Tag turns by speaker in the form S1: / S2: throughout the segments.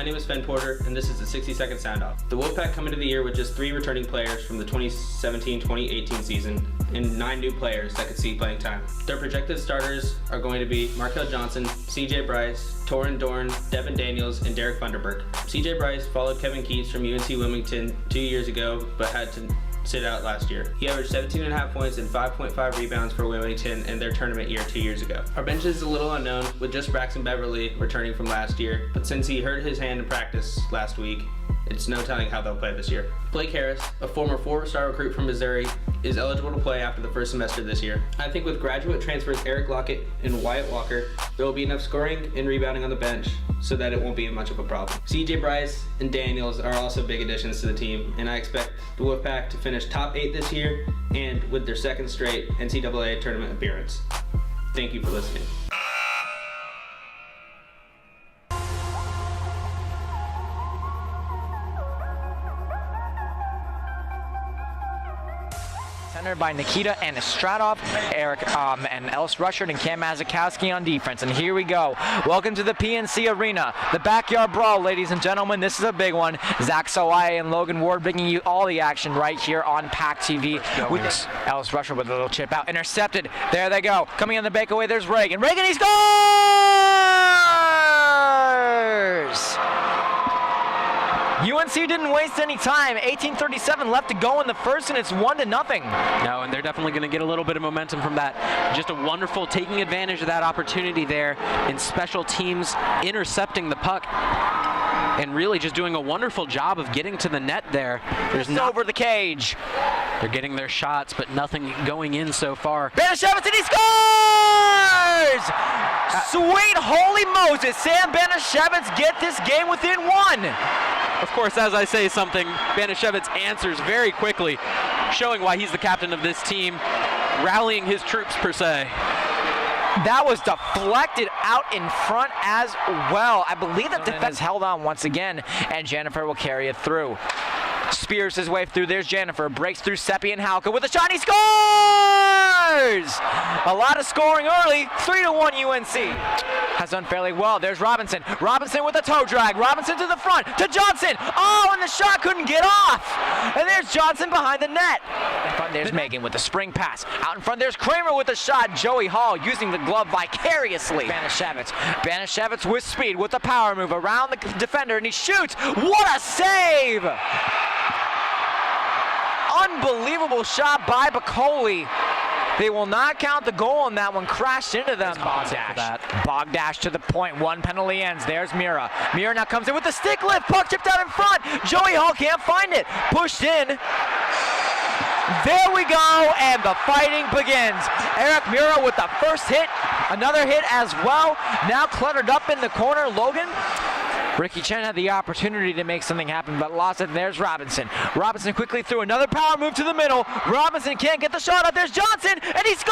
S1: my name is Fen Porter, and this is the 60-second sound-off. The Wolfpack come into the year with just 3 returning players from the 2017-2018 season, and 9 new players that could see playing time. Their projected starters are going to be Markel Johnson, CJ Bryce, Torin Dorn, Devin Daniels, and Derek Funderburk. CJ Bryce followed Kevin Keats from UNC Wilmington 2 years ago, but had to sit out last year. He averaged 17.5 points and 5.5 rebounds for Wilmington in their tournament year 2 years ago. Our bench is a little unknown, with just Braxton Beverly returning from last year, but since he hurt his hand in practice last week, it's no telling how they'll play this year. Blake Harris, a former 4-star recruit from Missouri, is eligible to play after the first semester this year. I think with graduate transfers Eric Lockett and Wyatt Walker, there will be enough scoring and rebounding on the bench so that it won't be much of a problem. CJ Bryce and Daniels are also big additions to the team, and I expect the Wolfpack to finish top 8 this year and with their second straight NCAA tournament appearance. Thank you for listening.
S2: Centered by Nikita Anastratov, Eric and Ellis Rushard and Cam Mazikowski on defense. And here we go. Welcome to the PNC Arena, the backyard brawl, ladies and gentlemen. This is a big one. Zach Sawai and Logan Ward bringing you all the action right here on PackTV. With Ellis Rushard with a little chip out, intercepted. There they go. Coming on the breakaway, there's Reagan. Reagan, he scores! UNC didn't waste any time. 18:37 left to go in the first, and it's 1-0.
S3: No, and they're definitely going to get a little bit of momentum from that. Just a wonderful taking advantage of that opportunity there in special teams, intercepting the puck, and really just doing a wonderful job of getting to the net there.
S2: There's no over the cage.
S3: They're getting their shots, but nothing going in so far.
S2: Banashevitz, and he scores! Sweet holy Moses, Sam Banashevitz get this game within 1.
S3: Of course, as I say something, Banashevitz answers very quickly, showing why he's the captain of this team, rallying his troops per se.
S2: That was deflected out in front as well. I believe that defense held on once again, and Jennifer will carry it through. Spears his way through. There's Jennifer. Breaks through Seppi and Halka with a shot. He scores! A lot of scoring early. 3-1 UNC. Has done fairly well. There's Robinson. Robinson with a toe drag. Robinson to the front. To Johnson. Oh, and the shot couldn't get off. And there's Johnson behind the net. In front there's Megan with the spring pass. Out in front there's Kramer with the shot. Joey Hall using the glove vicariously. Banashevitz. Banashevitz with speed with the power move around the defender, and he shoots. What a save! Unbelievable shot by Bacoli. They will not count the goal on that one. Crashed into them. Bogdash to the point. 1 penalty ends. There's Mira. Mira now comes in with the stick lift. Puck chipped out in front. Joey Hall can't find it. Pushed in. There we go, and the fighting begins. Eric Mira with the first hit. Another hit as well. Now cluttered up in the corner. Logan. Ricky Chen had the opportunity to make something happen, but lost it. There's Robinson. Robinson quickly through another power move to the middle. Robinson can't get the shot up. There's Johnson, and he scores!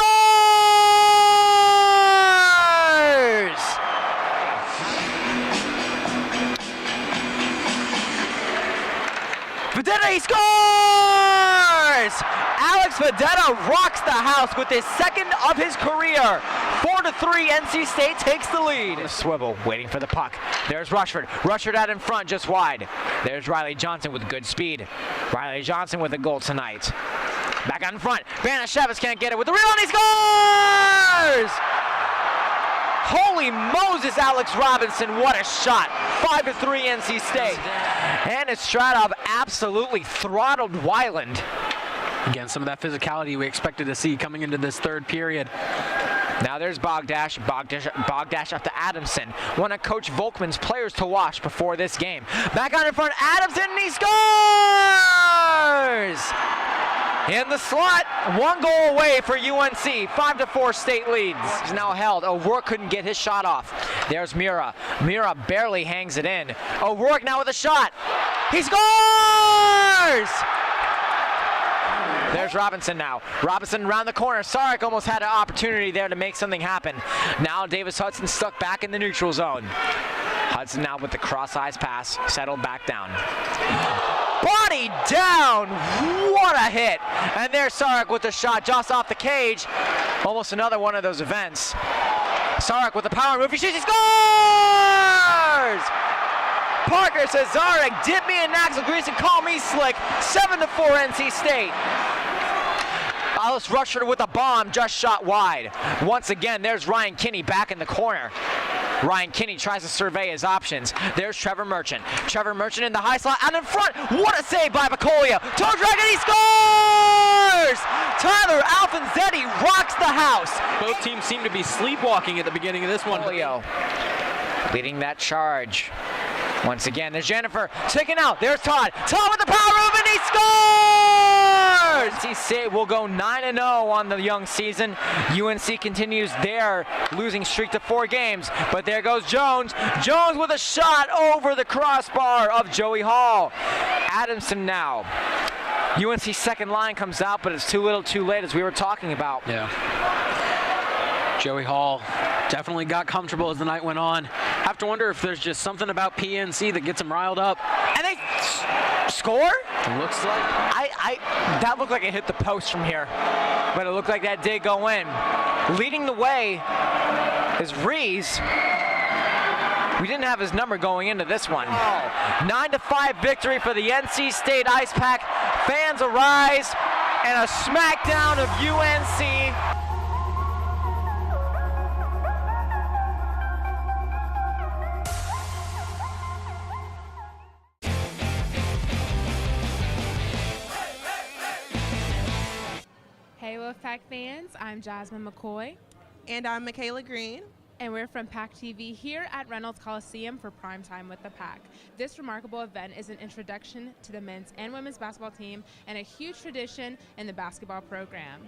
S2: Vedetta, he scores! Alex Vedetta rocks the house with his second of his career. 4-3, NC State takes the lead. Swivel waiting for the puck. There's Rushford. Rushford out in front, just wide. There's Riley Johnson with good speed. Riley Johnson with a goal tonight. Back out in front. Banashevitz can't get it with the rebound. He scores! Holy Moses, Alex Robinson, what a shot. 5-3 NC State. And Estradov absolutely throttled Weiland.
S3: Again, some of that physicality we expected to see coming into this third period.
S2: Now there's Bogdash up to Adamson. One of Coach Volkman's players to watch before this game. Back on in front, Adamson, and he scores! In the slot, 1 goal away for UNC. 5-4 State leads. He's now held. O'Rourke couldn't get his shot off. There's Mira. Mira barely hangs it in. O'Rourke now with a shot. He scores! There's Robinson now. Robinson around the corner. Sarek almost had an opportunity there to make something happen. Now Davis Hudson stuck back in the neutral zone. Hudson now with the cross-eyes pass, settled back down. Body down! What a hit! And there's Sarek with the shot just off the cage. Almost another one of those events. Sarek with the power move. He shoots, he scores! Parker Cesarek, dip me in axle grease and call me slick. 7-4 NC State. Alice Rushford with a bomb, just shot wide. Once again, there's Ryan Kinney back in the corner. Ryan Kinney tries to survey his options. There's Trevor Merchant. Trevor Merchant in the high slot out in front. What a save by Bacolia. Toe drag and he scores! Tyler Alfonzetti rocks the house.
S3: Both teams seem to be sleepwalking at the beginning of this one.
S2: Bacolia leading that charge. Once again, there's Jennifer taken out. There's Todd. Todd with the power move and he scores! NC State will go 9-0 on the young season. UNC continues their losing streak to 4 games, but there goes Jones. Jones with a shot over the crossbar of Joey Hall. Adamson now. UNC's second line comes out, but it's too little too late, as we were talking about.
S3: Yeah. Joey Hall definitely got comfortable as the night went on. Have to wonder if there's just something about PNC that gets him riled up.
S2: And they score?
S3: It looks like.
S2: That looked like it hit the post from here, but it looked like that did go in. Leading the way is Rees. We didn't have his number going into this one. 9-5 victory for the NC State Ice Pack. Fans arise and a smackdown of UNC.
S4: Hey Wolfpack fans, I'm Jasmine McCoy.
S5: And I'm Michaela Green.
S4: And we're from PackTV here at Reynolds Coliseum for Primetime with the Pack. This remarkable event is an introduction to the men's and women's basketball team and a huge tradition in the basketball program.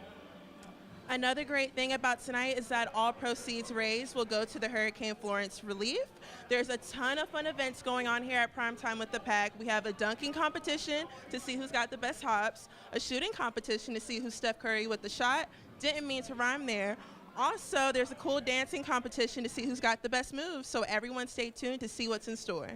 S5: Another great thing about tonight is that all proceeds raised will go to the Hurricane Florence relief. There's a ton of fun events going on here at Primetime with the Pack. We have a dunking competition to see who's got the best hops, a shooting competition to see who's Steph Curry with the shot. Didn't mean to rhyme there. Also, there's a cool dancing competition to see who's got the best moves, so everyone stay tuned to see what's in store.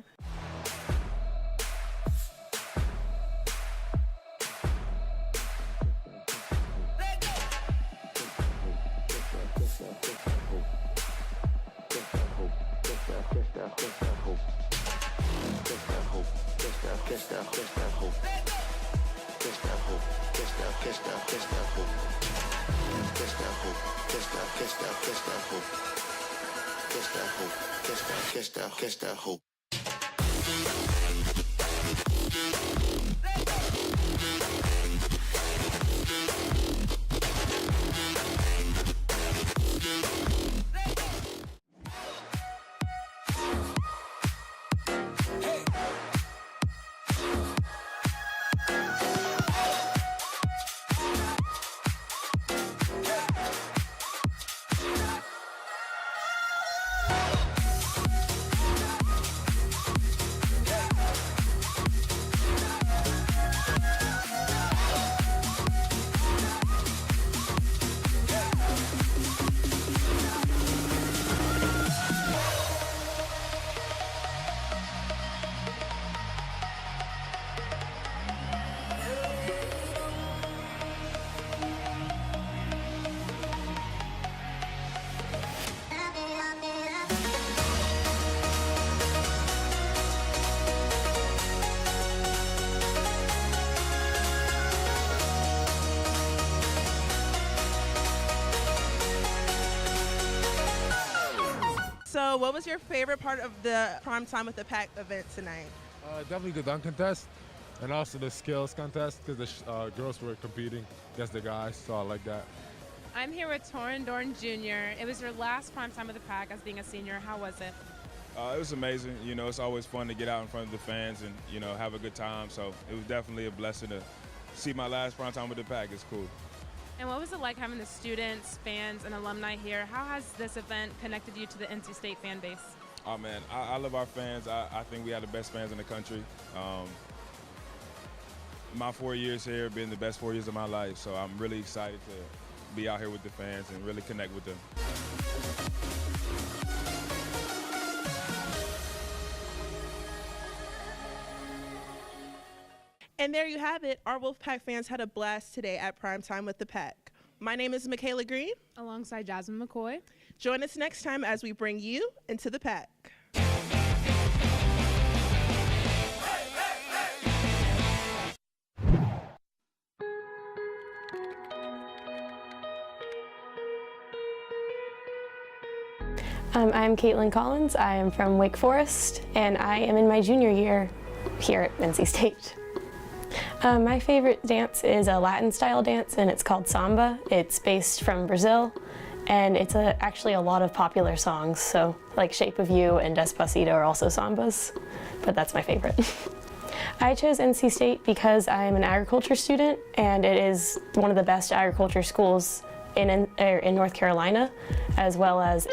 S6: Catch that hope.
S5: So what was your favorite part of the Primetime with the Pack event tonight?
S7: Definitely the dunk contest and also the skills contest because the girls were competing against the guys, so I like that.
S4: I'm here with Torrin Dorn Jr. It was your last Primetime with the Pack as being a senior. How was it?
S8: It was amazing. You know, it's always fun to get out in front of the fans and, you know, have a good time. So it was definitely a blessing to see my last Primetime with the Pack. It's cool.
S4: And what was it like having the students, fans, and alumni here? How has this event connected you to the NC State fan base?
S8: Oh, man, I love our fans. I think we have the best fans in the country. My 4 years here have been the best 4 years of my life, so I'm really excited to be out here with the fans and really connect with them.
S5: And there you have it. Our Wolfpack fans had a blast today at Primetime with the Pack. My name is Michaela Green.
S4: Alongside Jasmine McCoy.
S5: Join us next time as we bring you into the Pack.
S9: I'm Caitlin Collins. I am from Wake Forest, and I am in my junior year here at NC State. My favorite dance is a Latin-style dance, and it's called samba. It's based from Brazil, and it's actually a lot of popular songs, so like Shape of You and Despacito are also sambas, but that's my favorite. I chose NC State because I'm an agriculture student, and it is one of the best agriculture schools in North Carolina, as well as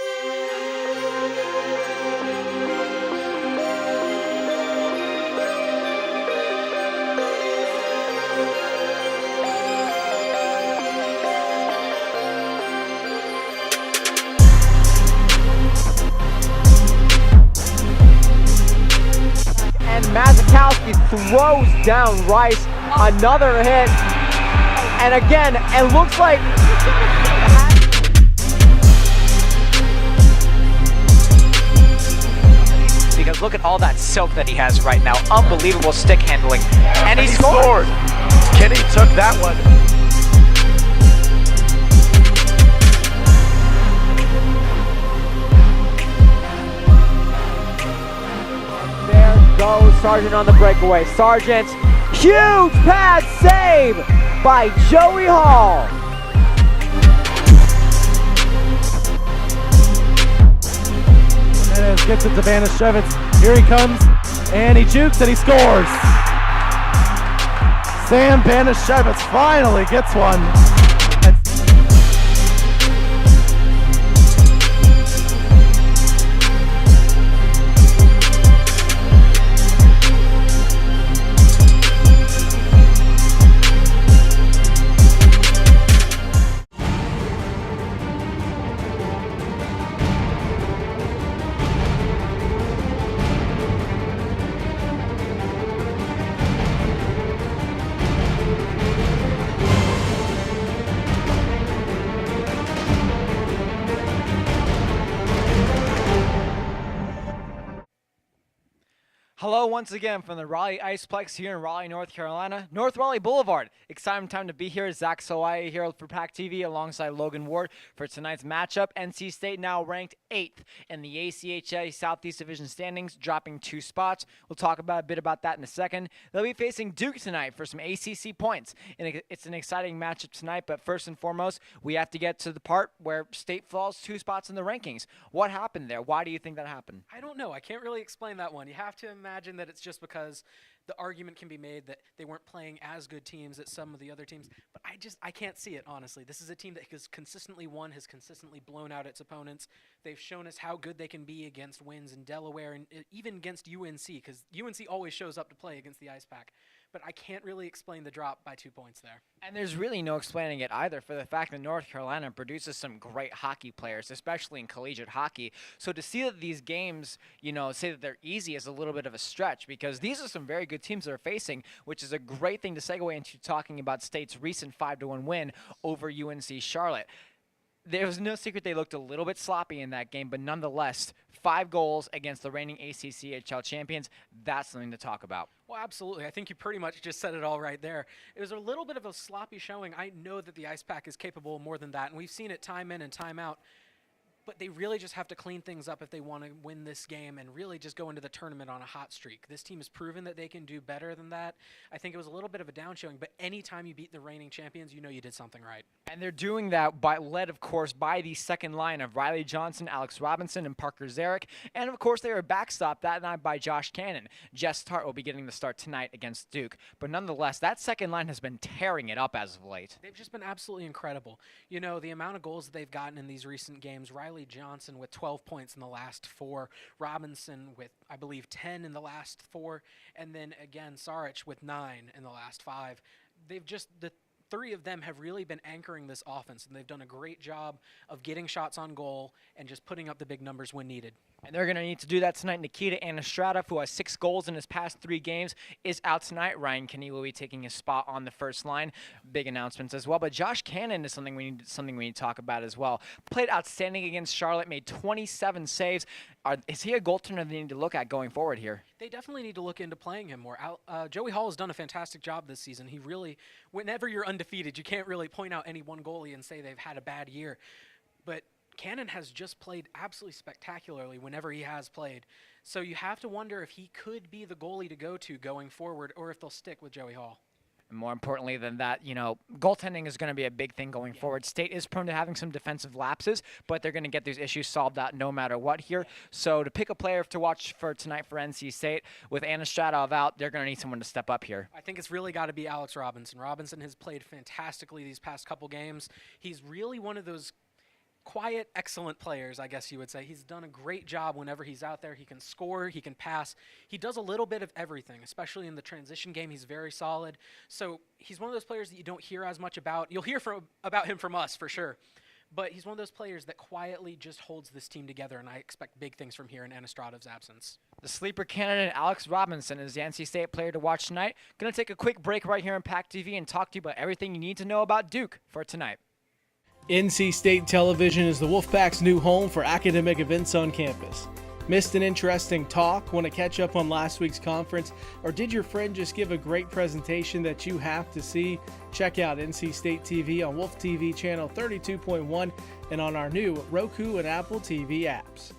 S2: Mazikowski throws down Rice, another hit, and again, it looks like because look at all that silk that he has right now, unbelievable stick handling, and he scored.
S10: Kenny took that one.
S2: Goes Sargent on the breakaway. Sargent, huge pad save by Joey Hall.
S10: Jimenez gets it to Banashevitz. Here he comes, and he jukes and he scores. Sam Banashevitz finally gets one.
S2: Hello once again from the Raleigh Iceplex here in Raleigh, North Carolina, North Raleigh Boulevard. Exciting time to be here. Zach Sawai here for PackTV alongside Logan Ward for tonight's matchup. NC State now ranked 8th in the ACHA Southeast Division standings, dropping 2 spots. We'll talk about a bit about that in a second. They'll be facing Duke tonight for some ACC points. And it's an exciting matchup tonight, but first and foremost, we have to get to the part where State falls 2 spots in the rankings. What happened there? Why do you think that happened?
S3: I don't know. I can't really explain that one. You have to imagine that it's just because the argument can be made that they weren't playing as good teams as some of the other teams, but I can't see it, honestly. This is a team that has consistently won, has consistently blown out its opponents. They've shown us how good they can be against wins in Delaware and even against UNC, because UNC always shows up to play against the Ice Pack. But I can't really explain the drop by 2 points there.
S2: And there's really no explaining it either for the fact that North Carolina produces some great hockey players, especially in collegiate hockey. So to see that these games, say that they're easy is a little bit of a stretch, because these are some very good teams they're facing, which is a great thing to segue into talking about State's recent 5-1 win over UNC Charlotte. There was no secret they looked a little bit sloppy in that game, but nonetheless, 5 goals against the reigning ACCHL champions, that's something to talk about.
S3: Well, absolutely. I think you pretty much just said it all right there. It was a little bit of a sloppy showing. I know that the Ice Pack is capable of more than that, and we've seen it time in and time out. But they really just have to clean things up if they want to win this game and really just go into the tournament on a hot streak. This team has proven that they can do better than that. I think it was a little bit of a down showing, but anytime you beat the reigning champions, you know you did something right.
S2: And they're doing that led, of course, by the second line of Riley Johnson, Alex Robinson, and Parker Zarek. And, of course, they were backstopped that night by Josh Cannon. Jess Tart will be getting the start tonight against Duke. But nonetheless, that second line has been tearing it up as of late.
S3: They've just been absolutely incredible. The amount of goals that they've gotten in these recent games, Riley Johnson with 12 points in the last 4, Robinson with, I believe, 10 in the last 4, and then again, Sarich with 9 in the last 5. The 3 of them have really been anchoring this offense, and they've done a great job of getting shots on goal and just putting up the big numbers when needed.
S2: And they're going to need to do that tonight. Nikita Anastratov, who has 6 goals in his past 3 games, is out tonight. Ryan Kinney will be taking his spot on the first line. Big announcements as well. But Josh Cannon is something we need to talk about as well. Played outstanding against Charlotte, made 27 saves. Is he a goaltender they need to look at going forward here?
S3: They definitely need to look into playing him more. Joey Hall has done a fantastic job this season. He really, whenever you're undefeated, you can't really point out any one goalie and say they've had a bad year. But
S11: Cannon has just played absolutely spectacularly whenever he has played. So you have to wonder if he could be the goalie to go to going forward, or if they'll stick with Joey Hall.
S2: And more importantly than that, goaltending is going to be a big thing going forward. State is prone to having some defensive lapses, but they're going to get these issues solved out no matter what here. So to pick a player to watch for tonight for NC State, with Anastratov out, they're going to need someone to step up here.
S11: I think it's really got to be Alex Robinson. Robinson has played fantastically these past couple games. He's really one of those quiet, excellent players, I guess you would say. He's done a great job whenever he's out there. He can score, he can pass. He does a little bit of everything, especially in the transition game. He's very solid. So he's one of those players that you don't hear as much about. You'll hear about him from us for sure. But he's one of those players that quietly just holds this team together, and I expect big things from here in Anastratov's absence.
S2: The sleeper candidate, Alex Robinson, is the NC State player to watch tonight. Going to take a quick break right here on PackTV and talk to you about everything you need to know about Duke for tonight.
S12: NC State Television is the Wolfpack's new home for academic events on campus. Missed an interesting talk? Want to catch up on last week's conference? Or did your friend just give a great presentation that you have to see? Check out NC State TV on Wolf TV channel 32.1 and on our new Roku and Apple TV apps.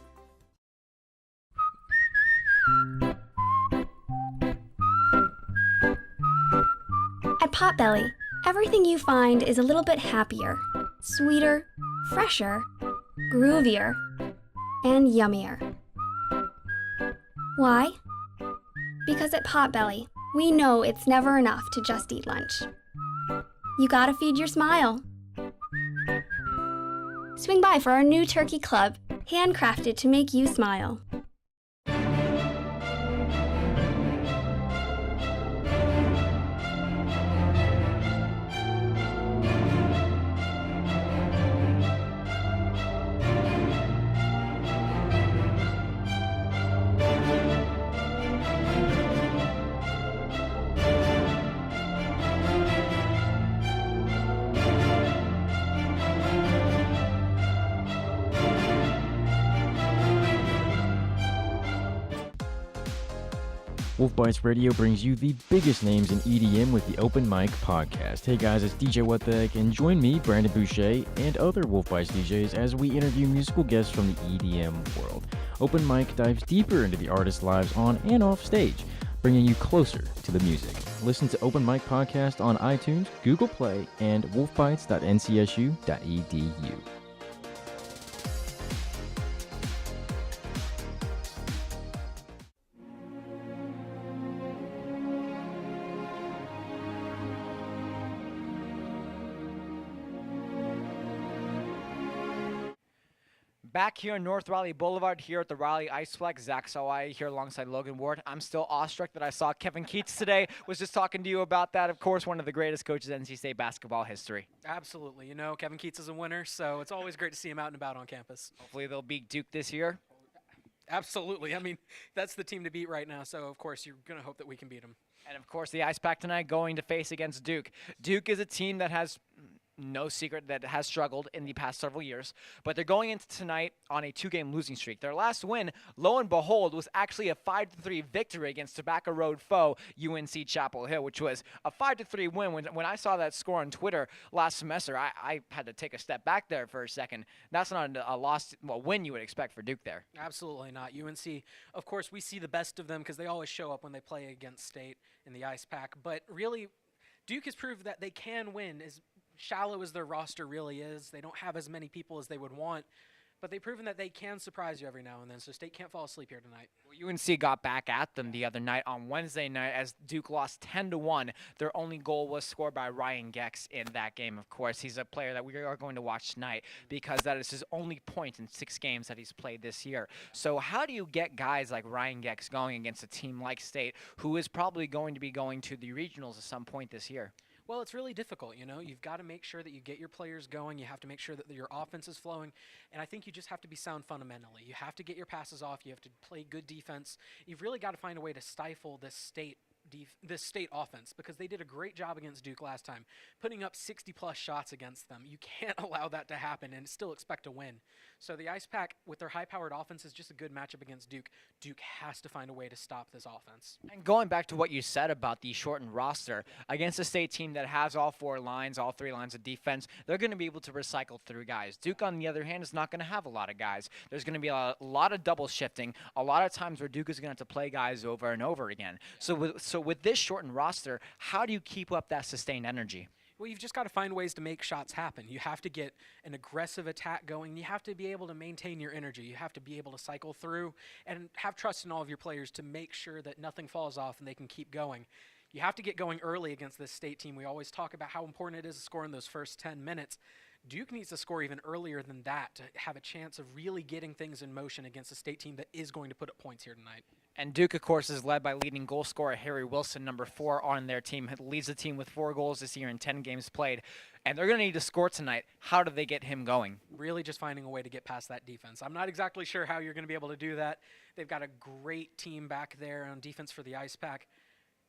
S13: At Potbelly, everything you find is a little bit happier, sweeter, fresher, groovier, and yummier. Why? Because at Potbelly, we know it's never enough to just eat lunch. You gotta feed your smile. Swing by for our new turkey club, handcrafted to make you smile.
S14: Wolf Bites Radio brings you the biggest names in EDM with the Open Mic Podcast. Hey guys, it's DJ Wolfpack, and join me, Brandon Boucher, and other Wolf Bites DJs as we interview musical guests from the EDM world. Open Mic dives deeper into the artists' lives on and off stage, bringing you closer to the music. Listen to Open Mic Podcast on iTunes, Google Play, and wolfbites.ncsu.edu.
S2: Back here in North Raleigh Boulevard, here at the Raleigh Iceplex, Zach Sawai here alongside Logan Ward. I'm still awestruck that I saw Kevin Keats today. Was just talking to you about that. Of course, one of the greatest coaches in NC State basketball history.
S11: Absolutely. You know, Kevin Keats is a winner, so it's always great to see him out and about on campus.
S2: Hopefully they'll beat Duke this year.
S11: Absolutely. I mean, that's the team to beat right now, so of course you're going to hope that we can beat them.
S2: And of course, the Ice Pack tonight going to face against Duke. Duke is a team that has no secret that has struggled in the past several years, but they're going into tonight on a 2-game losing streak. Their last win, lo and behold, was actually a 5-3 victory against Tobacco Road foe UNC Chapel Hill, which was a 5-3 win. When I saw that score on Twitter last semester, I had to take a step back there for a second. That's not a win you would expect for Duke there.
S11: Absolutely not. UNC, of course, we see the best of them because they always show up when they play against State in the Ice Pack, but really, Duke has proved that they can win. As shallow as their roster really is, they don't have as many people as they would want, but they've proven that they can surprise you every now and then, so State can't fall asleep here tonight.
S2: Well, UNC got back at them the other night on Wednesday night as Duke lost 10-1. Their only goal was scored by Ryan Gex in that game, of course. He's a player that we are going to watch tonight because that is his only point in 6 games that he's played this year. So how do you get guys like Ryan Gex going against a team like State, who is probably going to be going to the regionals at some point this year?
S11: Well, it's really difficult, you know. You've got to make sure that you get your players going. You have to make sure that your offense is flowing. And I think you just have to be sound fundamentally. You have to get your passes off. You have to play good defense. You've really got to find a way to stifle this State this state offense, because they did a great job against Duke last time, putting up 60-plus shots against them. You can't allow that to happen and still expect to win. So the Ice Pack, with their high-powered offense, is just a good matchup against Duke. Duke has to find a way to stop this offense.
S2: And going back to what you said about the shortened roster, against a state team that has all 4 lines, all 3 lines of defense, they're going to be able to recycle through guys. Duke, on the other hand, is not going to have a lot of guys. There's going to be a lot of double shifting, a lot of times where Duke is going to have to play guys over and over again. So with this shortened roster, how do you keep up that sustained energy?
S11: Well, you've just got to find ways to make shots happen. You have to get an aggressive attack going. You have to be able to maintain your energy. You have to be able to cycle through and have trust in all of your players to make sure that nothing falls off and they can keep going. You have to get going early against this state team. We always talk about how important it is to score in those first 10 minutes. Duke needs to score even earlier than that to have a chance of really getting things in motion against a state team that is going to put up points here tonight.
S2: And Duke, of course, is led by leading goal scorer Harry Wilson, number 4 on their team. Leads the team with 4 goals this year in 10 games played. And they're going to need to score tonight. How do they get him going?
S11: Really just finding a way to get past that defense. I'm not exactly sure how you're going to be able to do that. They've got a great team back there on defense for the Ice Pack.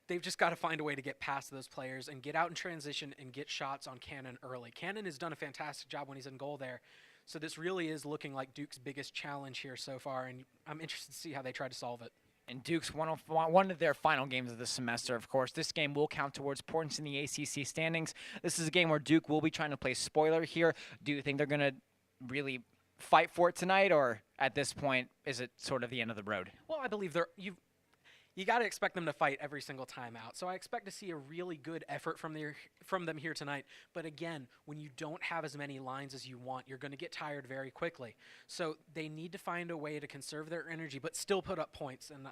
S11: They've just got to find a way to get past those players and get out in transition and get shots on Cannon early. Cannon has done a fantastic job when he's in goal there. So this really is looking like Duke's biggest challenge here so far, and I'm interested to see how they try to solve it.
S2: And Duke's one of their final games of the semester, of course. This game will count towards points in the ACC standings. This is a game where Duke will be trying to play spoiler here. Do you think they're going to really fight for it tonight, or at this point, is it sort of the end of the road?
S11: Well, I believe you got to expect them to fight every single time out. So I expect to see a really good effort from them here tonight. But again, when you don't have as many lines as you want, you're going to get tired very quickly. So they need to find a way to conserve their energy but still put up points. And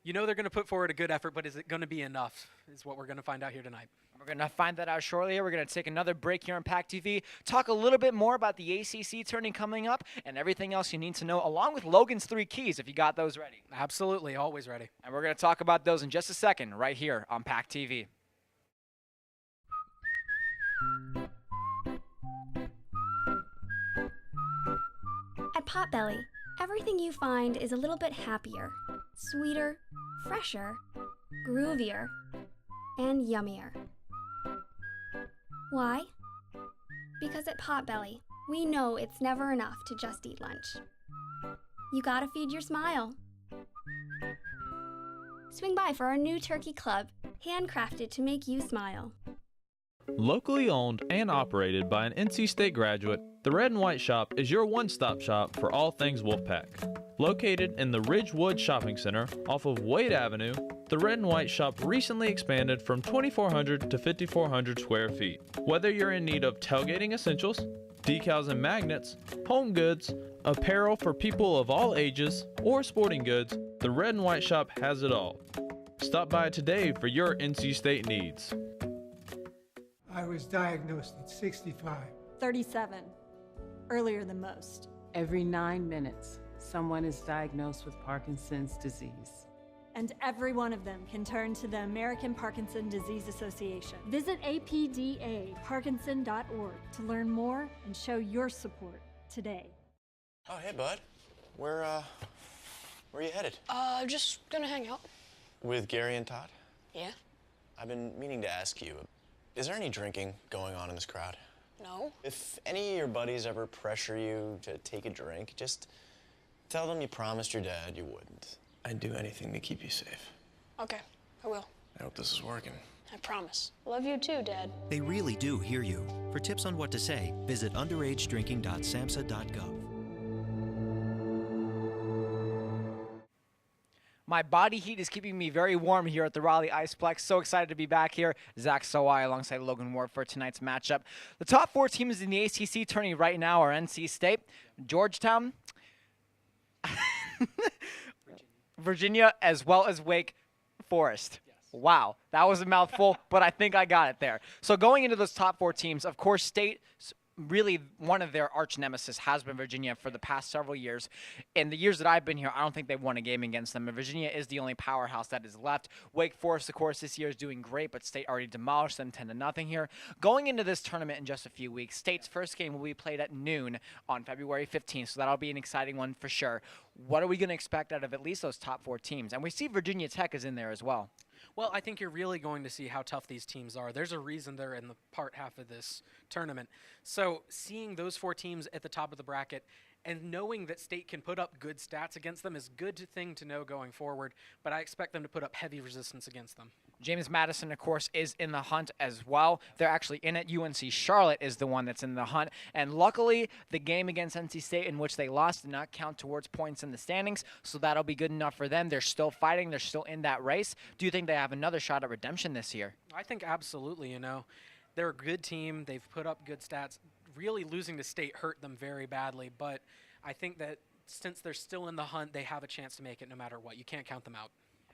S11: they're going to put forward a good effort, but is it going to be enough is what we're going to find out here tonight.
S2: We're going to find that out shortly. We're going to take another break here on PackTV, talk a little bit more about the ACC tourney coming up and everything else you need to know, along with Logan's 3 keys, if you got those ready.
S11: Absolutely, always ready.
S2: And we're going to talk about those in just a second, right here on PackTV.
S13: At Potbelly, everything you find is a little bit happier, sweeter, fresher, groovier, and yummier. Why? Because at Potbelly, we know it's never enough to just eat lunch. You gotta feed your smile. Swing by for our new turkey club, handcrafted to make you smile.
S15: Locally owned and operated by an NC State graduate, the Red and White Shop is your one-stop shop for all things Wolfpack. Located in the Ridgewood Shopping Center off of Wade Avenue, the Red and White Shop recently expanded from 2,400 to 5,400 square feet. Whether you're in need of tailgating essentials, decals and magnets, home goods, apparel for people of all ages, or sporting goods, the Red and White Shop has it all. Stop by today for your NC State needs.
S16: I was diagnosed at 65.
S17: 37. Earlier than most.
S18: Every 9 minutes, someone is diagnosed with Parkinson's disease.
S17: And every one of them can turn to the American Parkinson Disease Association. Visit apdaparkinson.org to learn more and show your support today.
S19: Oh, hey, bud. Where are you headed?
S20: Just gonna hang out.
S19: With Gary and Todd?
S20: Yeah?
S19: I've been meaning to ask you, is there any drinking going on in this crowd?
S20: No.
S19: If any of your buddies ever pressure you to take a drink, just tell them you promised your dad you wouldn't. I'd do anything to keep you safe.
S20: Okay, I will.
S19: I hope this is working.
S20: I promise. Love you too, Dad.
S21: They really do hear you. For tips on what to say, visit underagedrinking.samhsa.gov.
S2: My body heat is keeping me very warm here at the Raleigh Iceplex. So excited to be back here. Zach Sowai alongside Logan Ward for tonight's matchup. The top 4 teams in the ACC tourney right now are NC State, Georgetown, Virginia, as well as Wake Forest. Yes. Wow, that was a mouthful, but I think I got it there. So going into those top 4 teams, of course, State really one of their arch nemesis has been Virginia for the past several years. In the years that I've been here, I don't think they've won a game against them. And Virginia is the only powerhouse that is left. Wake Forest, of course, this year is doing great, but State already demolished them 10-0 here. Going into this tournament in just a few weeks, State's first game will be played at noon on February 15th, so that'll be an exciting one for sure. What are we going to expect out of at least those top 4 teams? And we see Virginia Tech is in there as well.
S11: Well, I think you're really going to see how tough these teams are. There's a reason they're in the part half of this tournament. So seeing those 4 teams at the top of the bracket and knowing that State can put up good stats against them is a good thing to know going forward, but I expect them to put up heavy resistance against them.
S2: James Madison, of course, is in the hunt as well. They're actually in it. UNC Charlotte is the one that's in the hunt. And luckily, the game against NC State in which they lost did not count towards points in the standings, so that'll be good enough for them. They're still fighting. They're still in that race. Do you think they have another shot at redemption this year?
S11: I think absolutely, you know. They're a good team. They've put up good stats. Really losing to State hurt them very badly, but I think that since they're still in the hunt, they have a chance to make it no matter what. You can't count them out.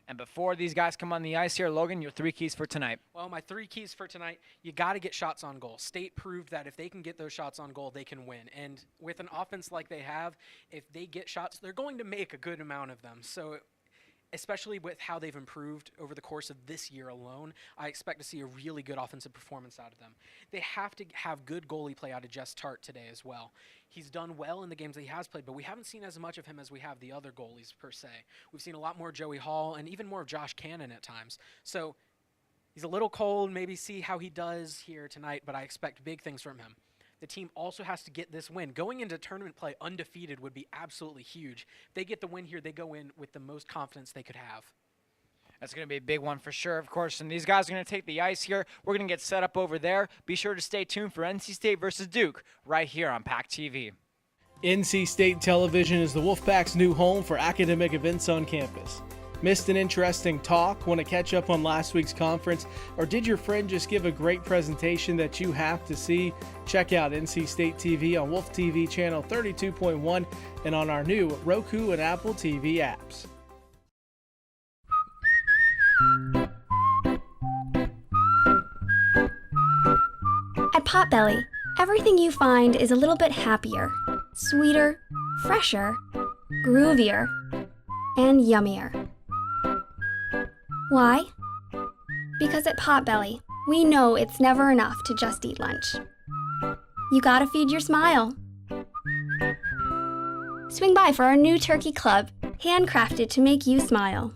S2: And before these guys come on the ice here, Logan, your 3 keys for tonight.
S11: Well, my 3 keys for tonight, you got to get shots on goal. State proved that if they can get those shots on goal, they can win. And with an offense like they have, if they get shots, they're going to make a good amount of them. So especially with how they've improved over the course of this year alone, I expect to see a really good offensive performance out of them. They have to have good goalie play out of Jess Tart today as well. He's done well in the games that he has played, but we haven't seen as much of him as we have the other goalies per se. We've seen a lot more Joey Hall and even more of Josh Cannon at times. So he's a little cold, maybe see how he does here tonight, but I expect big things from him. The team also has to get this win. Going into tournament play undefeated would be absolutely huge. If they get the win here, they go in with the most confidence they could have.
S2: That's going to be a big one for sure, of course. And these guys are going to take the ice here. We're going to get set up over there. Be sure to stay tuned for NC State versus Duke right here on PackTV.
S12: NC State Television is the Wolfpack's new home for academic events on campus. Missed an interesting talk? Want to catch up on last week's conference? Or did your friend just give a great presentation that you have to see? Check out NC State TV on Wolf TV channel 32.1 and on our new Roku and Apple TV apps.
S13: At Potbelly, everything you find is a little bit happier, sweeter, fresher, groovier, and yummier. Why? Because at Potbelly, we know it's never enough to just eat lunch. You gotta feed your smile. Swing by for our new turkey club, handcrafted to make you smile.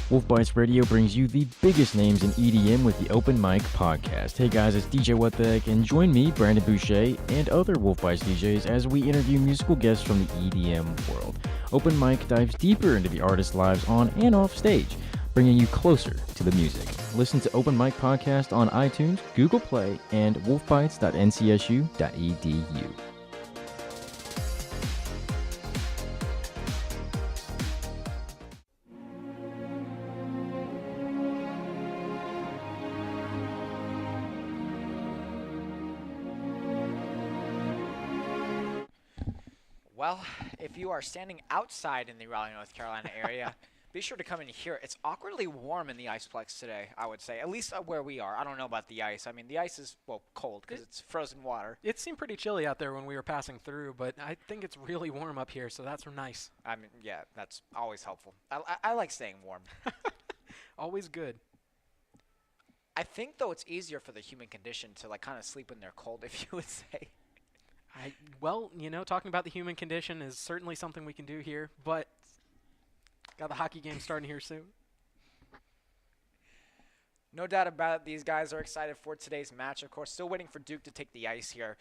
S14: Wolf Bites Radio brings you the biggest names in EDM with the Open Mic Podcast. Hey guys, it's DJ What the Heck, and join me, Brandon Boucher, and other Wolf Bites DJs as we interview musical guests from the EDM world. Open Mic dives deeper into the artists' lives on and off stage, bringing you closer to the music. Listen to Open Mic Podcast on iTunes, Google Play, and wolfbites.ncsu.edu.
S2: Well, if you are standing outside in the Raleigh, North Carolina area, be sure to come in here. It's awkwardly warm in the Iceplex today, I would say, at least where we are. I don't know about the ice. I mean, the ice is, well, cold because it's frozen water.
S11: It seemed pretty chilly out there when we were passing through, but I think it's really warm up here, so that's nice.
S2: I mean, yeah, that's always helpful. I like staying warm.
S11: Always good.
S2: I think, though, it's easier for the human condition to, like, kind of sleep when they're cold, if you would say.
S11: Well, you know, talking about the human condition is certainly something we can do here, but got the hockey game starting here soon.
S2: No doubt about it, these guys are excited for today's match. Of course, still waiting for Duke to take the ice here.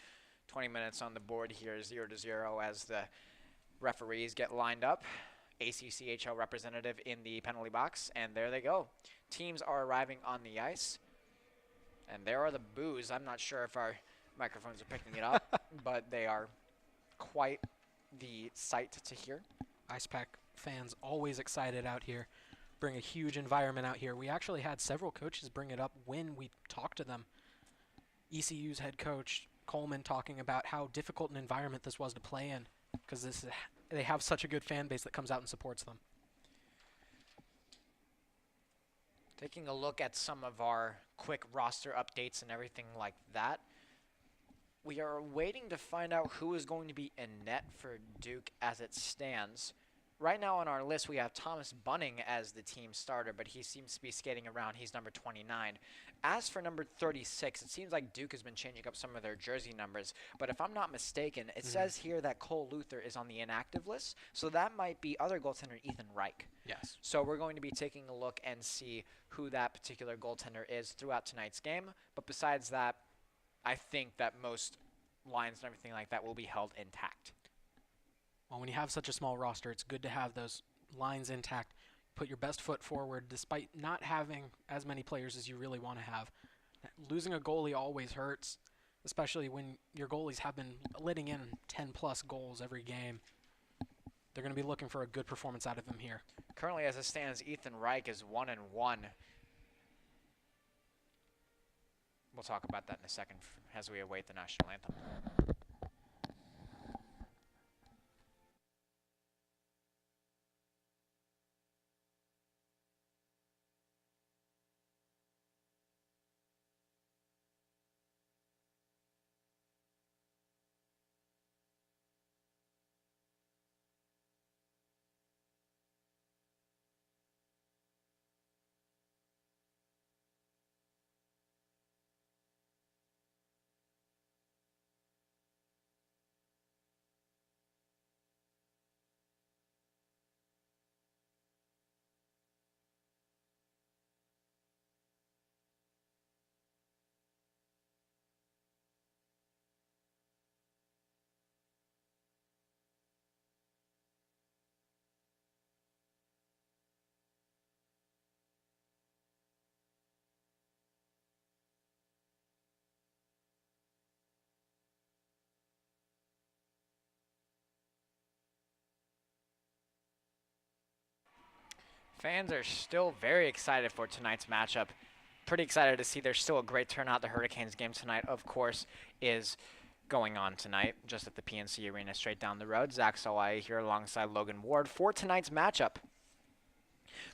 S2: 20 minutes on the board here, 0-0 as the referees get lined up. ACCHL representative in the penalty box, and there they go. Teams are arriving on the ice. And there are the boos. I'm not sure if our microphones are picking it up, but they are quite the sight to hear.
S11: Ice Pack fans always excited out here. Bring a huge environment out here. We actually had several coaches bring it up when we talked to them. ECU's head coach, Coleman, talking about how difficult an environment this was to play in because they have such a good fan base that comes out and supports them.
S2: Taking a look at some of our quick roster updates and everything like that, we are waiting to find out who is going to be in net for Duke as it stands. Right now on our list, we have Thomas Bunning as the team starter, but he seems to be skating around. He's number 29. As for number 36, it seems like Duke has been changing up some of their jersey numbers, but if I'm not mistaken, it says here that Cole Luther is on the inactive list, so that might be other goaltender Ethan Reich.
S11: Yes.
S2: So we're going to be taking a look and see who that particular goaltender is throughout tonight's game, but besides that, I think that most lines and everything like that will be held intact.
S11: Well, when you have such a small roster, it's good to have those lines intact. Put your best foot forward despite not having as many players as you really want to have. Losing a goalie always hurts, especially when your goalies have been letting in 10-plus goals every game. They're going to be looking for a good performance out of them here.
S2: Currently, as it stands, Ethan Reich is 1-1. We'll talk about that in a second as we await the national anthem. Fans are still very excited for tonight's matchup. Pretty excited to see there's still a great turnout. The Hurricanes game tonight, of course, is going on tonight, just at the PNC Arena straight down the road. Zach Solai here alongside Logan Ward for tonight's matchup.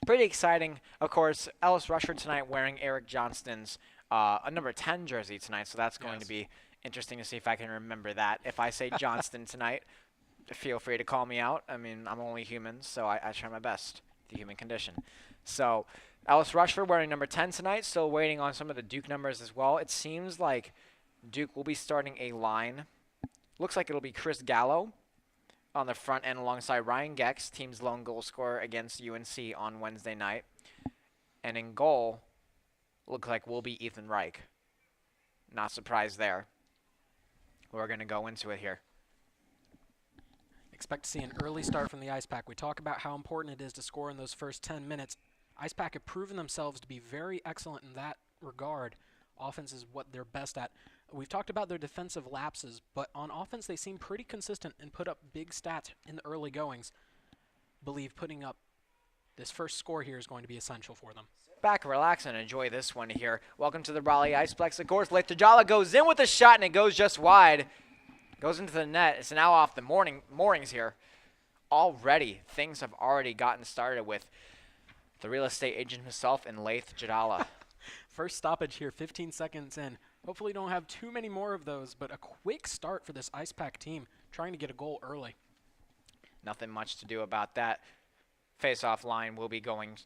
S2: Pretty exciting. Of course, Ellis Rushford tonight wearing Eric Johnston's a number 10 jersey tonight, so that's going to be interesting to see if I can remember that. If I say Johnston tonight, feel free to call me out. I mean, I'm only human, so I try my best. The human condition. So Ellis Rushford wearing number 10 tonight, still waiting on some of the Duke numbers as well. It seems like Duke will be starting a line. Looks like it'll be Chris Gallo on the front end alongside Ryan Gex, team's lone goal scorer against UNC on Wednesday night. And in goal, looks like will be Ethan Reich. Not surprised there. We're going to go into it here.
S11: Expect to see an early start from the Ice Pack. We talk about how important it is to score in those first 10 minutes. Ice Pack have proven themselves to be very excellent in that regard. Offense is what they're best at. We've talked about their defensive lapses, but on offense they seem pretty consistent and put up big stats in the early goings. Believe putting up this first score here is going to be essential for them.
S2: Sit back, relax, and enjoy this one here. Welcome to the Raleigh Iceplex. Of course, Lake Tajala goes in with a shot, and it goes just wide. Goes into the net. It's now off the moorings here. Already, things have already gotten started with the real estate agent himself in Laith Jadala.
S11: First stoppage here, 15 seconds in. Hopefully don't have too many more of those, but a quick start for this Ice Pack team, trying to get a goal early.
S2: Nothing much to do about that. Face-off line will be going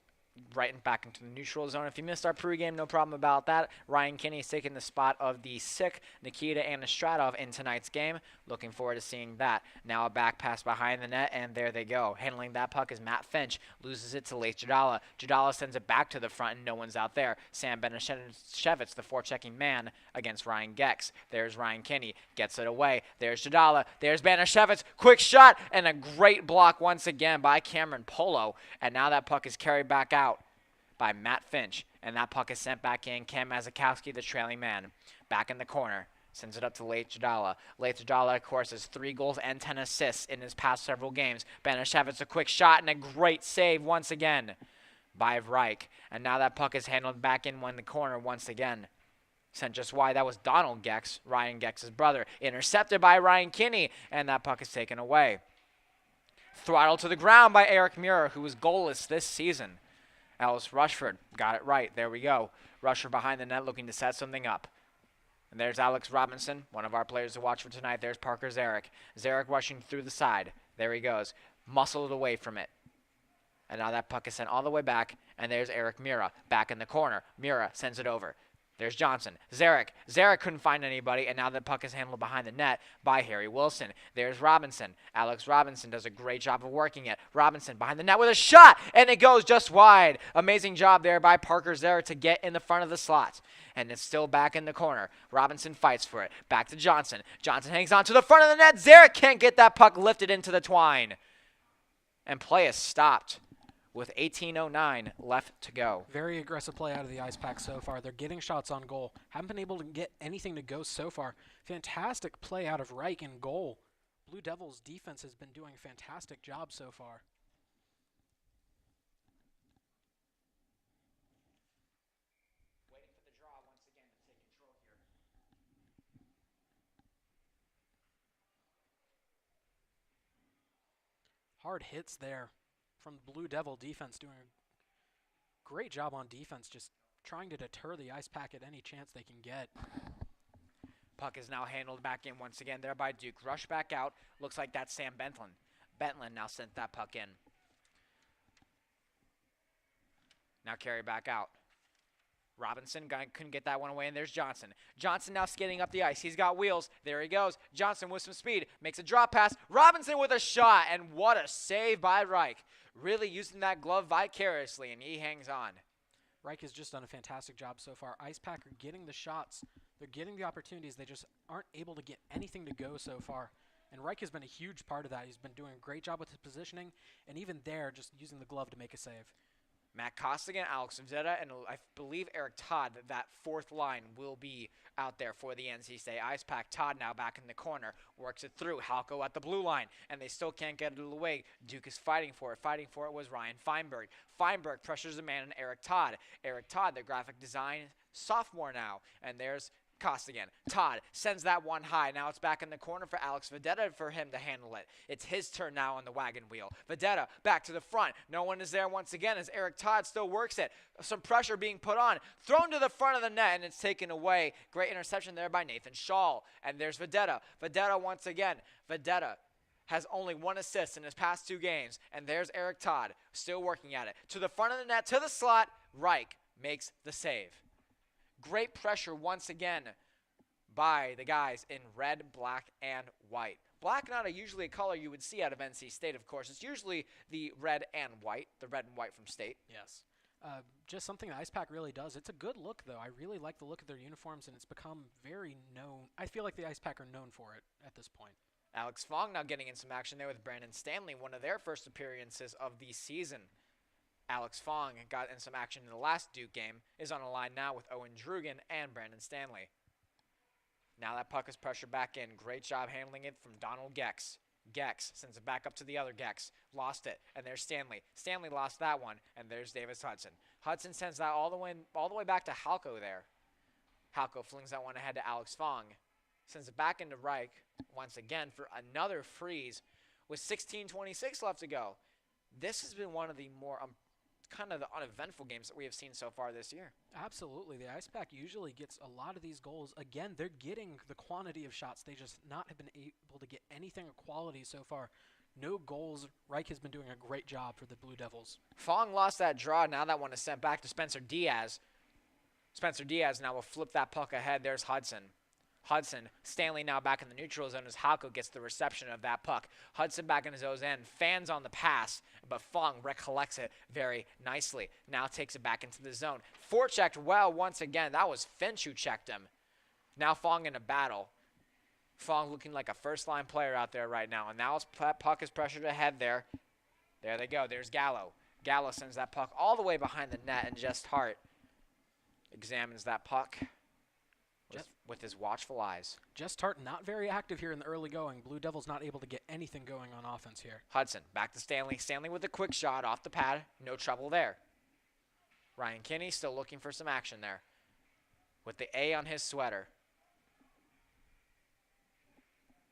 S2: right back into the neutral zone. If you missed our pregame, no problem about that. Ryan Kinney is taking the spot of the sick Nikita Anastratov in tonight's game. Looking forward to seeing that. Now a back pass behind the net, and there they go. Handling that puck is Matt Finch. Loses it to Laith Jadala. Jadala sends it back to the front, and no one's out there. Sam Benashevitz, the forechecking man, against Ryan Gex. There's Ryan Kinney. Gets it away. There's Jadala. There's Benashevitz. Quick shot, and a great block once again by Cameron Polo. And now that puck is carried back out. by Matt Finch. And that puck is sent back in. Cam Mazakowski, the trailing man, back in the corner. Sends it up to Leith Jadala. Leith Jadala, of course, has 3 goals and 10 assists in his past several games. Banashevitz, a quick shot and a great save once again by Reich. And now that puck is handled back in the corner once again. Sent just wide. That was Donald Gex, Ryan Gex's brother. Intercepted by Ryan Kinney, and that puck is taken away. Throttled to the ground by Eric Muir, who was goalless this season. Ellis Rushford got it right. There we go. Rushford behind the net looking to set something up. And there's Alex Robinson, one of our players to watch for tonight. There's Parker Zarek. Zarek rushing through the side. There he goes. Muscled away from it. And now that puck is sent all the way back. And there's Eric Mura back in the corner. Mura sends it over. There's Johnson. Zarek. Zarek couldn't find anybody, and now the puck is handled behind the net by Harry Wilson. There's Robinson. Alex Robinson does a great job of working it. Robinson behind the net with a shot, and it goes just wide. Amazing job there by Parker Zarek to get in the front of the slot. And it's still back in the corner. Robinson fights for it. Back to Johnson. Johnson hangs on to the front of the net. Zarek can't get that puck lifted into the twine. And play is stopped with 18:09 left to go.
S11: Very aggressive play out of the Ice Pack so far. They're getting shots on goal. Haven't been able to get anything to go so far. Fantastic play out of Reich in goal. Blue Devils defense has been doing a fantastic job so far.
S2: Waiting for the draw once again to take control here.
S11: Hard hits there from Blue Devil defense, doing a great job on defense, just trying to deter the Ice Pack at any chance they can get.
S2: Puck is now handled back in once again there by Duke. Rush back out. Looks like that's Sam Bentland. Bentland now sent that puck in. Now carry back out. Robinson couldn't get that one away, and there's Johnson. Johnson now skating up the ice. He's got wheels. There he goes. Johnson with some speed. Makes a drop pass. Robinson with a shot, and what a save by Reich. Really using that glove vicariously, and he hangs on.
S11: Reich has just done a fantastic job so far. Ice Pack are getting the shots. They're getting the opportunities. They just aren't able to get anything to go so far. And Reich has been a huge part of that. He's been doing a great job with his positioning, and even there, just using the glove to make a save.
S2: Matt Costigan, Alex Vzeta, and I believe Eric Todd, that fourth line will be out there for the NC State Ice Pack. Todd now back in the corner, works it through. Halko at the blue line, and they still can't get it away. Duke is fighting for it. Fighting for it was Ryan Feinberg. Feinberg pressures the man in Eric Todd. Eric Todd, the graphic design sophomore now, and there's Costigan. Todd sends that one high. Now it's back in the corner for Alex Vedetta for him to handle it. It's his turn now on the wagon wheel. Vedetta back to the front. No one is there once again as Eric Todd still works it. Some pressure being put on. Thrown to the front of the net, and it's taken away. Great interception there by Nathan Shaw. And there's Vedetta. Vedetta once again. Vedetta has only 1 assist in his past 2 games. And there's Eric Todd still working at it. To the front of the net, to the slot. Reich makes the save. Great pressure once again by the guys in red, black, and white. Black not usually a color you would see out of NC State, of course. It's usually the red and white from State.
S11: Yes. Just something the Ice Pack really does. It's a good look, though. I really like the look of their uniforms, and it's become very known. I feel like the Ice Pack are known for it at this point.
S2: Alex Fong now getting in some action there with Brandon Stanley, one of their first appearances of the season. Alex Fong got in some action in the last Duke game, is on a line now with Owen Drugan and Brandon Stanley. Now that puck is pressured back in. Great job handling it from Donald Gex. Gex sends it back up to the other Gex. Lost it, and there's Stanley. Stanley lost that one, and there's Davis Hudson. Hudson sends that all the way back to Halko there. Halko flings that one ahead to Alex Fong. Sends it back into Reich once again for another freeze with 16:26 left to go. This has been one of the more kind of the uneventful games that we have seen so far this year.
S11: Absolutely. The Ice Pack usually gets a lot of these goals. Again, they're getting the quantity of shots. They just not have been able to get anything of quality so far. No goals. Reich has been doing a great job for the Blue Devils.
S2: Fong lost that draw. Now that one is sent back to Spencer Diaz. Spencer Diaz now will flip that puck ahead. There's Hudson. Stanley now back in the neutral zone as Halko gets the reception of that puck. Hudson back in his own end, fans on the pass, but Fong recollects it very nicely. Now takes it back into the zone. Forechecked well once again. That was Finch who checked him. Now Fong in a battle. Fong looking like a first-line player out there right now. And now his puck is pressured ahead there. There they go. There's Gallo. Gallo sends that puck all the way behind the net, and Just Hart examines that puck with his watchful eyes.
S11: Just Hart not very active here in the early going. Blue Devils not able to get anything going on offense here.
S2: Hudson back to Stanley. Stanley with a quick shot off the pad. No trouble there. Ryan Kinney still looking for some action there with the A on his sweater.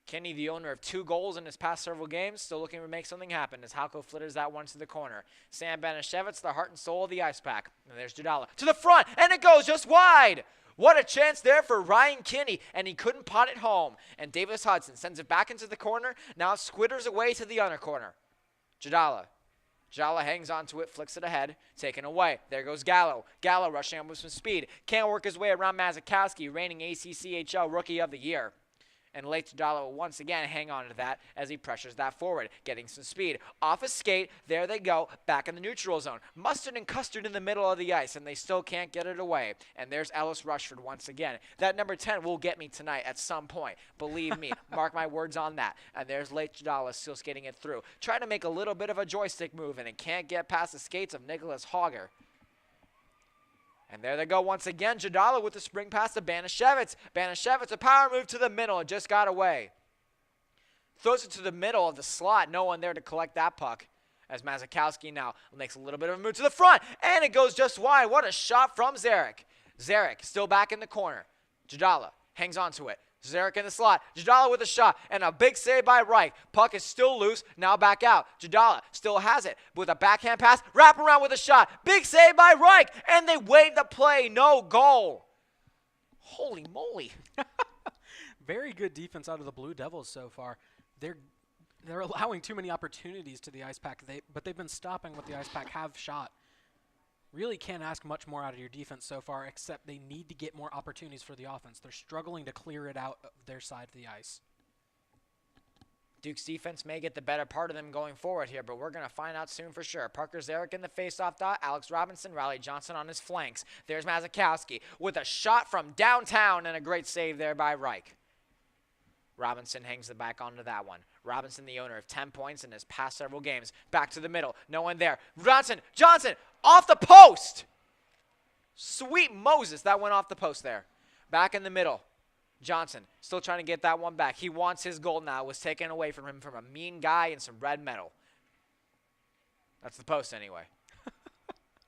S2: Kinney, the owner of 2 goals in his past several games, still looking to make something happen as Halko flitters that one to the corner. Sam Banashevitz, the heart and soul of the Ice Pack. And there's Jadala to the front, and it goes just wide. What a chance there for Ryan Kinney, and he couldn't pot it home. And Davis Hudson sends it back into the corner, now squitters away to the other corner. Jadala hangs onto it, flicks it ahead, taken away. There goes Gallo. Gallo rushing up with some speed. Can't work his way around Mazikowski, reigning ACCHL Rookie of the Year. And Lake Jadala will once again hang on to that as he pressures that forward, getting some speed. Off a skate, there they go, back in the neutral zone. Mustard and Custard in the middle of the ice, and they still can't get it away. And there's Ellis Rushford once again. That number 10 will get me tonight at some point. Believe me, mark my words on that. And there's Lake Jadala still skating it through. Trying to make a little bit of a joystick move, and it can't get past the skates of Nicholas Hogger. And there they go once again. Jadala with the spring pass to Banashevitz. Banashevitz, a power move to the middle. It just got away. Throws it to the middle of the slot. No one there to collect that puck. As Mazikowski now makes a little bit of a move to the front. And it goes just wide. What a shot from Zarek. Zarek still back in the corner. Jadala hangs on to it. Zarek in the slot. Jadala with a shot. And a big save by Reich. Puck is still loose. Now back out. Jadala still has it. With a backhand pass. Wrap around with a shot. Big save by Reich. And they wave the play. No goal. Holy moly.
S11: Very good defense out of the Blue Devils so far. They're allowing too many opportunities to the Ice Pack, but they've been stopping what the Ice Pack have shot. Really can't ask much more out of your defense so far, except they need to get more opportunities for the offense. They're struggling to clear it out of their side of the ice.
S2: Duke's defense may get the better part of them going forward here, but we're going to find out soon for sure. Parker Zarek in the faceoff dot. Alex Robinson, Riley Johnson on his flanks. There's Mazikowski with a shot from downtown and a great save there by Reich. Robinson hangs the back onto that one. Robinson, the owner of 10 points in his past several games. Back to the middle. No one there. Johnson, off the post. Sweet Moses, that went off the post there. Back in the middle. Johnson, still trying to get that one back. He wants his goal now. It was taken away from him from a mean guy in some red metal. That's the post anyway.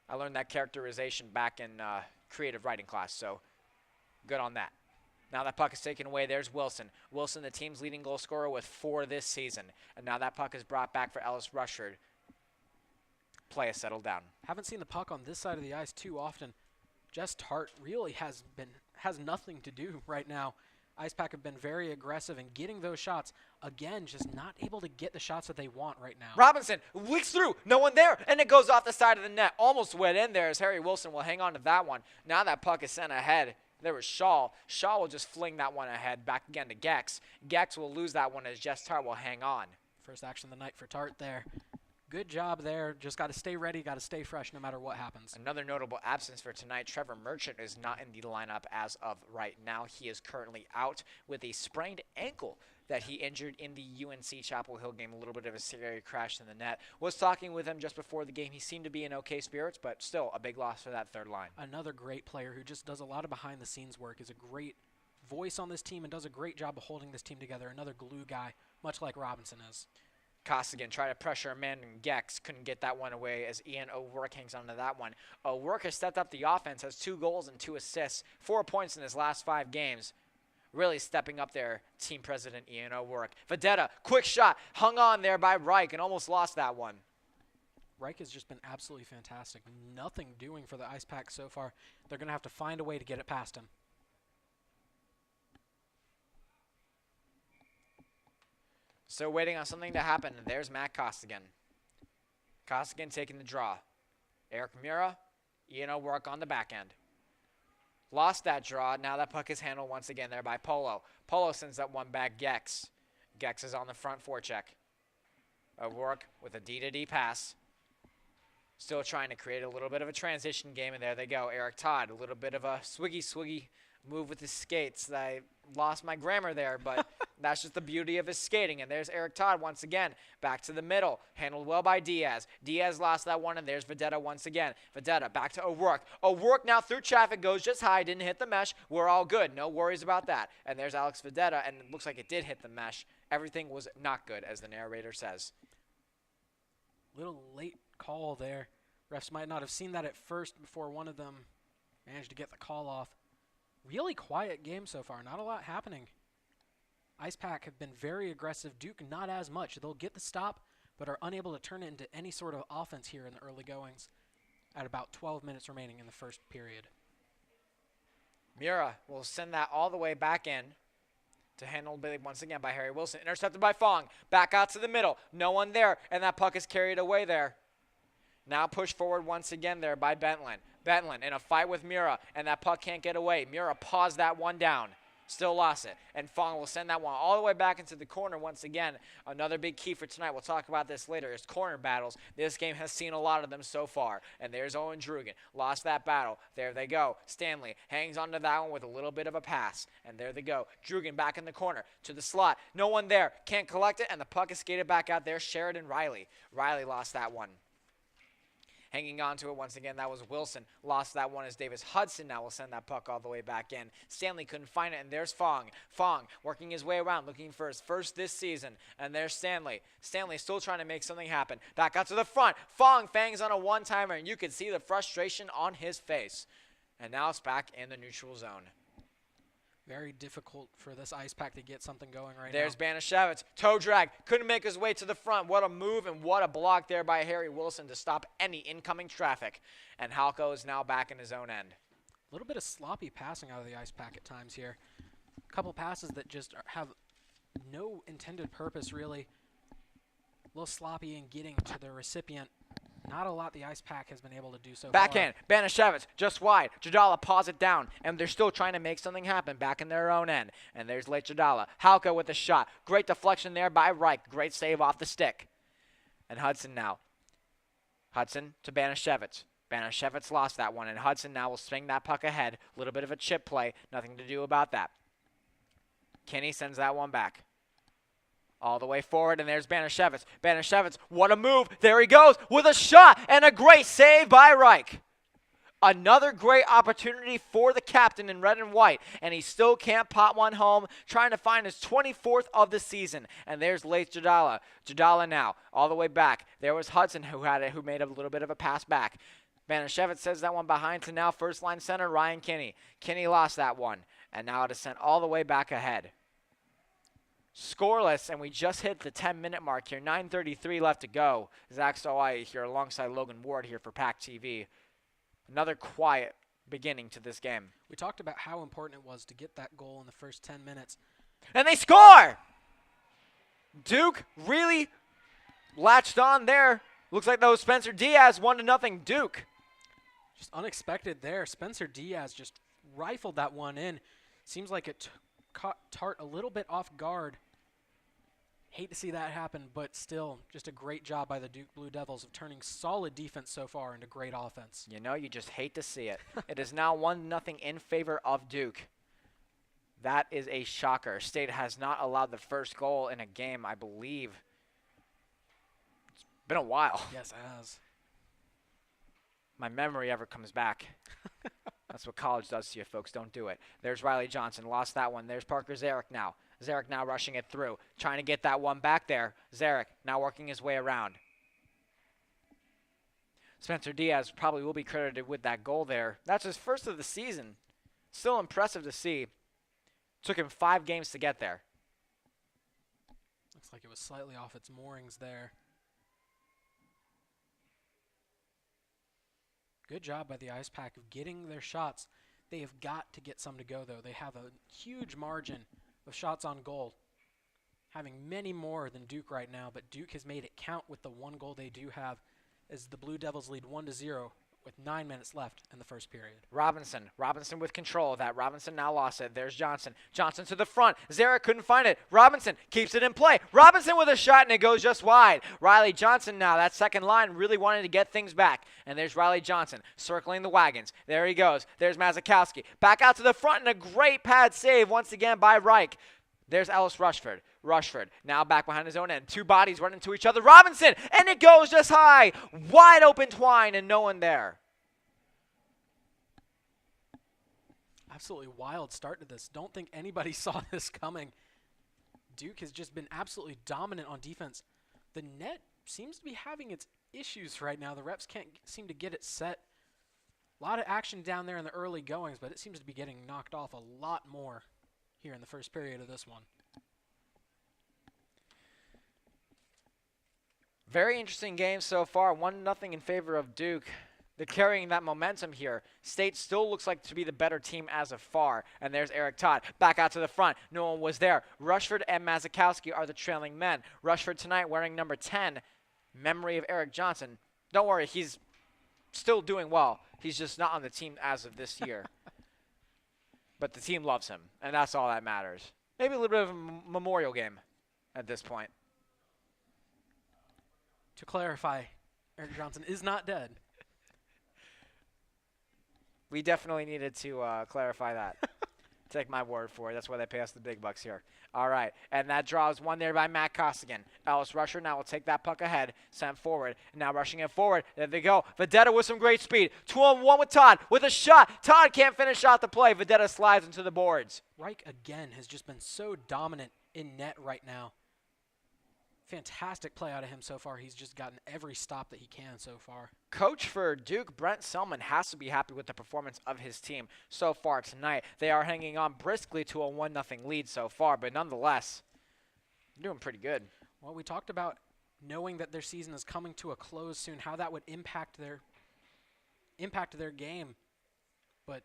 S2: I learned that characterization back in creative writing class, so good on that. Now that puck is taken away. There's Wilson. Wilson, the team's leading goal scorer with 4 this season. And now that puck is brought back for Ellis Rushford. Play has settled down.
S11: Haven't seen the puck on this side of the ice too often. Just Hart really has nothing to do right now. Ice Pack have been very aggressive in getting those shots. Again, just not able to get the shots that they want right now.
S2: Robinson leaks through. No one there. And it goes off the side of the net. Almost went in there as Harry Wilson will hang on to that one. Now that puck is sent ahead. There was Shaw. Shaw will just fling that one ahead back again to Gex. Gex will lose that one as Jess Tart will hang on.
S11: First action of the night for Tart there. Good job there. Just got to stay ready, got to stay fresh no matter what happens.
S2: Another notable absence for tonight, Trevor Merchant is not in the lineup as of right now. He is currently out with a sprained ankle that he injured in the UNC Chapel Hill game. A little bit of a serious crash in the net. Was talking with him just before the game. He seemed to be in okay spirits, but still a big loss for that third line.
S11: Another great player who just does a lot of behind-the-scenes work, is a great voice on this team and does a great job of holding this team together. Another glue guy, much like Robinson is.
S2: Costigan tried to pressure Amanda Gex. Couldn't get that one away as Ian O'Rourke hangs onto that one. O'Rourke has stepped up the offense, has 2 goals and 2 assists, 4 points in his last 5 games. Really stepping up there, team president Ian O'Rourke. Vedetta, quick shot, hung on there by Reich and almost lost that one.
S11: Reich has just been absolutely fantastic. Nothing doing for the Ice Pack so far. They're going to have to find a way to get it past him.
S2: So waiting on something to happen, and there's Matt Costigan. Costigan taking the draw. Eric Mura, Ian O'Rourke on the back end. Lost that draw. Now that puck is handled once again there by Polo. Polo sends that one back. Gex. Gex is on the front forecheck. O'Rourke with a D-to-D pass. Still trying to create a little bit of a transition game, and there they go. Eric Todd, a little bit of a swiggy move with his skates. I lost my grammar there, but that's just the beauty of his skating. And there's Eric Todd once again, back to the middle, handled well by Diaz. Diaz lost that one, and there's Vedetta once again. Vedetta back to O'Rourke. O'Rourke now through traffic, goes just high, didn't hit the mesh. We're all good, no worries about that. And there's Alex Vedetta, and it looks like it did hit the mesh. Everything was not good, as the narrator says.
S11: Little late call there. Refs might not have seen that at first before one of them managed to get the call off. Really quiet game so far. Not a lot happening. Ice Pack have been very aggressive. Duke not as much. They'll get the stop, but are unable to turn it into any sort of offense here in the early goings at about 12 minutes remaining in the first period.
S2: Mura will send that all the way back in to handle once again by Harry Wilson. Intercepted by Fong. Back out to the middle. No one there, and that puck is carried away there. Now push forward once again there by Bentland. Bentland in a fight with Mura, and that puck can't get away. Mura paused that one down. Still lost it. And Fong will send that one all the way back into the corner once again. Another big key for tonight, we'll talk about this later, is corner battles. This game has seen a lot of them so far. And there's Owen Drugan. Lost that battle. There they go. Stanley hangs onto that one with a little bit of a pass. And there they go. Drugan back in the corner to the slot. No one there. Can't collect it, and the puck is skated back out there. Sheridan Riley. Riley lost that one. Hanging on to it once again, that was Wilson. Lost that one as Davis Hudson now will send that puck all the way back in. Stanley couldn't find it, and there's Fong. Fong working his way around, looking for his first this season. And there's Stanley. Stanley still trying to make something happen. Back out to the front. Fong fangs on a one-timer, and you can see the frustration on his face. And now it's back in the neutral zone.
S11: Very difficult for this Ice Pack to get something going right
S2: There's
S11: now.
S2: Banashevitz. Toe drag. Couldn't make his way to the front. What a move and what a block there by Harry Wilson to stop any incoming traffic. And Halko is now back in his own end.
S11: A little bit of sloppy passing out of the Ice Pack at times here. A couple passes that just have no intended purpose, really. A little sloppy in getting to the recipient. Not a lot the Ice Pack has been able to do so far.
S2: Backhand, Banashevitz, just wide. Jadala paws it down, and they're still trying to make something happen back in their own end. And there's late Jadala. Halka with a shot. Great deflection there by Reich. Great save off the stick. And Hudson now. Hudson to Banashevitz. Banashevitz lost that one, and Hudson now will swing that puck ahead. A little bit of a chip play. Nothing to do about that. Kenny sends that one back. All the way forward, and there's Banashevitz. Banashevitz, what a move. There he goes with a shot and a great save by Reich. Another great opportunity for the captain in red and white, and he still can't pot one home, trying to find his 24th of the season. And there's late Jadala. Jadala now, all the way back. There was Hudson who had it, who made a little bit of a pass back. Banashevitz sends that one behind to now first line center Ryan Kinney. Kinney lost that one, and now it is sent all the way back ahead. Scoreless, and we just hit the 10-minute mark here. 9:33 left to go. Zach Sawai here alongside Logan Ward here for PackTV. Another quiet beginning to this game.
S11: We talked about how important it was to get that goal in the first 10 minutes.
S2: And they score! Duke really latched on there. Looks like that was Spencer Diaz, 1-0 Duke.
S11: Just unexpected there. Spencer Diaz just rifled that one in. Seems like it caught Tart a little bit off guard. Hate to see that happen, but still just a great job by the Duke Blue Devils of turning solid defense so far into great offense.
S2: You know, you just hate to see it. It is now 1-0 in favor of Duke. That is a shocker. State has not allowed the first goal in a game, I believe. It's been a while.
S11: Yes, it has.
S2: My memory ever comes back. That's what college does to you, folks. Don't do it. There's Riley Johnson. Lost that one. There's Parker Zarek now. Zarek now rushing it through. Trying to get that one back there. Zarek now working his way around. Spencer Diaz probably will be credited with that goal there. That's his first of the season. Still impressive to see. Took him 5 games to get there.
S11: Looks like it was slightly off its moorings there. Good job by the Ice Pack of getting their shots. They have got to get some to go, though. They have a huge margin of shots on goal, having many more than Duke right now, but Duke has made it count with the one goal they do have as the Blue Devils lead 1-0 with 9 minutes left in the first period.
S2: Robinson with control of that. Robinson now lost it. There's Johnson. Johnson to the front. Zarek couldn't find it. Robinson keeps it in play. Robinson with a shot, and it goes just wide. Riley Johnson now, that second line, really wanting to get things back. And there's Riley Johnson circling the wagons. There he goes. There's Mazakowski. Back out to the front, and a great pad save once again by Reich. There's Ellis Rushford. Rushford now back behind his own end. Two bodies running to each other. Robinson, and it goes just high. Wide open Twine, and no one there.
S11: Absolutely wild start to this. Don't think anybody saw this coming. Duke has just been absolutely dominant on defense. The net seems to be having its issues right now. The reps can't seem to get it set. A lot of action down there in the early goings, but it seems to be getting knocked off a lot more here in the first period of this one.
S2: Very interesting game so far. 1-0 in favor of Duke. They're carrying that momentum here. State still looks like to be the better team as of far. And there's Eric Todd back out to the front. No one was there. Rushford and Mazakowski are the trailing men. Rushford tonight wearing number 10, memory of Eric Johnson. Don't worry, he's still doing well. He's just not on the team as of this year. But the team loves him, and that's all that matters. Maybe a little bit of a memorial game at this point.
S11: To clarify, Eric Johnson is not dead.
S2: We definitely needed to clarify that. Take my word for it. That's why they pay us the big bucks here. All right, and that draws one there by Matt Costigan. Ellis Rusher now will take that puck ahead, sent forward. Now rushing it forward. There they go. Vedetta with some great speed. 2-on-1 with Todd with a shot. Todd can't finish out the play. Vedetta slides into the boards.
S11: Reich again has just been so dominant in net right now. Fantastic play out of him so far. He's just gotten every stop that he can so far.
S2: Coach for Duke, Brent Selman, has to be happy with the performance of his team so far tonight. They are hanging on briskly to a 1-0 lead so far, but nonetheless, they're doing pretty good.
S11: Well, we talked about knowing that their season is coming to a close soon, how that would impact their game. But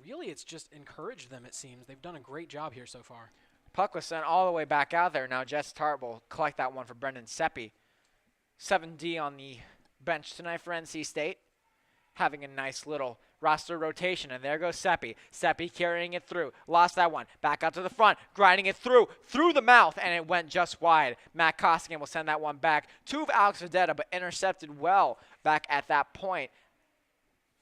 S11: really, it's just encouraged them, it seems. They've done a great job here so far.
S2: Puck was sent all the way back out there. Now Jess Tart will collect that one for Brendan Seppi. 7D on the bench tonight for NC State. Having a nice little roster rotation. And there goes Seppi. Seppi carrying it through. Lost that one. Back out to the front. Grinding it through the mouth. And it went just wide. Matt Costigan will send that one back to Alex Vedetta, but intercepted well back at that point.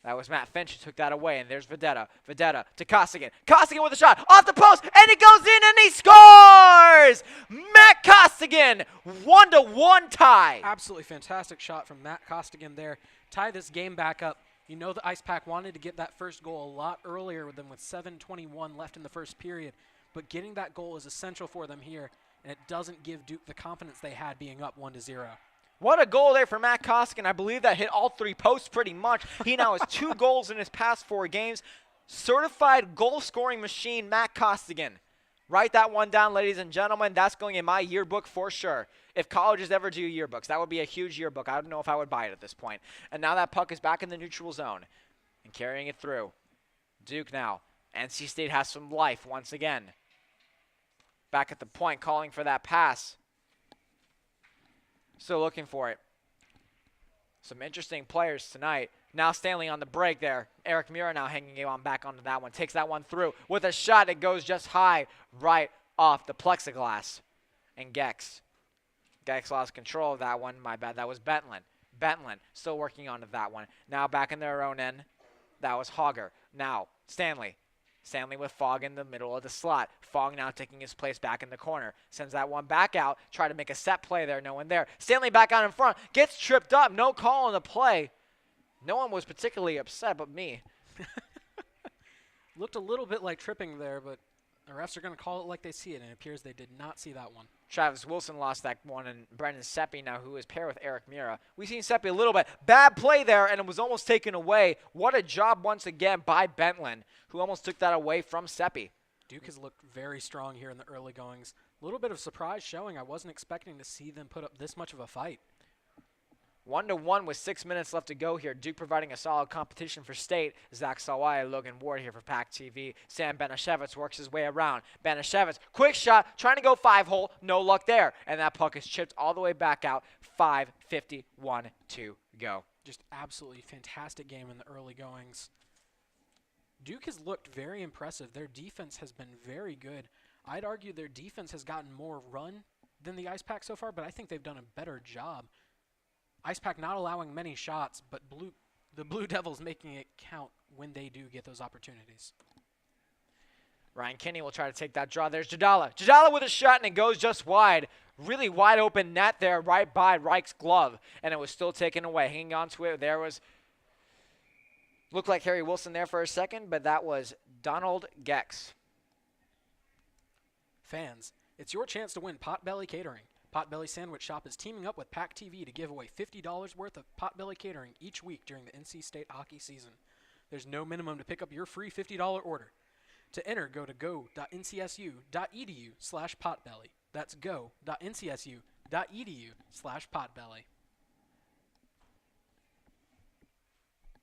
S2: That was Matt Finch who took that away, and there's Vedetta. Vedetta to Costigan. Costigan with a shot off the post, and it goes in, and he scores! Matt Costigan, 1-1 tie.
S11: Absolutely fantastic shot from Matt Costigan there. Tie this game back up. You know the Ice Pack wanted to get that first goal a lot earlier than with 7:21 left in the first period, but getting that goal is essential for them here, and it doesn't give Duke the confidence they had being up 1-0.
S2: What a goal there for Matt Costigan. I believe that hit all three posts pretty much. He now has 2 goals in his past 4 games. Certified goal-scoring machine, Matt Costigan. Write that one down, ladies and gentlemen. That's going in my yearbook for sure. If colleges ever do yearbooks, that would be a huge yearbook. I don't know if I would buy it at this point. And now that puck is back in the neutral zone and carrying it through. Duke now. NC State has some life once again. Back at the point, calling for that pass. Still looking for it. Some interesting players tonight. Now Stanley on the break there. Eric Mura now hanging on back onto that one. Takes that one through with a shot. It goes just high right off the plexiglass. And Gex lost control of that one. My bad. That was Bentland. Bentland still working onto that one. Now back in their own end. That was Hogger. Now Stanley. Stanley with Fogg in the middle of the slot. Fogg now taking his place back in the corner. Sends that one back out. Try to make a set play there. No one there. Stanley back out in front. Gets tripped up. No call on the play. No one was particularly upset but me.
S11: Looked a little bit like tripping there, but the refs are going to call it like they see it, and it appears they did not see that one.
S2: Travis Wilson lost that one, and Brendan Seppi now, who is paired with Eric Mura. We've seen Seppi a little bit. Bad play there, and it was almost taken away. What a job once again by Bentland, who almost took that away from Seppi.
S11: Duke has looked very strong here in the early goings. A little bit of surprise showing. I wasn't expecting to see them put up this much of a fight.
S2: 1-1 with 6 minutes left to go here. Duke providing a solid competition for State. Zach Sawai, Logan Ward here for PackTV. Sam Banashevitz works his way around. Banashevitz, quick shot, trying to go 5-hole. No luck there. And that puck is chipped all the way back out. 5:51 to go.
S11: Just absolutely fantastic game in the early goings. Duke has looked very impressive. Their defense has been very good. I'd argue their defense has gotten more run than the Ice Pack so far, but I think they've done a better job. Ice Pack not allowing many shots, but the Blue Devils making it count when they do get those opportunities.
S2: Ryan Kinney will try to take that draw. There's Jadala. Jadala with a shot, and it goes just wide. Really wide open net there right by Reich's glove, and it was still taken away. Hanging on to it, there was, looked like Harry Wilson there for a second, but that was Donald Gex.
S11: Fans, it's your chance to win Potbelly Catering. Potbelly Sandwich Shop is teaming up with PackTV to give away $50 worth of Potbelly Catering each week during the NC State hockey season. There's no minimum to pick up your free $50 order. To enter, go to go.ncsu.edu/potbelly. That's go.ncsu.edu/potbelly.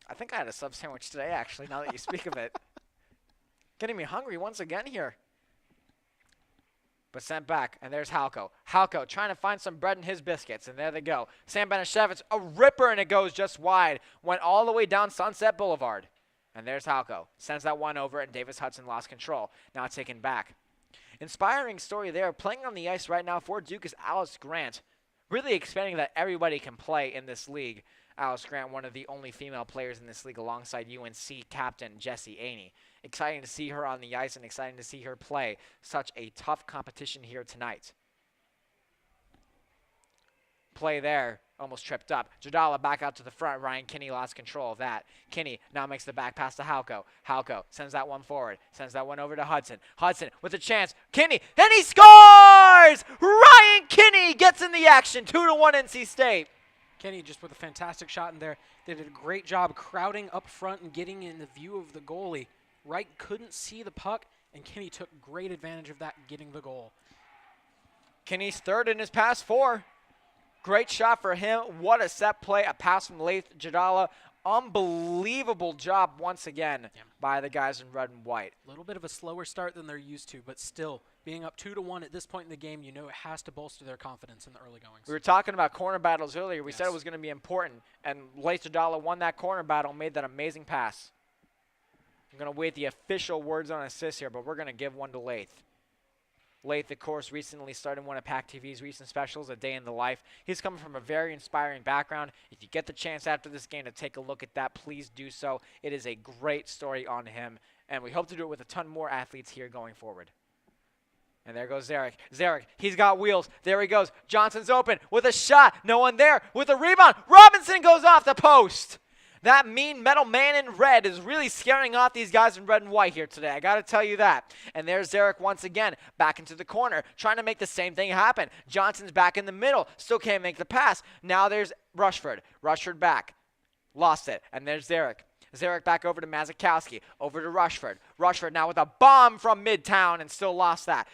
S2: I think I had a sub sandwich today, actually, now that you speak of it. Getting me hungry once again here. But sent back, and there's Halko. Halko trying to find some bread in his biscuits, and there they go. Sam Banashevitz, a ripper, and it goes just wide. Went all the way down Sunset Boulevard. And there's Halko. Sends that one over, and Davis Hudson lost control. Now taken back. Inspiring story there. Playing on the ice right now for Duke is Alice Grant. Really expanding that everybody can play in this league. Alice Grant, one of the only female players in this league alongside UNC captain Jesse Aney. Exciting to see her on the ice and exciting to see her play such a tough competition here tonight. Play there, almost tripped up. Jadala back out to the front. Ryan Kinney lost control of that. Kinney now makes the back pass to Halko. Halko sends that one forward. Sends that one over to Hudson. Hudson with a chance. Kinney, and he scores! Ryan Kinney gets in the action. 2-1 NC State.
S11: Kenny just with a fantastic shot in there. They did a great job crowding up front and getting in the view of the goalie. Wright couldn't see the puck, and Kenny took great advantage of that, getting the goal.
S2: Kinney's third in his past 4. Great shot for him. What a set play. A pass from Laith Jadala. Unbelievable job once again by the guys in red and white.
S11: A little bit of a slower start than they're used to, but still, being up 2-1 at this point in the game, you know it has to bolster their confidence in the early goings.
S2: We were talking about corner battles earlier. We said it was going to be important, and Laith Jadala won that corner battle and made that amazing pass. I'm going to wait the official words on assist here, but we're going to give one to Laith. Laith, of course, recently started one of PackTV's recent specials, A Day in the Life. He's coming from a very inspiring background. If you get the chance after this game to take a look at that, please do so. It is a great story on him, and we hope to do it with a ton more athletes here going forward. And there goes Zarek. Zarek, he's got wheels. There he goes. Johnson's open with a shot. No one there with a rebound. Robinson goes off the post. That mean metal man in red is really scaring off these guys in red and white here today. I got to tell you that. And there's Zarek once again, back into the corner, trying to make the same thing happen. Johnson's back in the middle, still can't make the pass. Now there's Rushford. Rushford back. Lost it. And there's Zarek. Zarek back over to Mazikowski. Over to Rushford. Rushford now with a bomb from midtown and still lost that.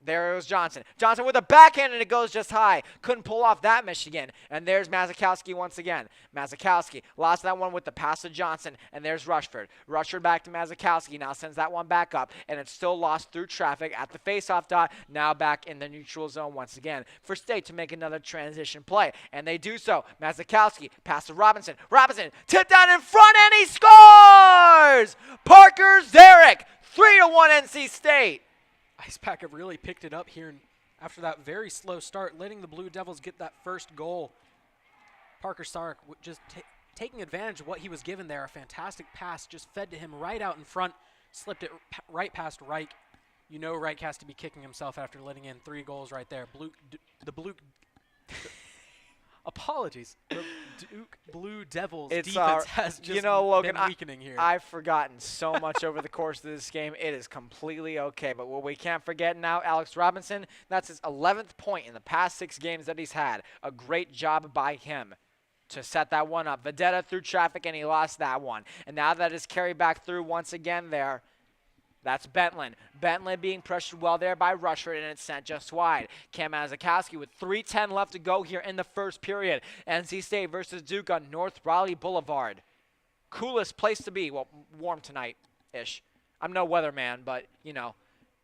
S2: There goes Johnson. Johnson with a backhand, and it goes just high. Couldn't pull off that Michigan. And there's Mazikowski once again. Mazikowski lost that one with the pass to Johnson, and there's Rushford. Rushford back to Mazikowski. Now sends that one back up, and it's still lost through traffic at the faceoff dot. Now back in the neutral zone once again for State to make another transition play, and they do so. Mazikowski pass to Robinson. Robinson tipped down in front, and he scores! Parker Zarek, 3-1 NC State.
S11: Ice Pack have really picked it up here and after that very slow start, letting the Blue Devils get that first goal. Parker Sark just taking advantage of what he was given there. A fantastic pass just fed to him right out in front, slipped it right past Reich. You know Reich has to be kicking himself after letting in 3 goals right there. Apologies. The Duke Blue Devils defense has just
S2: Logan,
S11: been weakening here.
S2: I've forgotten so much over the course of this game. It is completely okay. But what we can't forget now, Alex Robinson, that's his 11th point in the past 6 games that he's had. A great job by him to set that one up. Vedetta through traffic, and he lost that one. And now that is carried back through once again there. That's Bentlin. Bentlin being pressured well there by Rushford, and it's sent just wide. Cam Mazikowski with 3:10 left to go here in the first period. NC State versus Duke on North Raleigh Boulevard. Coolest place to be. Well, warm tonight-ish. I'm no weatherman, but,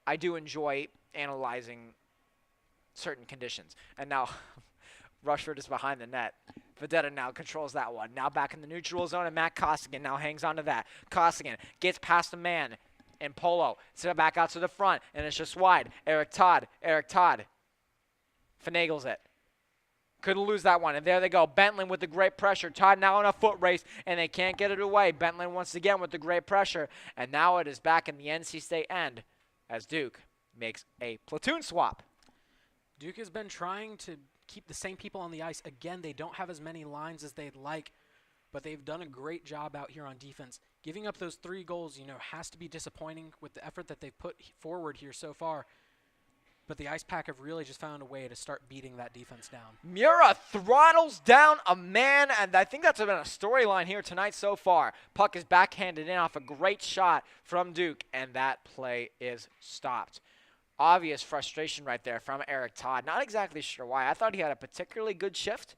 S2: I do enjoy analyzing certain conditions. And now Rushford is behind the net. Vedetta now controls that one. Now back in the neutral zone, and Matt Costigan now hangs on to that. Costigan gets past the man in Polo. Set it back out to the front, and it's just wide. Eric Todd finagles it. Couldn't lose that one, and there they go. Bentland with the great pressure. Todd now in a foot race, and they can't get it away. Bentland once again with the great pressure, and now it is back in the NC State end as Duke makes a platoon swap.
S11: Duke has been trying to keep the same people on the ice. Again, they don't have as many lines as they'd like, but they've done a great job out here on defense. Giving up those 3 goals, has to be disappointing with the effort that they've put forward here so far. But the Ice Pack have really just found a way to start beating that defense down.
S2: Mura throttles down a man, and I think that's been a storyline here tonight so far. Puck is backhanded in off a great shot from Duke, and that play is stopped. Obvious frustration right there from Eric Todd. Not exactly sure why. I thought he had a particularly good shift.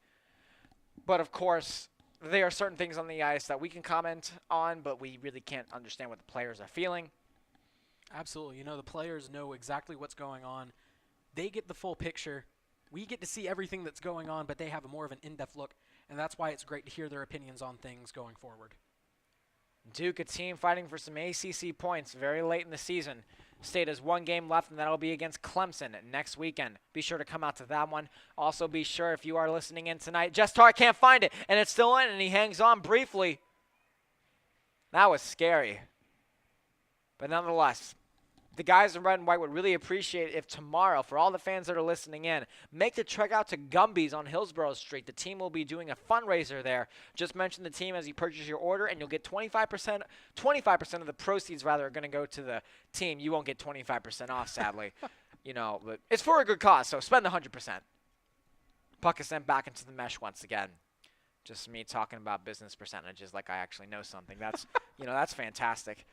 S2: But, of course, there are certain things on the ice that we can comment on, but we really can't understand what the players are feeling.
S11: Absolutely. The players know exactly what's going on. They get the full picture. We get to see everything that's going on, but they have more of an in-depth look, and that's why it's great to hear their opinions on things going forward.
S2: Duke, a team fighting for some ACC points very late in the season. State has 1 game left, and that'll be against Clemson next weekend. Be sure to come out to that one. Also, be sure if you are listening in tonight, Jestar can't find it, and it's still in, and he hangs on briefly. That was scary. But nonetheless, the guys in red and white would really appreciate if tomorrow, for all the fans that are listening in, make the trek out to Gumby's on Hillsborough Street. The team will be doing a fundraiser there. Just mention the team as you purchase your order, and you'll get 25% of the proceeds, rather, are going to go to the team. You won't get 25% off, sadly. But it's for a good cause, so spend the 100%. Puck is sent back into the mesh once again. Just me talking about business percentages like I actually know something. That's, that's fantastic.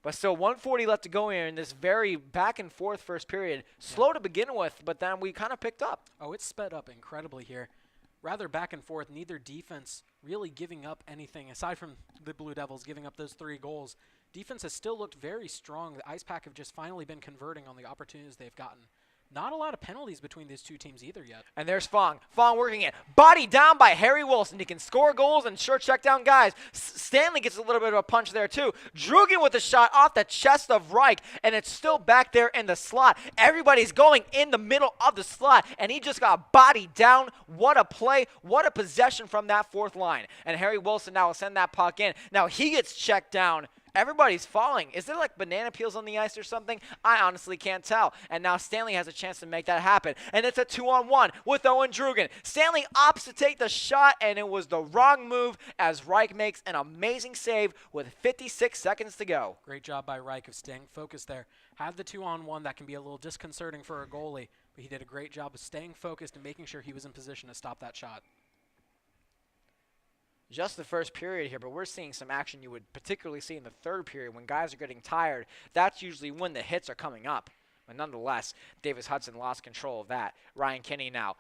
S2: But still, 1:40 left to go here in this very back-and-forth first period. Slow to begin with, but then we kind of picked up.
S11: Oh, it's sped up incredibly here. Rather back and forth, neither defense really giving up anything, aside from the Blue Devils giving up those 3 goals. Defense has still looked very strong. The Ice Pack have just finally been converting on the opportunities they've gotten. Not a lot of penalties between these 2 teams either yet.
S2: And there's Fong. Fong working it. Body down by Harry Wilson. He can score goals and sure check down guys. Stanley gets a little bit of a punch there too. Drugan with a shot off the chest of Reich, and it's still back there in the slot. Everybody's going in the middle of the slot, and he just got bodied down. What a play. What a possession from that 4th line. And Harry Wilson now will send that puck in. Now he gets checked down. Everybody's falling. Is there like banana peels on the ice or something? I honestly can't tell. And now Stanley has a chance to make that happen. And it's a 2-on-1 with Owen Drugan. Stanley opts to take the shot, and it was the wrong move as Reich makes an amazing save with 56 seconds to go.
S11: Great job by Reich of staying focused there. Had the 2-on-1 that can be a little disconcerting for a goalie, but he did a great job of staying focused and making sure he was in position to stop that shot.
S2: Just the first period here, but we're seeing some action you would particularly see in the 3rd period when guys are getting tired. That's usually when the hits are coming up. But nonetheless, Davis Hudson lost control of that. Ryan Kinney now.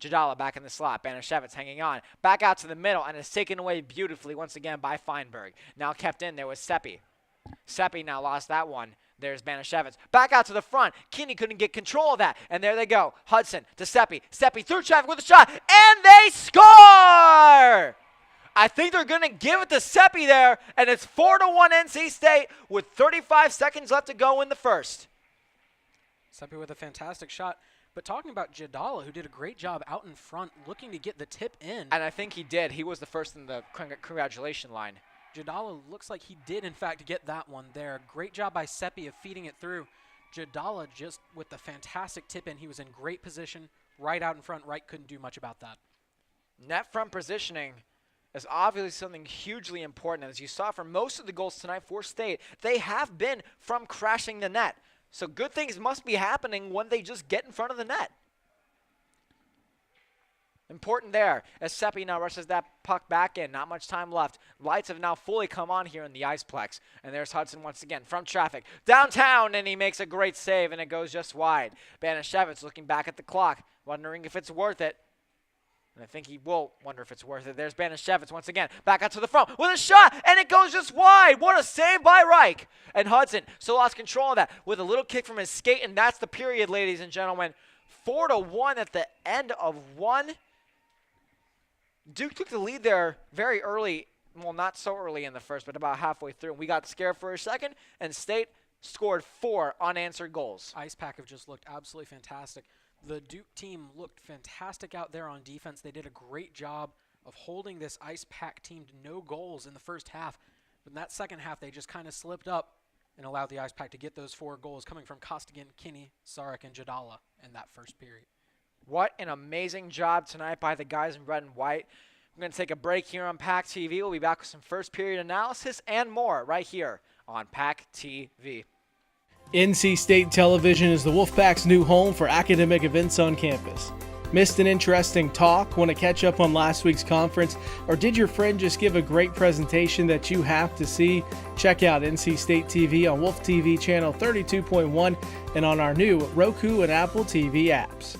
S2: Jadala back in the slot. Banashevitz hanging on. Back out to the middle, and it's taken away beautifully once again by Feinberg. Now kept in there with Seppi. Seppi now lost that one. There's Banashevitz. Back out to the front. Kinney couldn't get control of that. And there they go. Hudson to Seppi. Seppi through traffic with a shot. And they score! I think they're going to give it to Seppi there, and it's 4-1 NC State with 35 seconds left to go in the first.
S11: Seppi with a fantastic shot. But talking about Jadala, who did a great job out in front, looking to get the tip in.
S2: And I think he did. He was the first in the congratulation line.
S11: Jadala looks like he did, in fact, get that one there. Great job by Seppi of feeding it through. Jadala just with the fantastic tip in. He was in great position, right out in front. Wright couldn't do much about that.
S2: Net front positioning is obviously something hugely important. As you saw from most of the goals tonight for State, they have been from crashing the net. So good things must be happening when they just get in front of the net. Important there as Seppi now rushes that puck back in. Not much time left. Lights have now fully come on here in the Iceplex. And there's Hudson once again from traffic. Downtown, and he makes a great save, and it goes just wide. Banashevitz looking back at the clock, wondering if it's worth it. And I think he will wonder if it's worth it. There's Banashevitz once again. Back out to the front with a shot, and it goes just wide. What a save by Reich. And Hudson still lost control of that with a little kick from his skate, and that's the period, ladies and gentlemen. 4-1 at the end of one. Duke took the lead there very early. Well, not so early in the first, but about halfway through. We got scared for a second, and State scored 4 unanswered goals.
S11: Ice Pack have just looked absolutely fantastic. The Duke team looked fantastic out there on defense. They did a great job of holding this Ice Pack team to no goals in the first half. But in that second half, they just kind of slipped up and allowed the Ice Pack to get those 4 goals coming from Costigan, Kinney, Sarek, and Jadala in that first period.
S2: What an amazing job tonight by the guys in red and white. We're going to take a break here on PackTV. We'll be back with some first period analysis and more right here on PackTV.
S12: NC State Television is the Wolfpack's new home for academic events on campus. Missed an interesting talk? Want to catch up on last week's conference? Or did your friend just give a great presentation that you have to see? Check out NC State TV on Wolf TV channel 32.1 and on our new Roku and Apple TV apps.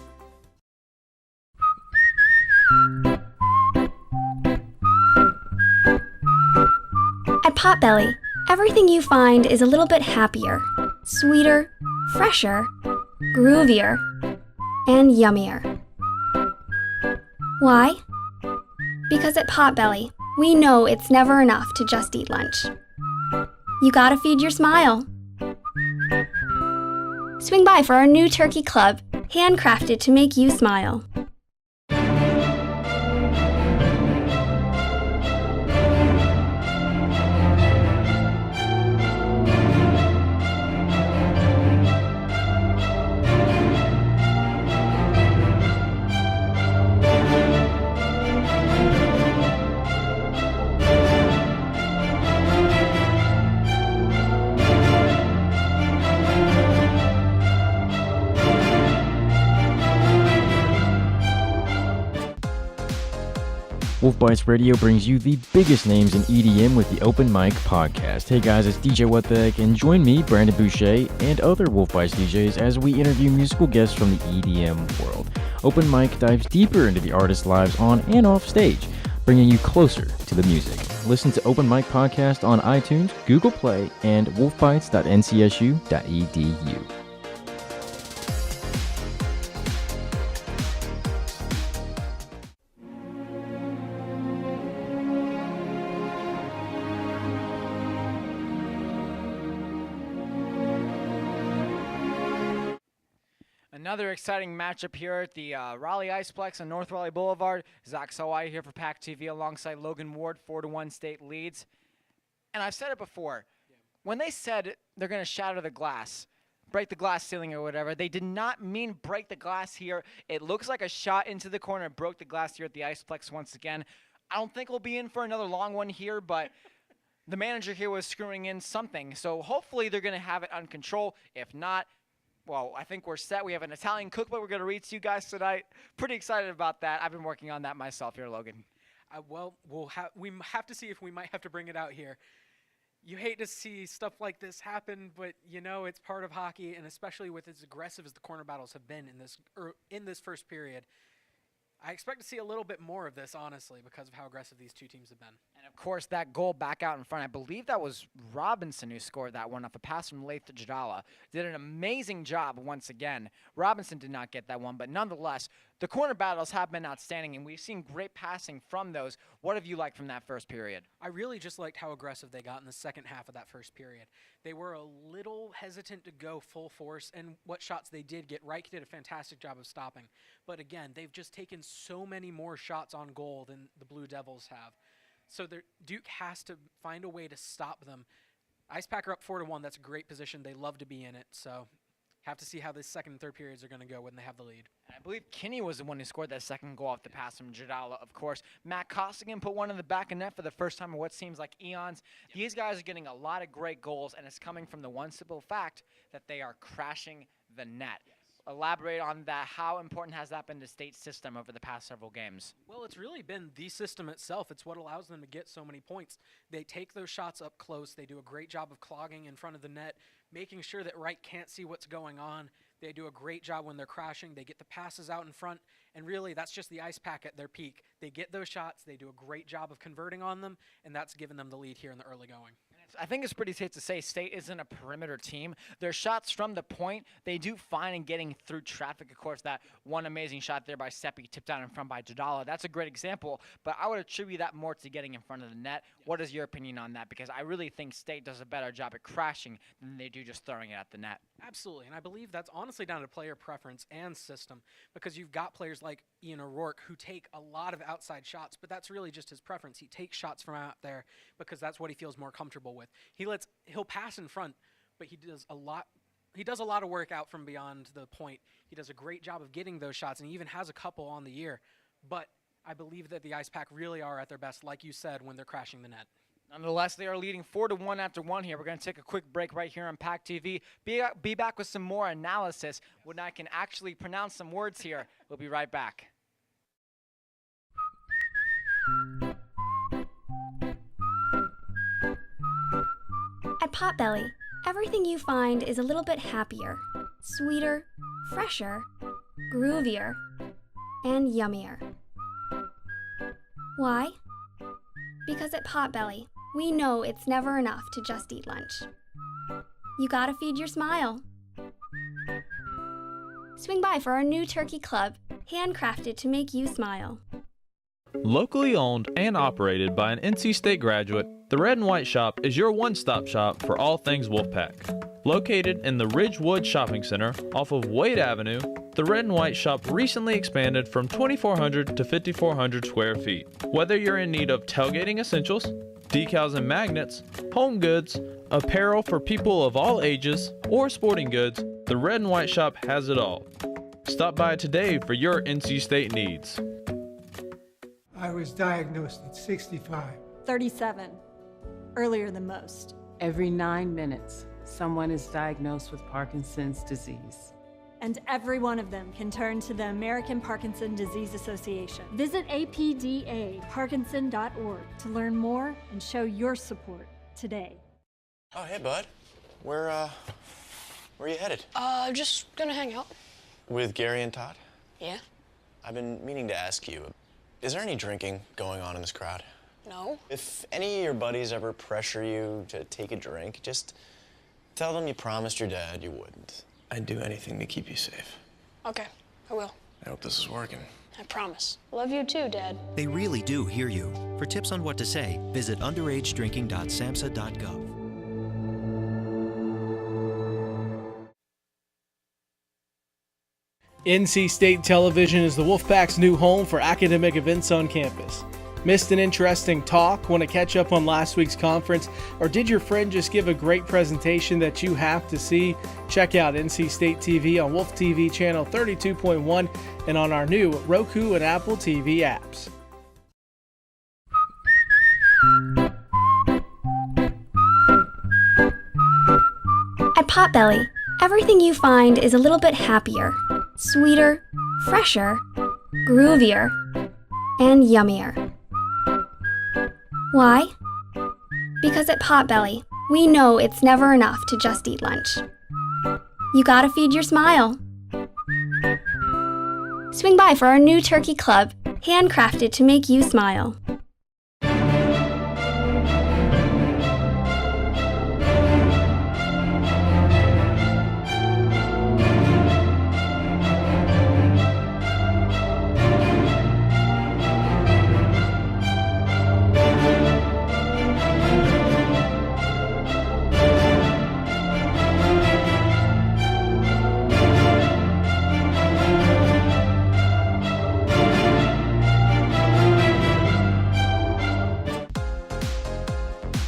S13: At Potbelly, everything you find is a little bit happier, sweeter, fresher, groovier, and yummier. Why? Because at Potbelly, we know it's never enough to just eat lunch. You gotta feed your smile. Swing by for our new turkey club, handcrafted to make you smile.
S14: Wolf Bites Radio brings you the biggest names in EDM with the Open Mic Podcast. Hey guys, it's DJ What the Heck, and join me, Brandon Boucher, and other Wolf Bites DJs as we interview musical guests from the EDM world. Open Mic dives deeper into the artists' lives on and off stage, bringing you closer to the music. Listen to Open Mic Podcast on iTunes, Google Play, and wolfbites.ncsu.edu.
S2: Another exciting matchup here at the Raleigh Iceplex on North Raleigh Boulevard. Zach Sawai here for PackTV alongside Logan Ward, 4-1 State leads. And I've said it before, when they said they're going to shatter the glass, break the glass ceiling or whatever, they did not mean break the glass here. It looks like a shot into the corner, broke the glass here at the Iceplex once again. I don't think we'll be in for another long one here, but the manager here was screwing in something. So hopefully they're going to have it under control. If not, well, I think we're set. We have an Italian cookbook we're going to read to you guys tonight. Pretty excited about that. I've been working on that myself here, Logan.
S11: Well, we have to see if we might have to bring it out here. You hate to see stuff like this happen, but you know it's part of hockey, and especially with as aggressive as the corner battles have been in this first period. I expect to see a little bit more of this, honestly, because of how aggressive these two teams have been.
S2: And, of course, that goal back out in front, I believe that was Robinson who scored that one off a pass from Laith to Jadala. Did an amazing job once again. Robinson did not get that one, but nonetheless, the corner battles have been outstanding, and we've seen great passing from those. What have you liked from that first period?
S11: I really just liked how aggressive they got in the second half of that first period. They were a little hesitant to go full force, and what shots they did get, Reich did a fantastic job of stopping. But again, they've just taken so many more shots on goal than the Blue Devils have. So Duke has to find a way to stop them. Icepack are up 4-1. That's a great position. They love to be in it. So have to see how the second and third periods are going to go when they have the lead.
S2: And I believe Kinney was the one who scored that second goal off the pass from Jadala, of course. Matt Costigan put one in the back of net for the first time in what seems like eons. These guys are getting a lot of great goals, and it's coming from the one simple fact that they are crashing the net. Elaborate on that. How important has that been to State's system over the past several games?
S11: Well, it's really been the system itself. It's what allows them to get so many points. They take those shots up close. They do a great job of clogging in front of the net, making sure that Wright can't see what's going on. They do a great job when they're crashing. They get the passes out in front, and really that's just the Ice Pack at their peak. They get those shots. They do a great job of converting on them, and that's given them the lead here in the early going.
S2: I think it's pretty safe to say State isn't a perimeter team. Their shots from the point, they do fine in getting through traffic. Of course, that one amazing shot there by Seppi, tipped out in front by Jadala. That's a great example, but I would attribute that more to getting in front of the net. What is your opinion on that? Because I really think State does a better job at crashing than they do just throwing it at the net.
S11: Absolutely, and I believe that's honestly down to player preference and system, because you've got players like Ian O'Rourke who take a lot of outside shots, but that's really just his preference. He takes shots from out there because that's what he feels more comfortable with. He'll pass in front, but he does a lot of work out from beyond the point. He does a great job of getting those shots, and he even has a couple on the year. But I believe that the Ice Pack really are at their best, like you said, when they're crashing the net.
S2: Nonetheless, they are leading 4-1 after one here. We're going to take a quick break right here on PackTV. Be back with some more analysis when I can actually pronounce some words here. We'll be right back.
S13: At Potbelly, everything you find is a little bit happier, sweeter, fresher, groovier, and yummier. Why? Because at Potbelly, we know it's never enough to just eat lunch. You gotta feed your smile. Swing by for our new turkey club, handcrafted to make you smile.
S15: Locally owned and operated by an NC State graduate, the Red and White Shop is your one-stop shop for all things Wolfpack. Located in the Ridgewood Shopping Center off of Wade Avenue, the Red and White Shop recently expanded from 2,400 to 5,400 square feet. Whether you're in need of tailgating essentials, decals and magnets, home goods, apparel for people of all ages, or sporting goods, the Red and White Shop has it all. Stop by today for your NC State needs.
S16: I was diagnosed at 65.
S17: 37. Earlier than most.
S18: Every 9 minutes, someone is diagnosed with Parkinson's disease.
S17: And every one of them can turn to the American Parkinson Disease Association. Visit apdaparkinson.org to learn more and show your support today.
S19: Oh, hey, bud. Where are you headed?
S20: Just gonna hang out.
S19: With Gary and Todd?
S20: Yeah?
S19: I've been meaning to ask you, is there any drinking going on in this crowd?
S20: No.
S19: If any of your buddies ever pressure you to take a drink, just tell them you promised your dad you wouldn't. I'd do anything to keep you safe.
S20: Okay, I will.
S19: I hope this is working.
S20: I promise. Love you too, Dad.
S21: They really do hear you. For tips on what to say, visit underagedrinking.samhsa.gov.
S12: NC State Television is the Wolfpack's new home for academic events on campus. Missed an interesting talk? Want to catch up on last week's conference? Or did your friend just give a great presentation that you have to see? Check out NC State TV on Wolf TV channel 32.1 and on our new Roku and Apple TV apps.
S13: At Potbelly, everything you find is a little bit happier, sweeter, fresher, groovier, and yummier. Why? Because at Potbelly, we know it's never enough to just eat lunch. You gotta feed your smile. Swing by for our new turkey club, handcrafted to make you smile.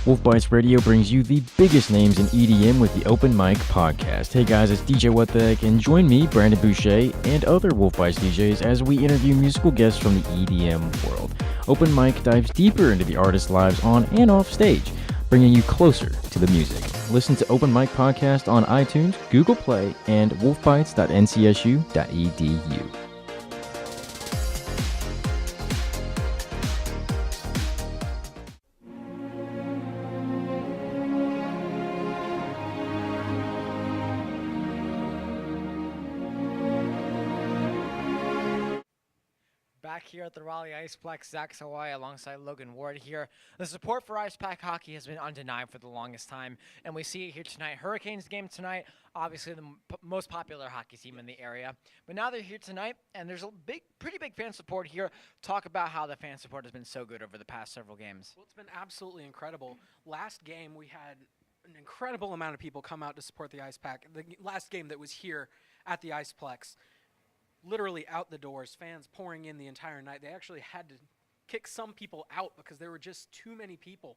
S14: Wolf Bites Radio brings you the biggest names in EDM with the Open Mic Podcast. Hey guys, it's DJ What the Heck, and join me, Brandon Boucher, and other Wolf Bites DJs as we interview musical guests from the EDM world. Open Mic dives deeper into the artists' lives on and off stage, bringing you closer to the music. Listen to Open Mic Podcast on iTunes, Google Play, and wolfbites.ncsu.edu.
S2: Back here at the Raleigh Iceplex, Zach Sawai alongside Logan Ward here. The support for Icepack hockey has been undeniable for the longest time, and we see it here tonight. Hurricanes game tonight, obviously the most popular hockey team in the area. But now they're here tonight, and there's a pretty big fan support here. Talk about how the fan support has been so good over the past several games.
S11: Well, it's been absolutely incredible. Last game, we had an incredible amount of people come out to support the Icepack. The last game that was here at the Iceplex, literally out the doors, fans pouring in the entire night. They actually had to kick some people out because there were just too many people.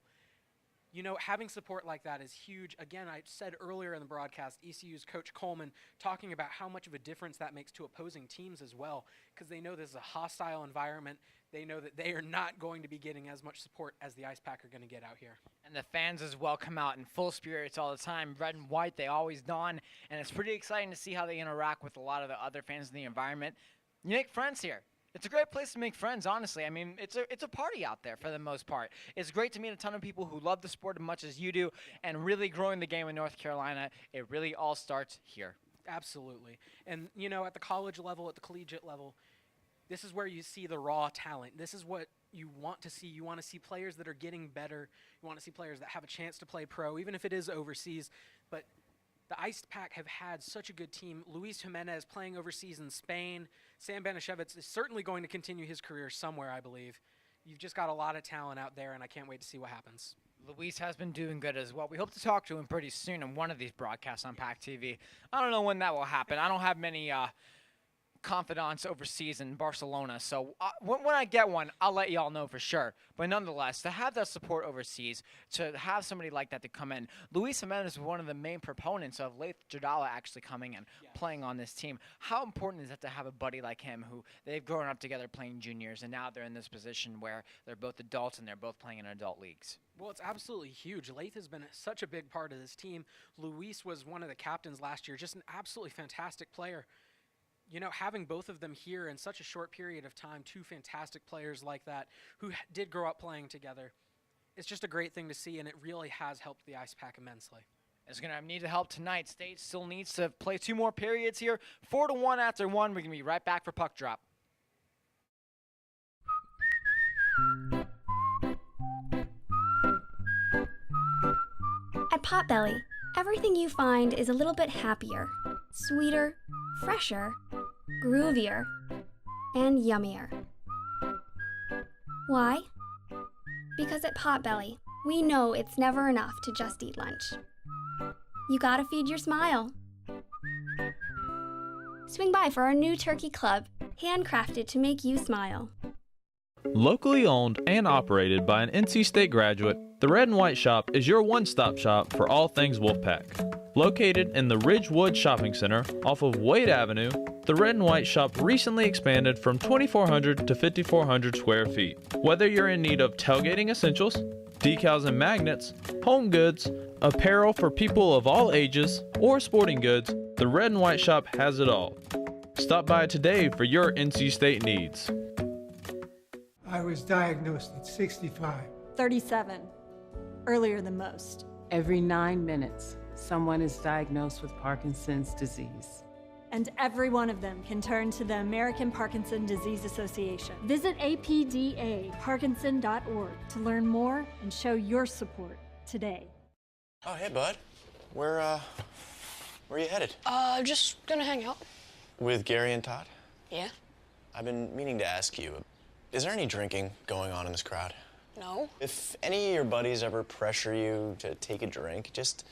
S11: You know, having support like that is huge. Again, I said earlier in the broadcast, ECU's Coach Coleman talking about how much of a difference that makes to opposing teams as well, because they know this is a hostile environment. They know that they are not going to be getting as much support as the Icepack are going to get out here.
S2: And the fans as well come out in full spirits all the time. Red and white, they always don. And it's pretty exciting to see how they interact with a lot of the other fans in the environment. You make friends here. It's a great place to make friends, honestly. I mean, it's a party out there for the most part. It's great to meet a ton of people who love the sport as much as you do and really growing the game in North Carolina. It really all starts here.
S11: Absolutely. And, you know, at the college level, at the collegiate level, this is where you see the raw talent. This is what you want to see. You want to see players that are getting better. You want to see players that have a chance to play pro, even if it is overseas. But the Icepack have had such a good team. Luis Jimenez playing overseas in Spain. Sam Banashevitz is certainly going to continue his career somewhere, I believe. You've just got a lot of talent out there, and I can't wait to see what happens.
S2: Luis has been doing good as well. We hope to talk to him pretty soon in one of these broadcasts on PackTV. I don't know when that will happen. I don't have many confidants overseas in Barcelona, so when I get one, I'll let y'all know for sure. But nonetheless, to have that support overseas, to have somebody like that to come in, Luis Jimenez is one of the main proponents of Leith Jardala actually coming and playing on this team. How important is it to have a buddy like him who they've grown up together playing juniors, and now they're in this position where they're both adults and they're both playing in adult leagues?
S11: Well, it's absolutely huge. Leith has been such a big part of this team. Luis was one of the captains last year, just an absolutely fantastic player. You know, having both of them here in such a short period of time, two fantastic players like that who did grow up playing together, it's just a great thing to see, and it really has helped the Icepack immensely.
S2: It's going to need the help tonight. State still needs to play 2 more periods here. 4-1 after 1. We're going to be right back for puck drop.
S13: At Potbelly, everything you find is a little bit happier, sweeter, fresher, groovier, and yummier. Why? Because at Potbelly, we know it's never enough to just eat lunch. You gotta feed your smile. Swing by for our new turkey club, handcrafted to make you smile.
S15: Locally owned and operated by an NC State graduate, the Red and White Shop is your one-stop shop for all things Wolfpack. Located in the Ridgewood Shopping Center off of Wade Avenue, the Red and White Shop recently expanded from 2,400 to 5,400 square feet. Whether you're in need of tailgating essentials, decals and magnets, home goods, apparel for people of all ages, or sporting goods, the Red and White Shop has it all. Stop by today for your NC State needs.
S16: I was diagnosed at 65.
S17: 37. Earlier than most.
S18: Every 9 minutes, someone is diagnosed with Parkinson's disease.
S17: And every one of them can turn to the American Parkinson Disease Association. Visit apdaparkinson.org to learn more and show your support today.
S19: Oh, hey, bud. Where are you headed?
S20: Just gonna hang out.
S19: With Gary and Todd?
S20: Yeah?
S19: I've been meaning to ask you, is there any drinking going on in this crowd?
S20: No.
S19: If any of your buddies ever pressure you to take a drink, just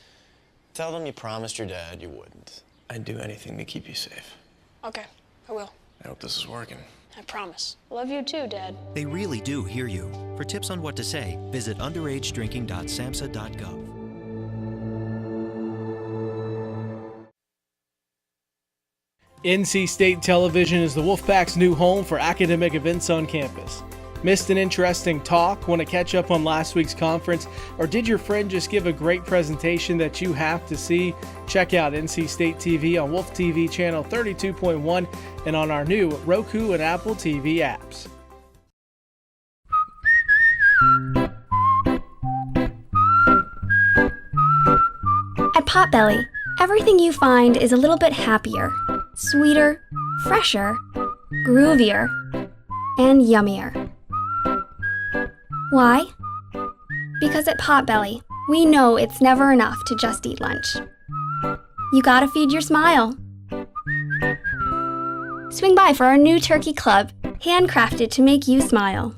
S19: tell them you promised your dad you wouldn't. I'd do anything to keep you safe.
S20: Okay, I will.
S19: I hope this is working.
S20: I promise. Love you too, Dad.
S21: They really do hear you. For tips on what to say, visit underagedrinking.samhsa.gov.
S12: NC State Television is the Wolfpack's new home for academic events on campus. Missed an interesting talk? Want to catch up on last week's conference? Or did your friend just give a great presentation that you have to see? Check out NC State TV on Wolf TV channel 32.1 and on our new Roku and Apple TV apps.
S13: At Potbelly, everything you find is a little bit happier, sweeter, fresher, groovier, and yummier. Why? Because at Potbelly, we know it's never enough to just eat lunch. You gotta feed your smile. Swing by for our new turkey club, handcrafted to make you smile.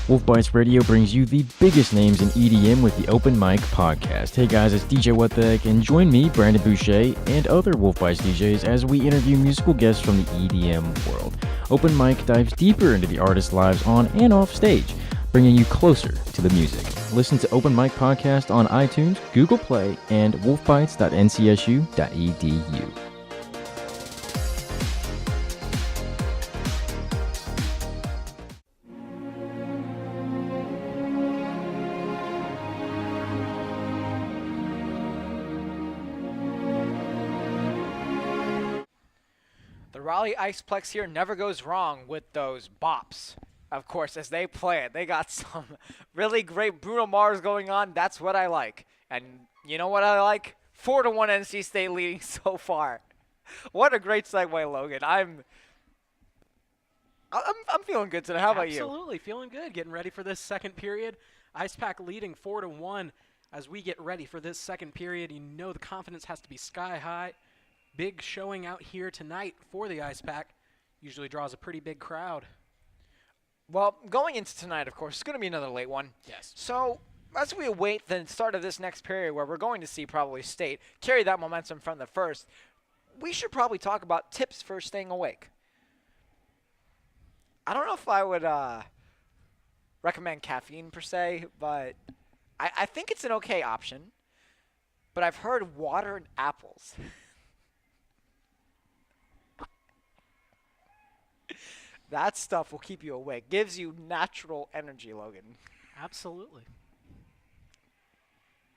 S14: Wolf Bites Radio brings you the biggest names in EDM with the Open Mic Podcast. Hey guys, it's DJ What the Heck, and join me, Brandon Boucher, and other Wolf Bites DJs as we interview musical guests from the EDM world. Open Mic dives deeper into the artists' lives on and off stage, bringing you closer to the music. Listen to Open Mic Podcast on iTunes, Google Play, and wolfbites.ncsu.edu.
S2: The Raleigh Iceplex here never goes wrong with those bops. Of course, as they play it, they got some really great Bruno Mars going on. That's what I like. And you know what I like? 4-1 NC State leading so far. What a great segue, Logan. I'm feeling good today. How about you?
S11: Absolutely, feeling good. Getting ready for this second period. Icepack leading 4-1 as we get ready for this second period. You know the confidence has to be sky high. Big showing out here tonight for the Icepack. Usually draws a pretty big crowd.
S2: Well, going into tonight, of course, it's going to be another late one.
S11: Yes.
S2: So as we await the start of this next period where we're going to see probably State carry that momentum from the first, we should probably talk about tips for staying awake. I don't know if I would recommend caffeine per se, but I think it's an okay option. But I've heard water and apples. That stuff will keep you awake. Gives you natural energy, Logan.
S11: Absolutely.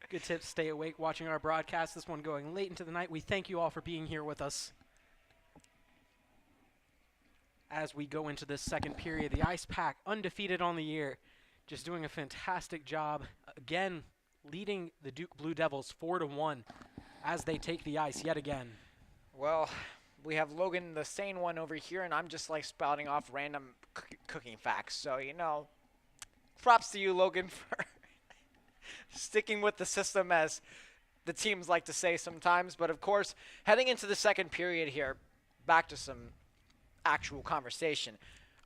S11: Good tips. Stay awake watching our broadcast. This one going late into the night. We thank you all for being here with us. As we go into this second period, the Icepack undefeated on the year. Just doing a fantastic job. Again, leading the Duke Blue Devils 4-1 as they take the ice yet again.
S2: Well, we have Logan, the sane one, over here, and I'm just like spouting off random cooking facts. So, you know, props to you, Logan, for sticking with the system, as the teams like to say sometimes. But, of course, heading into the second period here, back to some actual conversation.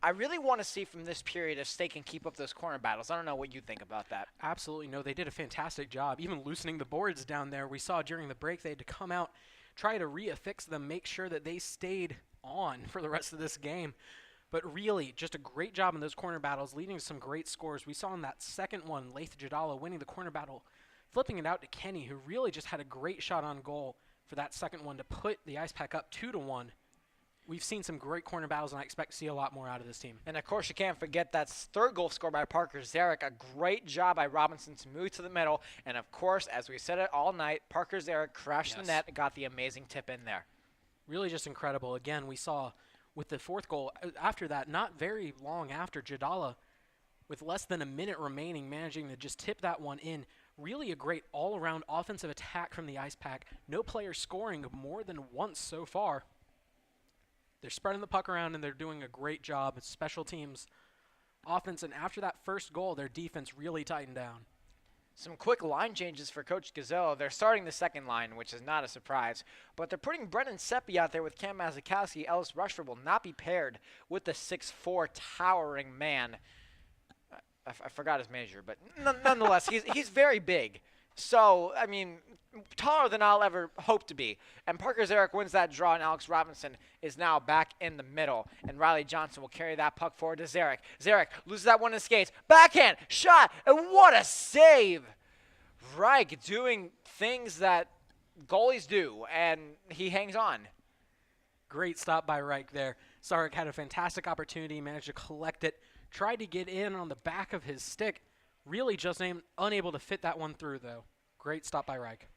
S2: I really want to see from this period if State can keep up those corner battles. I don't know what you think about that.
S11: Absolutely. No, they did a fantastic job. Even loosening the boards down there. We saw during the break they had to come out, try to reaffix them, make sure that they stayed on for the rest of this game. But really, just a great job in those corner battles, leading to some great scores. We saw in that second one, Laith Jadala winning the corner battle, flipping it out to Kenny, who really just had a great shot on goal for that second one to put the Icepack up 2-1. We've seen some great corner battles, and I expect to see a lot more out of this team.
S2: And, of course, you can't forget that third goal scored by Parker Zarek. A great job by Robinson to move to the middle. And, of course, as we said it all night, Parker Zarek crashed the net and got the amazing tip in there.
S11: Really just incredible. Again, we saw with the fourth goal, after that, not very long after, Jadala, with less than a minute remaining, managing to just tip that one in. Really a great all-around offensive attack from the Icepack. No player scoring more than once so far. They're spreading the puck around, and they're doing a great job. It's special teams offense, and after that first goal, their defense really tightened down.
S2: Some quick line changes for Coach Gazzello. They're starting the second line, which is not a surprise, but they're putting Brennan Seppi out there with Cam Mazikowski. Ellis Rushford will not be paired with the 6'4" towering man. I forgot his measure, but nonetheless, he's very big. So, I mean, taller than I'll ever hope to be. And Parker Zarek wins that draw, and Alex Robinson is now back in the middle. And Riley Johnson will carry that puck forward to Zarek. Zarek loses that one in skates. Backhand, shot, and what a save! Reich doing things that goalies do, and he hangs on.
S11: Great stop by Reich there. Sarek had a fantastic opportunity, managed to collect it, tried to get in on the back of his stick. Really just unable to fit that one through, though. Great stop by Reich.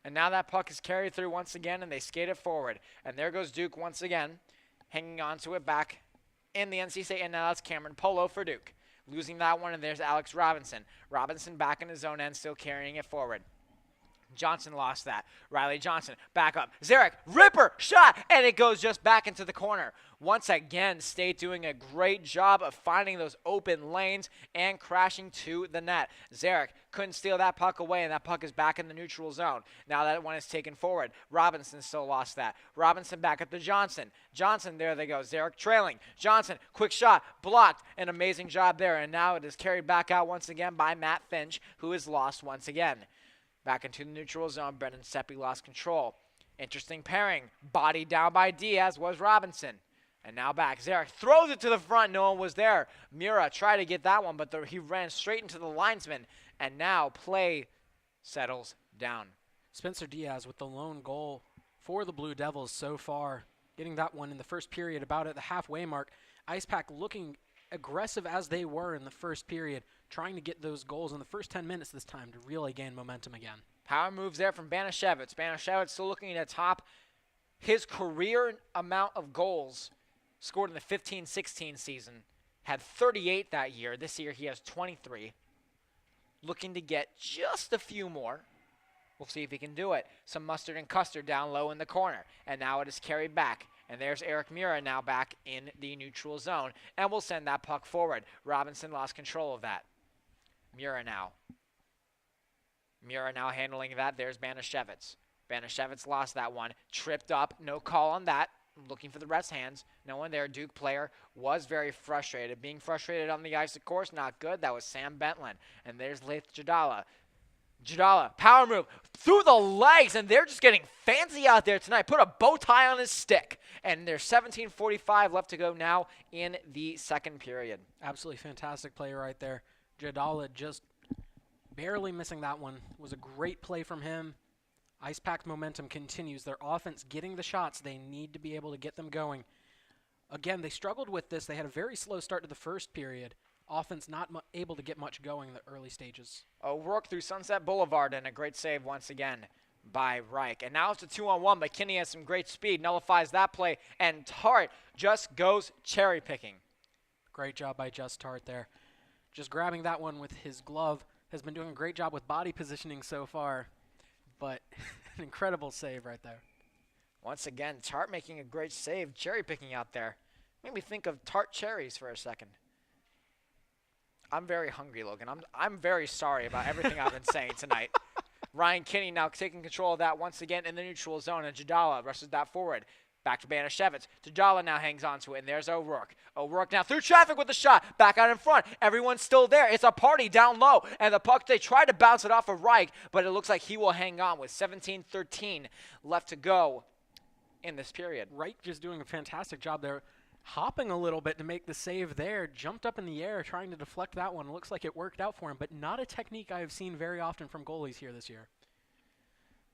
S2: And now that puck is carried through once again, and they skate it forward. And there goes Duke once again, hanging on to it back in the NC State. And now it's Cameron Polo for Duke. Losing that one, and there's Alex Robinson. Robinson back in his own end, still carrying it forward. Johnson lost that. Riley Johnson back up. Zarek, ripper, shot, and it goes just back into the corner. Once again, State doing a great job of finding those open lanes and crashing to the net. Zarek couldn't steal that puck away, and that puck is back in the neutral zone. Now that one is taken forward. Robinson still lost that. Robinson back up to Johnson. Johnson, there they go. Zarek trailing. Johnson, quick shot, blocked. An amazing job there, and now it is carried back out once again by Matt Finch, who is lost once again. Back into the neutral zone, Brendan Seppi lost control. Interesting pairing. Body down by Diaz was Robinson. And now back. Zarek throws it to the front. No one was there. Mura tried to get that one, but he ran straight into the linesman. And now play settles down.
S11: Spencer Diaz with the lone goal for the Blue Devils so far. Getting that one in the first period, about at the halfway mark. IcePack looking aggressive as they were in the first period, trying to get those goals in the first 10 minutes this time to really gain momentum again.
S2: Power moves there from Banashevitz. Banashevitz still looking at top his career amount of goals scored in the 15-16 season. Had 38 that year. This year he has 23. Looking to get just a few more. We'll see if he can do it. Some mustard and custard down low in the corner. And now it is carried back. And there's Eric Mura now back in the neutral zone. And we'll send that puck forward. Robinson lost control of that. Mura now handling that. There's Banashevitz. Banashevitz lost that one. Tripped up. No call on that. Looking for the ref's hands. No one there. Duke player was very frustrated. Being frustrated on the ice, of course, not good. That was Sam Bentland. And there's Leith Jadala. Jadala, power move through the legs, and they're just getting fancy out there tonight. Put a bow tie on his stick. And there's 17:45 left to go now in the second period.
S11: Absolutely fantastic play right there. Jadala just barely missing that one. It was a great play from him. IcePack's momentum continues. Their offense getting the shots. They need to be able to get them going. Again, they struggled with this. They had a very slow start to the first period. Offense not able to get much going in the early stages.
S2: O'Rourke through Sunset Boulevard, and a great save once again by Reich. And now it's a 2-on-1. McKinney has some great speed, nullifies that play, and Tart just goes cherry picking.
S11: Great job by Just Tart there. Just grabbing that one with his glove. Has been doing a great job with body positioning so far, but an incredible save right there.
S2: Once again, Tart making a great save, cherry picking out there. Made me think of tart cherries for a second. I'm very hungry, Logan. I'm very sorry about everything I've been saying tonight. Ryan Kinney now taking control of that once again in the neutral zone, and Jadala rushes that forward. Back to Banashevitz. Jadala now hangs on to it, and there's O'Rourke. O'Rourke now through traffic with the shot. Back out in front. Everyone's still there. It's a party down low, and the puck, they try to bounce it off of Reich, but it looks like he will hang on with 17:13 left to go in this period.
S11: Reich just doing a fantastic job there. Hopping a little bit to make the save there, jumped up in the air trying to deflect that one. Looks like it worked out for him, but not a technique I have seen very often from goalies here this year.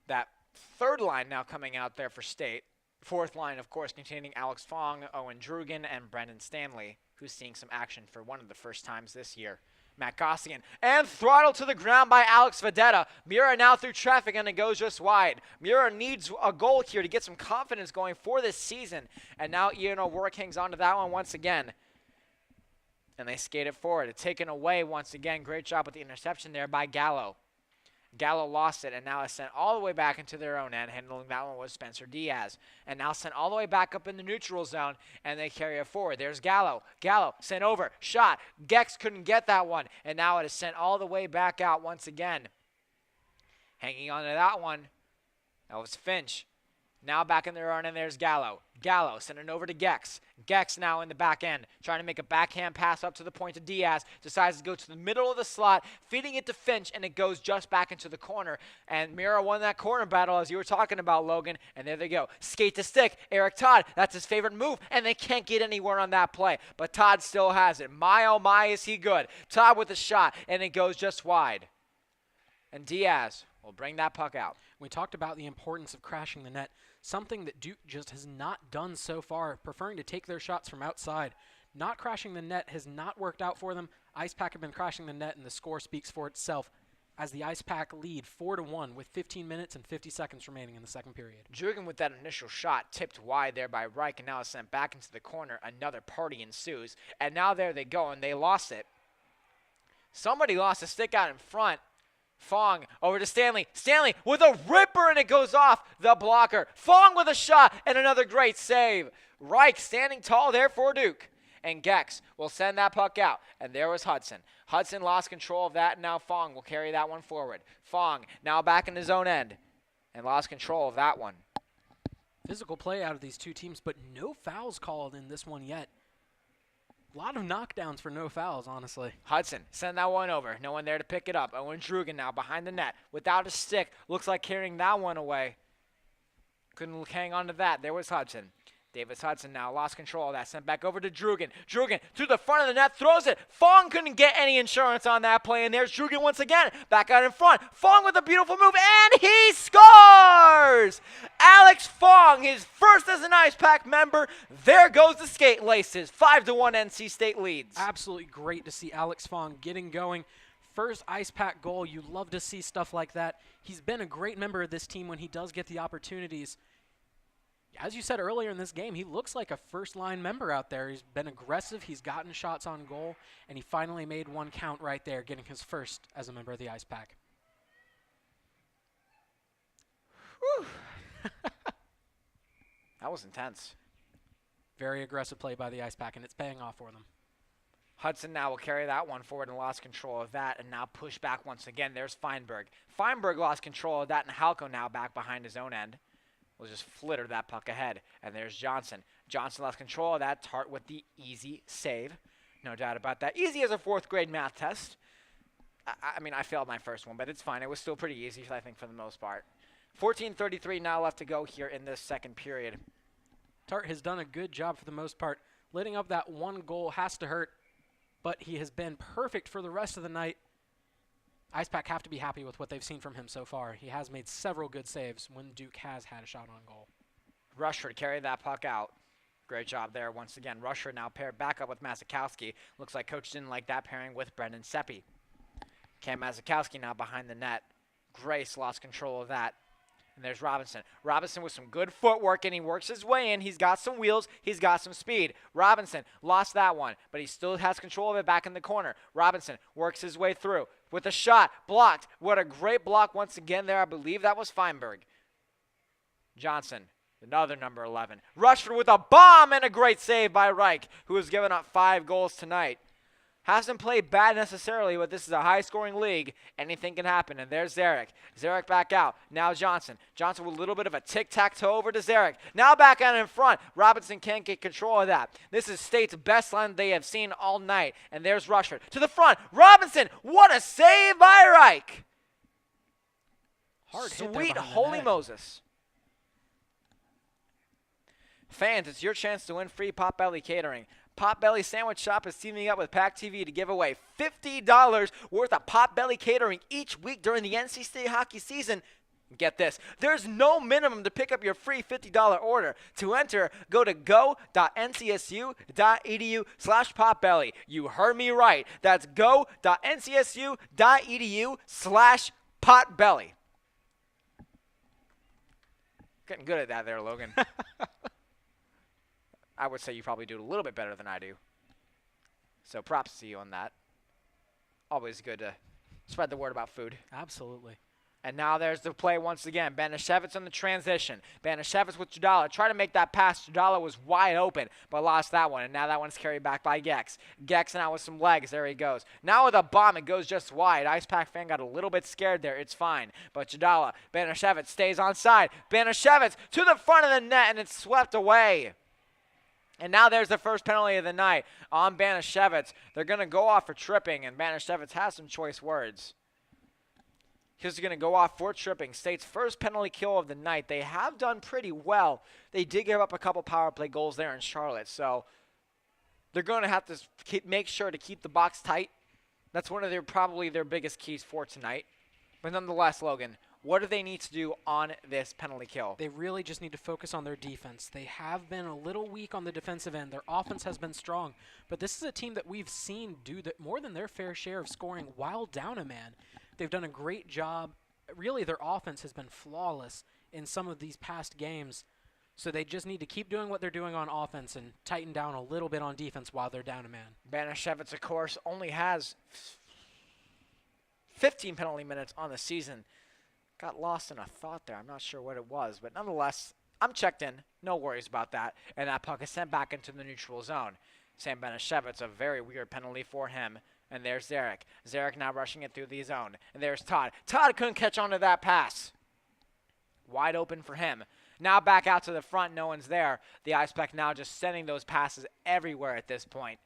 S2: That third line now coming out there for State. Fourth line, of course, containing Alex Fong, Owen Drugan, and Brendan Stanley, who's seeing some action for one of the first times this year. Matt Gossian, and throttled to the ground by Alex Vedetta. Mura now through traffic, and it goes just wide. Mura needs a goal here to get some confidence going for this season. And now Ian O'Rourke hangs on to that one once again. And they skate it forward. It's taken away once again. Great job with the interception there by Gallo. Gallo lost it, and now is sent all the way back into their own end. Handling that one was Spencer Diaz. And now sent all the way back up in the neutral zone, and they carry it forward. There's Gallo. Gallo sent over. Shot. Gex couldn't get that one, and now it is sent all the way back out once again. Hanging on to that one, that was Finch. Now back in their own end, there's Gallo. Gallo sending it over to Gex. Gex now in the back end, trying to make a backhand pass up to the point of Diaz. Decides to go to the middle of the slot, feeding it to Finch, and it goes just back into the corner. And Mira won that corner battle, as you were talking about, Logan. And there they go. Skate to stick. Eric Todd, that's his favorite move, and they can't get anywhere on that play. But Todd still has it. My, oh my, is he good. Todd with a shot, and it goes just wide. And Diaz will bring that puck out.
S11: We talked about the importance of crashing the net, something that Duke just has not done so far, preferring to take their shots from outside. Not crashing the net has not worked out for them. Ice Pack have been crashing the net, and the score speaks for itself as the Ice Pack lead 4-1 with 15 minutes and 50 seconds remaining in the second period.
S2: Drugan with that initial shot tipped wide there by Reich and now is sent back into the corner. Another party ensues, and now there they go, and they lost it. Somebody lost a stick out in front. Fong over to Stanley. Stanley with a ripper, and it goes off the blocker. Fong with a shot and another great save. Reich standing tall there for Duke. And Gex will send that puck out. And there was Hudson. Hudson lost control of that, and now Fong will carry that one forward. Fong now back in his own end and lost control of that one.
S11: Physical play out of these two teams, but no fouls called in this one yet. A lot of knockdowns for no fouls, honestly.
S2: Hudson, send that one over. No one there to pick it up. Owen Drugan now behind the net without a stick. Looks like carrying that one away. Couldn't hang on to that. There was Hudson. Davis Hudson now lost control of that. Sent back over to Drugan. Drugan to the front of the net, throws it. Fong couldn't get any insurance on that play, and there's Drugan once again. Back out in front. Fong with a beautiful move, and he scores! Alex Fong, his first as an Ice Pack member. There goes the skate laces. 5-1 NC State leads.
S11: Absolutely great to see Alex Fong getting going. First Ice Pack goal. You love to see stuff like that. He's been a great member of this team when he does get the opportunities. As you said earlier in this game, he looks like a first-line member out there. He's been aggressive. He's gotten shots on goal, and he finally made one count right there, getting his first as a member of the Ice Pack.
S2: Whew. That was intense.
S11: Very aggressive play by the Ice Pack, and it's paying off for them.
S2: Hudson now will carry that one forward and lost control of that, and now push back once again. There's Feinberg. Feinberg lost control of that, and Halko now back behind his own end. Will just flitter that puck ahead. And there's Johnson. Johnson lost control of that. Tart with the easy save. No doubt about that. Easy as a 4th grade math test. I mean, I failed my first one, but it's fine. It was still pretty easy, I think, for the most part. 14:33 now left to go here in this second period.
S11: Tart has done a good job for the most part. Letting up that one goal has to hurt, but he has been perfect for the rest of the night. Ice Pack have to be happy with what they've seen from him so far. He has made several good saves when Duke has had a shot on goal.
S2: Rushford carried that puck out. Great job there once again. Rushford now paired back up with Mazikowski. Looks like coach didn't like that pairing with Brendan Seppi. Cam Mazikowski now behind the net. Grace lost control of that. And there's Robinson. Robinson with some good footwork, and he works his way in. He's got some wheels. He's got some speed. Robinson lost that one, but he still has control of it back in the corner. Robinson works his way through with a shot. Blocked. What a great block once again there. I believe that was Feinberg. Johnson, another number 11. Rushford with a bomb and a great save by Reich, who has given up 5 goals tonight. Hasn't played bad necessarily, but this is a high-scoring league. Anything can happen, and there's Zarek. Zarek back out. Now Johnson. Johnson with a little bit of a tic-tac-toe over to Zarek. Now back out in front. Robinson can't get control of that. This is State's best line they have seen all night, and there's Rushford. To the front. Robinson, what a save by Reich.
S11: Hard hit there
S2: Sweet
S11: behind the
S2: holy
S11: net.
S2: Moses. Fans, it's your chance to win free Potbelly catering. Potbelly Sandwich Shop is teaming up with PackTV to give away $50 worth of Potbelly catering each week during the NC State hockey season. Get this, there's no minimum to pick up your free $50 order. To enter, go to go.ncsu.edu/potbelly. You heard me right. That's go.ncsu.edu/potbelly. Getting good at that there, Logan. I would say you probably do it a little bit better than I do. So props to you on that. Always good to spread the word about food.
S11: Absolutely.
S2: And now there's the play once again. Banashevitz on the transition. Banashevitz with Judala. Try to make that pass. Judala was wide open, but lost that one. And now that one's carried back by Gex. Gex now with some legs. There he goes. Now with a bomb, it goes just wide. Ice Pack fan got a little bit scared there. It's fine. But Judala, Banashevitz stays on side. Banashevitz to the front of the net, and it's swept away. And now there's the first penalty of the night on Banashevitz. They're going to go off for tripping, and Banashevitz has some choice words. He's going to go off for tripping. State's first penalty kill of the night. They have done pretty well. They did give up a couple power play goals there in Charlotte, so they're going to have to make sure to keep the box tight. That's one of probably their biggest keys for tonight. But nonetheless, Logan, What do they need to do on this penalty kill?
S11: They really just need to focus on their defense. They have been a little weak on the defensive end. Their offense has been strong, but this is a team that we've seen do more than their fair share of scoring while down a man. They've done a great job. Really, their offense has been flawless in some of these past games, so they just need to keep doing what they're doing on offense and tighten down a little bit on defense while they're down a man.
S2: Banashevitz, of course, only has 15 penalty minutes on the season. Got lost in a thought there. I'm not sure what it was, but nonetheless, I'm checked in. No worries about that. And that puck is sent back into the neutral zone. Sam Banashevitz, a very weird penalty for him. And there's Zarek. Zarek now rushing it through the zone. And there's Todd. Todd couldn't catch on to that pass. Wide open for him. Now back out to the front. No one's there. The Ice Pack now just sending those passes everywhere at this point.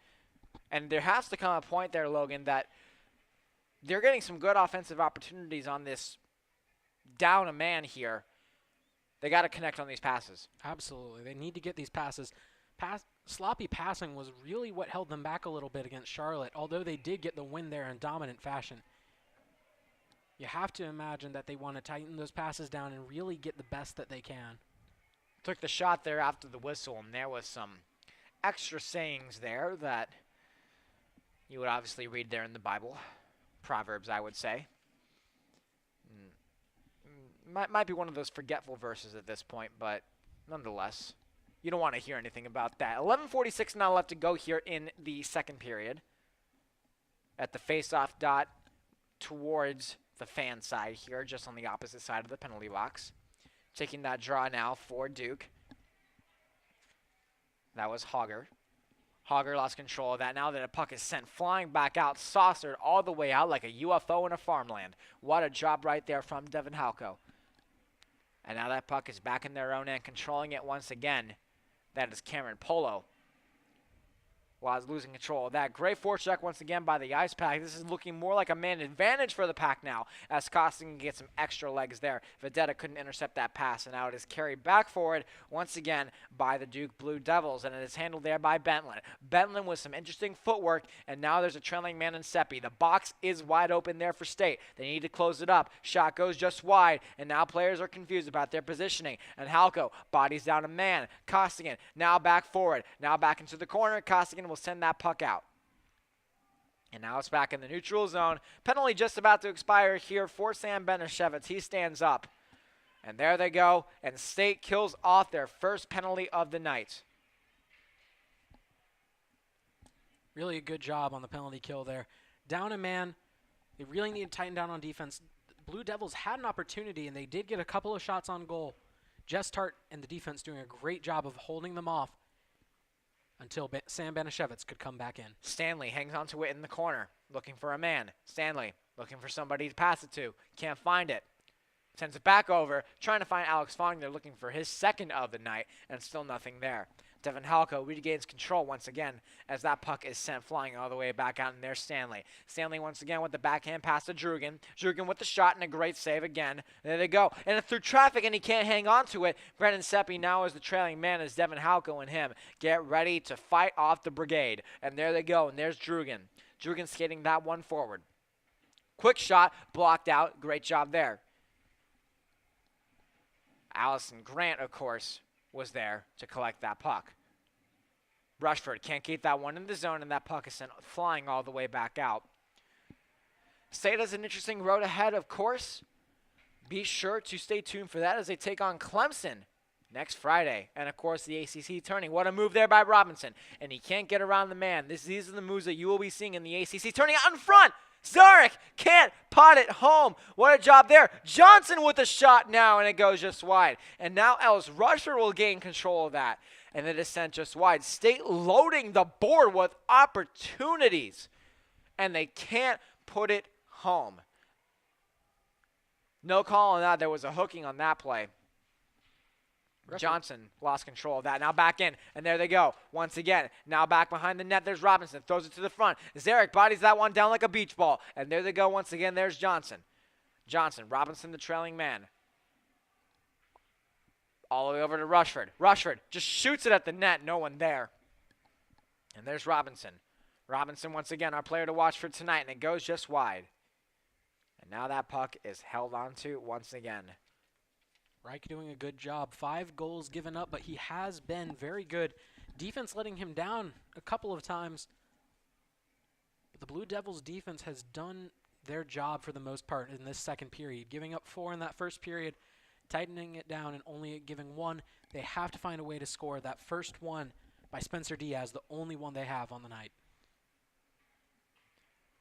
S2: And there has to come a point there, Logan, that they're getting some good offensive opportunities on this down a man here. They got to connect on these passes.
S11: Absolutely. They need to get these passes. Sloppy passing was really what held them back a little bit against Charlotte, although they did get the win there in dominant fashion. You have to imagine that they want to tighten those passes down and really get the best that they can.
S2: Took the shot there after the whistle, and there was some extra sayings there that you would obviously read there in the Bible. Proverbs, I would say. Might be one of those forgetful verses at this point, but nonetheless, you don't want to hear anything about that. 11:46 now left to go here in the second period. At the face-off dot towards the fan side here, just on the opposite side of the penalty box. Taking that draw now for Duke. That was Hogger. Hogger lost control of that. Now that a puck is sent flying back out, saucered all the way out like a UFO in a farmland. What a job right there from Devin Halko. And now that puck is back in their own end, controlling it once again. That is Cameron Polo. Was losing control of that. Great forecheck once again by the Ice Pack. This is looking more like a man advantage for the Pack now, as Costigan gets some extra legs there. Vedetta couldn't intercept that pass, and now it is carried back forward once again by the Duke Blue Devils, and it is handled there by Bentland. Bentland with some interesting footwork, and now there's a trailing man in Seppi. The box is wide open there for State. They need to close it up. Shot goes just wide, and now players are confused about their positioning. And Halko bodies down a man. Costigan now back forward. Now back into the corner. Costigan will send that puck out. And now it's back in the neutral zone. Penalty just about to expire here for Sam Banashevitz. He stands up. And there they go. And State kills off their first penalty of the night.
S11: Really a good job on the penalty kill there. Down a man. They really need to tighten down on defense. Blue Devils had an opportunity, and they did get a couple of shots on goal. Jess Tart and the defense doing a great job of holding them off until Sam Banashevitz could come back in.
S2: Stanley hangs onto it in the corner, looking for a man. Stanley looking for somebody to pass it to. Can't find it. Sends it back over, trying to find Alex Fong. They're looking for his second of the night, and still nothing there. Devin Halko regains control once again as that puck is sent flying all the way back out, and there's Stanley. Stanley once again with the backhand pass to Drugan. Drugan with the shot and a great save again. There they go. And it's through traffic, and he can't hang on to it. Brennan Seppi now is the trailing man as Devin Halko and him get ready to fight off the brigade. And there they go, and there's Drugan. Drugan skating that one forward. Quick shot, blocked out. Great job there. Allison Grant, of course, was there to collect that puck. Rushford can't keep that one in the zone, and that puck is sent flying all the way back out. State has an interesting road ahead, of course. Be sure to stay tuned for that as they take on Clemson next Friday. And, of course, the ACC tourney. What a move there by Robinson. And he can't get around the man. These are the moves that you will be seeing in the ACC tourney. Out in front! Zarek can't pot it home. What a job there. Johnson with a shot now, and it goes just wide. And now Ellis Rushford will gain control of that. And it is sent just wide. State loading the board with opportunities. And they can't put it home. No call on that. There was a hooking on that play. Johnson lost control of that. Now back in, and there they go. Once again, now back behind the net. There's Robinson. Throws it to the front. Zarek bodies that one down like a beach ball. And there they go once again. There's Johnson. Robinson the trailing man. All the way over to Rushford. Rushford just shoots it at the net. No one there. And there's Robinson. Robinson once again, our player to watch for tonight. And it goes just wide. And Now that puck is held onto once again.
S11: Reich doing a good job. 5 goals given up, but he has been very good. Defense letting him down a couple of times. But the Blue Devils defense has done their job for the most part in this second period. Giving up 4 in that first period, tightening it down and only giving 1. They have to find a way to score. That first one by Spencer Diaz, the only one they have on the night.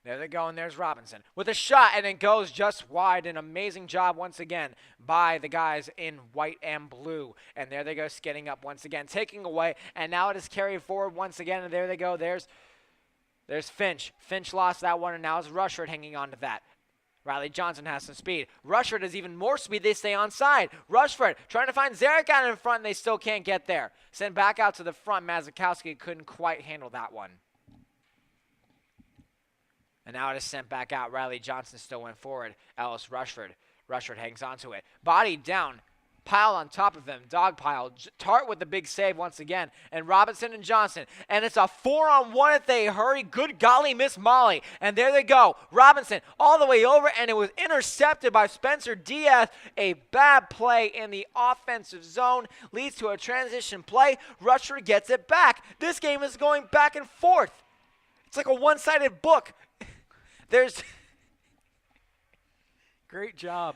S2: There they go, and there's Robinson with a shot, and it goes just wide. An amazing job once again by the guys in white and blue. And there they go, skidding up once again, taking away, and now it is carried forward once again, and there they go. There's Finch. Finch lost that one, and now it's Rushford hanging on to that. Riley Johnson has some speed. Rushford has even more speed. They stay onside. Rushford trying to find Zarek out in front, and they still can't get there. Sent back out to the front. Mazikowski couldn't quite handle that one. And now it is sent back out. Riley Johnson still went forward. Ellis Rushford. Rushford hangs on to it. Body down. Pile on top of him. Dog pile. Tart with the big save once again. And Robinson and Johnson. And it's a 4-on-1 if they hurry. Good golly, Miss Molly. And there they go. Robinson all the way over. And it was intercepted by Spencer Diaz. A bad play in the offensive zone leads to a transition play. Rushford gets it back. This game is going back and forth. It's like a one-sided book. There's
S11: great job.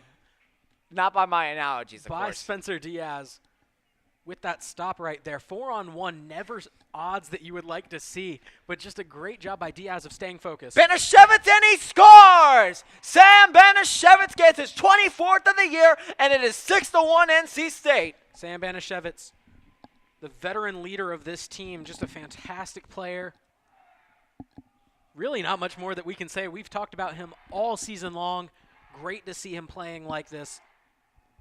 S2: Not by my analogies, of
S11: by
S2: course.
S11: Spencer Diaz with that stop right there. 4-on-1, never odds that you would like to see, but just a great job by Diaz of staying focused.
S2: Banashevitz, and he scores! Sam Banashevitz gets his 24th of the year, and it is 6-1 NC State.
S11: Sam Banashevitz, the veteran leader of this team, just a fantastic player. Really not much more that we can say. We've talked about him all season long. Great to see him playing like this,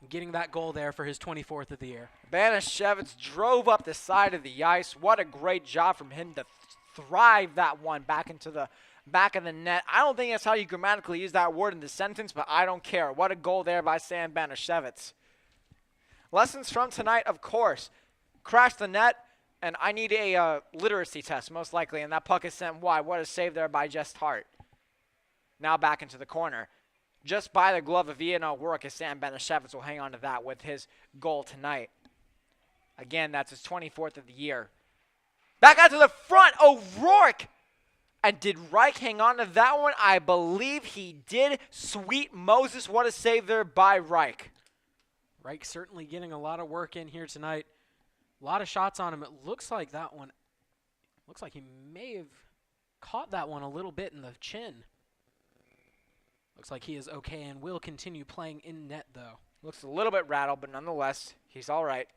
S11: getting that goal there for his 24th of the year.
S2: Banashevitz drove up the side of the ice. What a great job from him to thrive that one back into the back of the net. I don't think that's how you grammatically use that word in the sentence, but I don't care. What a goal there by Sam Banashevitz. Lessons from tonight, of course. Crash the net. And I need a literacy test, most likely. And that puck is sent wide. What a save there by Jess Hart. Now back into the corner. Just by the glove of Ian O'Rourke, as Sam Banashevitz will hang on to that with his goal tonight. Again, that's his 24th of the year. Back out to the front, O'Rourke. And did Reich hang on to that one? I believe he did. Sweet Moses, what a save there by Reich.
S11: Reich certainly getting a lot of work in here tonight. A lot of shots on him. It looks like that one, looks like he may have caught that one a little bit in the chin. Looks like he is okay and will continue playing in net, though.
S2: Looks a little bit rattled, but nonetheless, he's all right.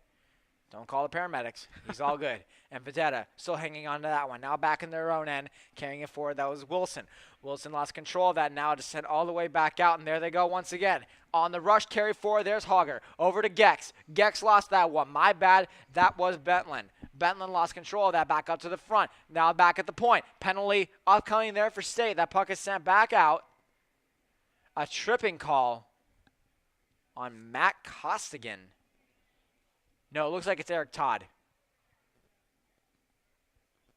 S2: Don't call the paramedics. He's all good. And Vedetta still hanging on to that one. Now back in their own end, carrying it forward. That was Wilson. Wilson lost control of that. Now to send all the way back out, and there they go once again. On the rush, carry forward. There's Hogger. Over to Gex. Gex lost that one. My bad. That was Bentland. Bentland lost control of that. Back up to the front. Now back at the point. Penalty upcoming there for State. That puck is sent back out. A tripping call on Matt Costigan. No, it looks like it's Eric Todd.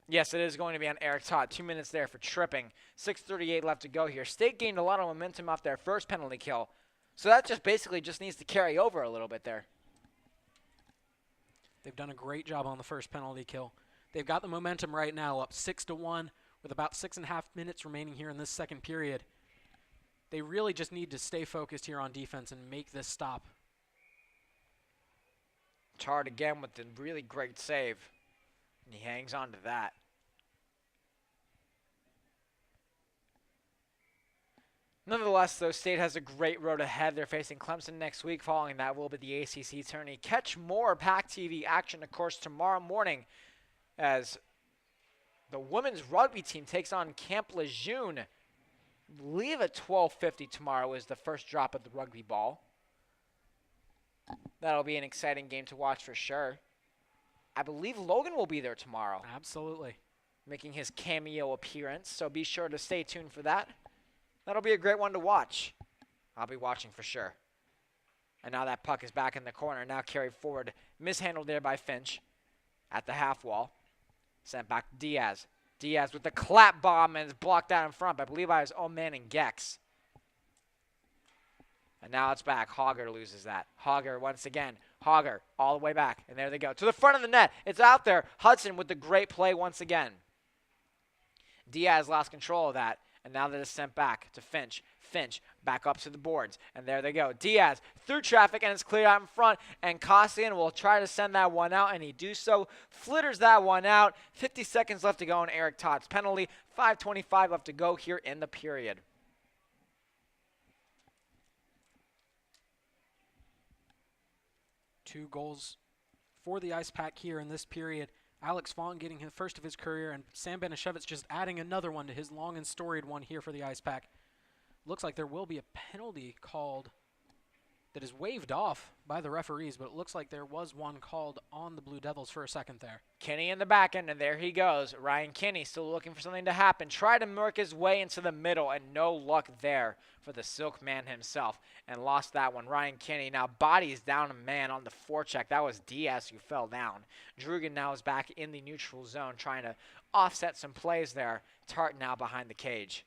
S2: Yes, it is going to be on Eric Todd. 2 minutes there for tripping. 6:38 left to go here. State gained a lot of momentum off their first penalty kill. So that just basically just needs to carry over a little bit there.
S11: They've done a great job on the first penalty kill. They've got the momentum right now, up 6-1 with about 6.5 minutes remaining here in this second period. They really just need to stay focused here on defense and make this stop.
S2: Todd again with the really great save. And he hangs on to that. Nonetheless, though, State has a great road ahead. They're facing Clemson next week. Following that will be the ACC tourney. Catch more PackTV action, of course, tomorrow morning as the women's rugby team takes on Camp Lejeune. I believe at 12:50 tomorrow is the first drop of the rugby ball. That'll be an exciting game to watch for sure. I believe Logan will be there tomorrow.
S11: Absolutely.
S2: Making his cameo appearance, so be sure to stay tuned for that. That'll be a great one to watch. I'll be watching for sure. And now that puck is back in the corner, now carried forward. Mishandled there by Finch at the half wall. Sent back to Diaz. Diaz with the clap bomb and is blocked out in front, I believe by his own man in Gex. And now it's back. Hogger loses that. Hogger once again. Hogger all the way back. And there they go. To the front of the net. It's out there. Hudson with the great play once again. Diaz lost control of that. And now that is sent back to Finch. Finch back up to the boards. And there they go. Diaz through traffic, and it's cleared out in front. And Kosian will try to send that one out, and he do so. Flitters that one out. 50 seconds left to go in Eric Todd's penalty. 5:25 left to go here in the period.
S11: Two goals for the Ice Pack here in this period. Alex Vaughn getting his first of his career, and Sam Banashevitz just adding another one to his long and storied one here for the Ice Pack. Looks like there will be a penalty called that is waved off by the referees, but it looks like there was one called on the Blue Devils for a second there.
S2: Kinney in the back end, and there he goes. Ryan Kinney still looking for something to happen. Tried to work his way into the middle, and no luck there for the Silk Man himself, and lost that one. Ryan Kinney now bodies down a man on the forecheck. That was Diaz who fell down. Drugan now is back in the neutral zone, trying to offset some plays there. Tart now behind the cage.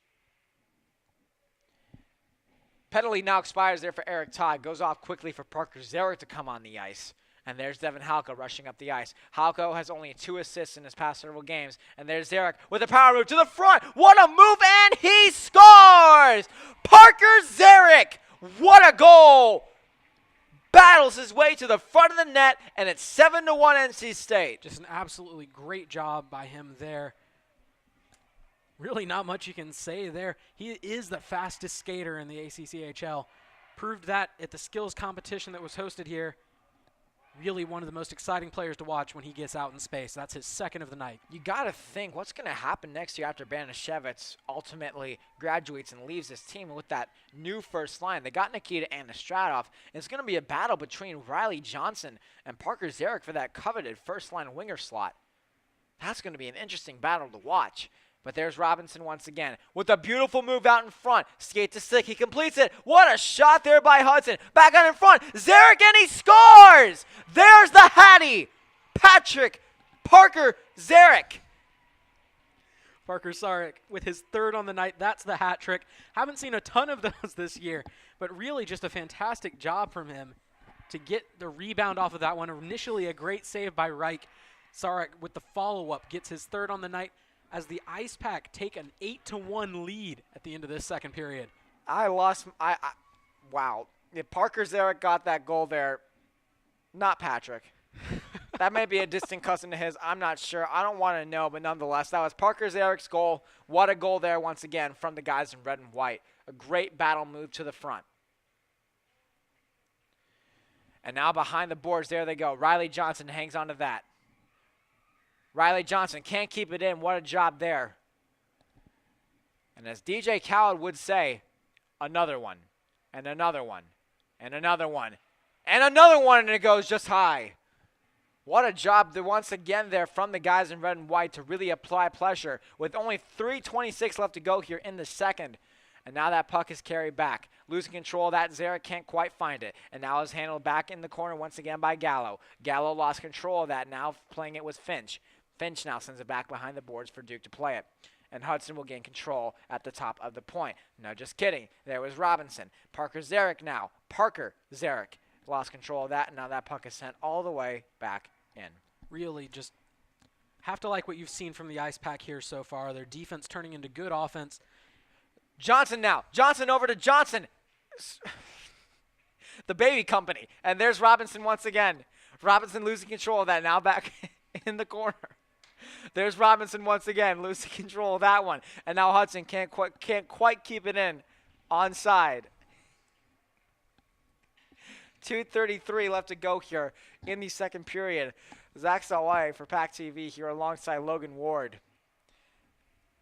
S2: Penalty now expires there for Eric Todd. Goes off quickly for Parker Zarek to come on the ice. And there's Devin Halko rushing up the ice. Halko has only 2 assists in his past several games. And there's Zarek with a power move to the front. What a move, and he scores! Parker Zarek, what a goal! Battles his way to the front of the net, and it's 7-1 NC State.
S11: Just an absolutely great job by him there. Really not much you can say there. He is the fastest skater in the ACCHL. Proved that at the skills competition that was hosted here. Really one of the most exciting players to watch when he gets out in space. That's his second of the night.
S2: You got to think, what's going to happen next year after Banashevitz ultimately graduates and leaves this team with that new first line? They got Nikita Anastratov. It's going to be a battle between Riley Johnson and Parker Zarek for that coveted first line winger slot. That's going to be an interesting battle to watch. But there's Robinson once again with a beautiful move out in front. Skate to stick. He completes it. What a shot there by Hudson. Back on in front. Zarek, and he scores! There's the Hattie. Patrick Parker Zarek.
S11: Parker Zarek with his third on the night. That's the hat trick. Haven't seen a ton of those this year, but really just a fantastic job from him to get the rebound off of that one. Initially a great save by Reich. Zarek with the follow-up gets his third on the night, as the Ice Pack take an 8-1 lead at the end of this second period.
S2: Wow. If Parker Zarek got that goal there, not Patrick. That may be a distant cousin to his. I'm not sure. I don't want to know, but nonetheless, that was Parker Zarek's goal. What a goal there once again from the guys in red and white. A great battle move to the front. And now behind the boards, there they go. Riley Johnson hangs on to that. Riley Johnson can't keep it in. What a job there. And as DJ Khaled would say, another one, and another one, and another one, and another one, and it goes just high. What a job once again there from the guys in red and white to really apply pressure with only 3:26 left to go here in the second. And now that puck is carried back. Losing control of that, Zarek can't quite find it. And now is handled back in the corner once again by Gallo. Gallo lost control of that, now playing it with Finch. Finch now sends it back behind the boards for Duke to play it. And Hudson will gain control at the top of the point. No, just kidding. There was Robinson. Parker Zarek now. Parker Zarek lost control of that, and now that puck is sent all the way back in.
S11: Really just have to like what you've seen from the Ice Pack here so far. Their defense turning into good offense.
S2: Johnson now. Johnson over to Johnson. The baby company. And there's Robinson once again. Robinson losing control of that, now back in the corner. There's Robinson once again, losing control of that one. And now Hudson can't quite keep it in. Onside. 2:33 left to go here in the second period. Zach Salway for PackTV here alongside Logan Ward.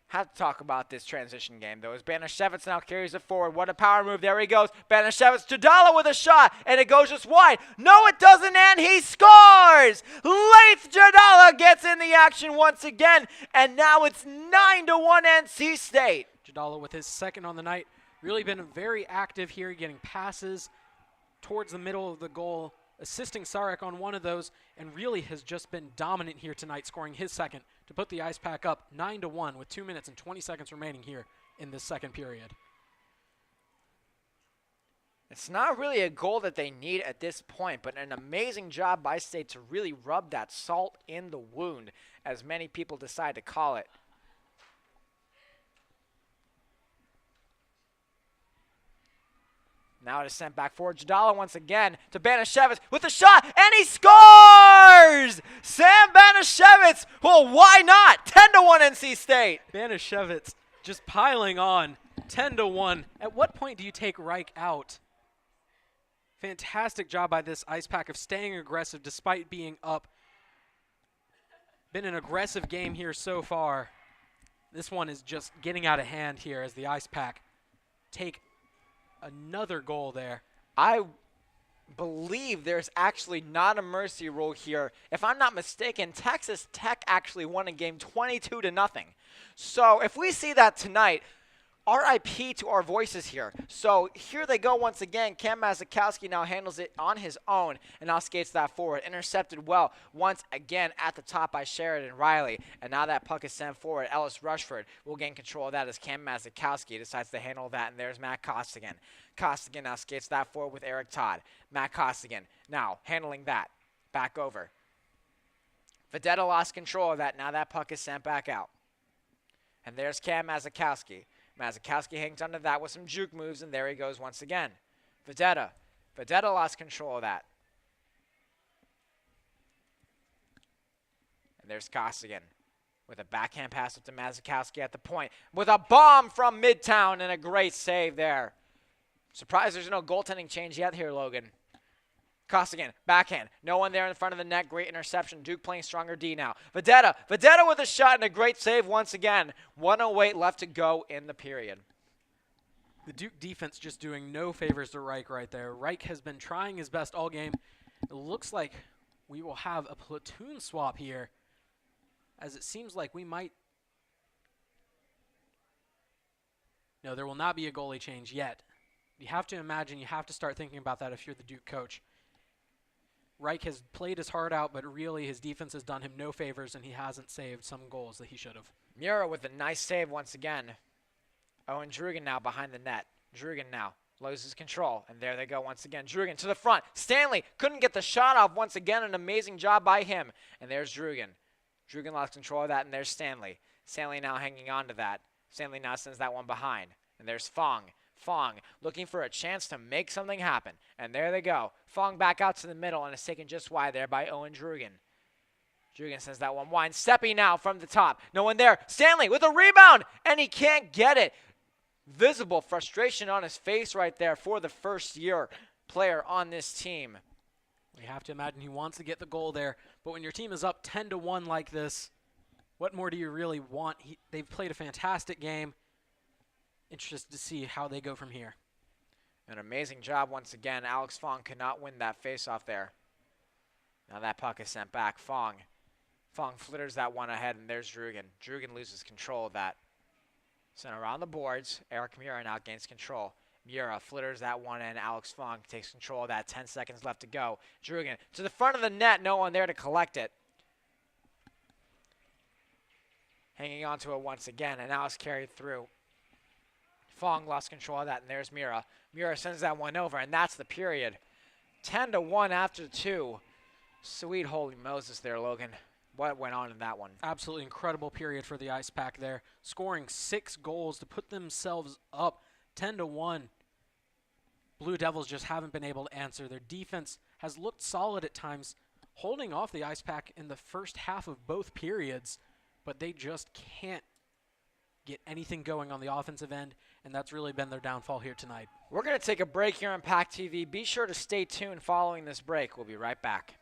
S2: Have to talk about this transition game, though, as Banashevitz now carries it forward. What a power move. There he goes. Banashevitz, Jadala with a shot, and it goes just wide. No, it doesn't, and he scores! Laith Jadala gets in the action once again, and now it's 9-1 NC State.
S11: Jadala with his second on the night. Really been very active here, getting passes towards the middle of the goal, assisting Sarek on one of those, and really has just been dominant here tonight, scoring his second to put the Ice Pack up 9-1 with 2 minutes and 20 seconds remaining here in this second period.
S2: It's not really a goal that they need at this point, but an amazing job by State to really rub that salt in the wound, as many people decide to call it. Now it is sent back forward. Jadala once again to Banashevitz with a shot, and he scores! Sam Banashevitz! Well, why not? 10-1 NC State.
S11: Banashevitz just piling on, 10-1. At what point do you take Reich out? Fantastic job by this Ice Pack of staying aggressive despite being up. Been an aggressive game here so far. This one is just getting out of hand here as the Ice Pack take another goal there.
S2: I believe there's actually not a mercy rule here. If I'm not mistaken, Texas Tech actually won a game 22-0. So if we see that tonight, RIP to our voices here. So here they go once again. Cam Mazikowski now handles it on his own and now skates that forward. Intercepted well once again at the top by Sheridan Riley. And now that puck is sent forward. Ellis Rushford will gain control of that as Cam Mazikowski decides to handle that. And there's Matt Costigan. Costigan now skates that forward with Eric Todd. Matt Costigan now handling that. Back over. Vedetta lost control of that. Now that puck is sent back out. And there's Cam Mazikowski. Mazikowski hangs onto that with some juke moves, and there he goes once again. Vedetta lost control of that. And there's Costigan with a backhand pass up to Mazikowski at the point with a bomb from Midtown and a great save there. Surprised there's no goaltending change yet here, Logan. Costigan, backhand. No one there in front of the net. Great interception. Duke playing stronger D now. Vedetta with a shot and a great save once again. 1:08 left to go in the period.
S11: The Duke defense just doing no favors to Reich right there. Reich has been trying his best all game. It looks like we will have a platoon swap here, as it seems like we might. No, there will not be a goalie change yet. You have to imagine, you have to start thinking about that if you're the Duke coach. Reich has played his heart out, but really his defense has done him no favors, and he hasn't saved some goals that he should have.
S2: Mura with a nice save once again. Owen Drugan now behind the net. Drugan now loses control, and there they go once again. Drugan to the front. Stanley couldn't get the shot off once again. An amazing job by him. And there's Drugan. Drugan lost control of that, and there's Stanley. Stanley now hanging on to that. Stanley now sends that one behind. And there's Fong. Fong looking for a chance to make something happen. And there they go. Fong back out to the middle and is taken just wide there by Owen Drugan. Drugan sends that one wide. Steppy now from the top. No one there. Stanley with a rebound. And he can't get it. Visible frustration on his face right there for the first-year player on this team.
S11: We have to imagine he wants to get the goal there. But when your team is up 10-1 like this, what more do you really want? They've played a fantastic game. Interested to see how they go from here.
S2: An amazing job once again. Alex Fong could not win that faceoff there. Now that puck is sent back. Fong flitters that one ahead, and there's Drugan. Drugan loses control of that. Sent around the boards. Eric Mura now gains control. Mura flitters that one in. Alex Fong takes control of that. 10 seconds left to go. Drugan to the front of the net. No one there to collect it. Hanging on to it once again, and now it's carried through. Fong lost control of that, and there's Mura. Mura sends that one over, and that's the period. 10-1 after 2. Sweet holy Moses there, Logan. What went on in that one?
S11: Absolutely incredible period for the Ice Pack there. Scoring 6 goals to put themselves up 10-1. Blue Devils just haven't been able to answer. Their defense has looked solid at times, holding off the Ice Pack in the first half of both periods, but they just can't get anything going on the offensive end, and that's really been their downfall here tonight.
S2: We're going to take a break here on PackTV. Be sure to stay tuned following this break. We'll be right back.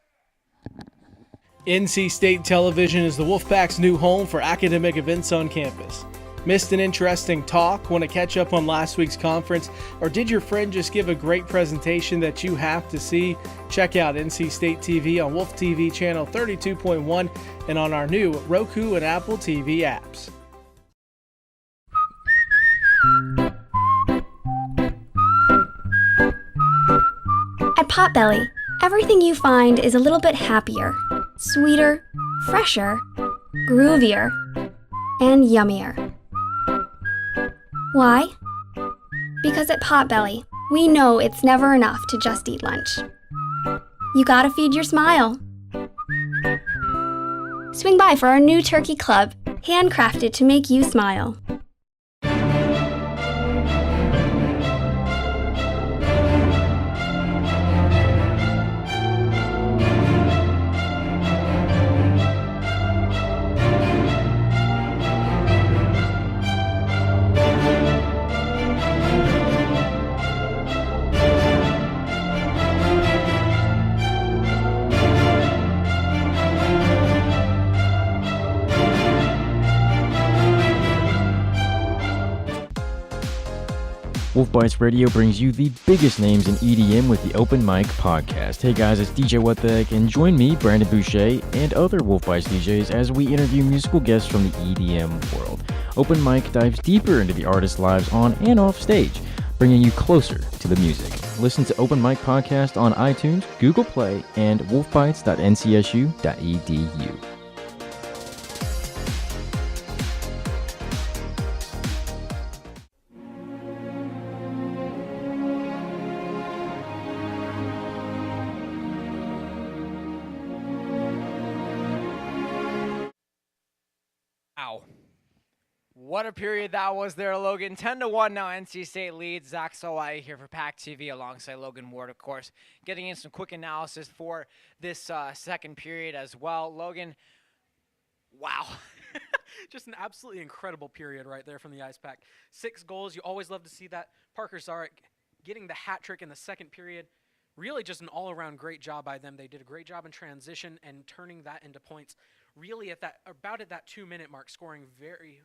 S12: NC State Television is the Wolfpack's new home for academic events on campus. Missed an interesting talk? Want to catch up on last week's conference? Or did your friend just give a great presentation that you have to see? Check out NC State TV on Wolf TV channel 32.1 and on our new Roku and Apple TV apps.
S13: At Potbelly, everything you find is a little bit happier, sweeter, fresher, groovier, and yummier. Why? Because at Potbelly, we know it's never enough to just eat lunch. You gotta feed your smile. Swing by for our new turkey club, handcrafted to make you smile.
S14: Wolf Bites Radio brings you the biggest names in EDM with the Open Mic Podcast. Hey guys, it's DJ What the Heck, and join me, Brandon Boucher, and other Wolf Bites DJs as we interview musical guests from the EDM world. Open Mic dives deeper into the artists' lives on and off stage, bringing you closer to the music. Listen to Open Mic Podcast on iTunes, Google Play, and wolfbites.ncsu.edu.
S2: Wow. What a period that was there, Logan. 10-1 now, NC State leads. Zach Solai here for PackTV alongside Logan Ward, of course, getting in some quick analysis for this second period as well. Logan, wow.
S11: Just an absolutely incredible period right there from the Ice Pack. 6 goals. You always love to see that. Parker Zarek getting the hat trick in the second period. Really just an all-around great job by them. They did a great job in transition and turning that into points. Really at that 2-minute mark, scoring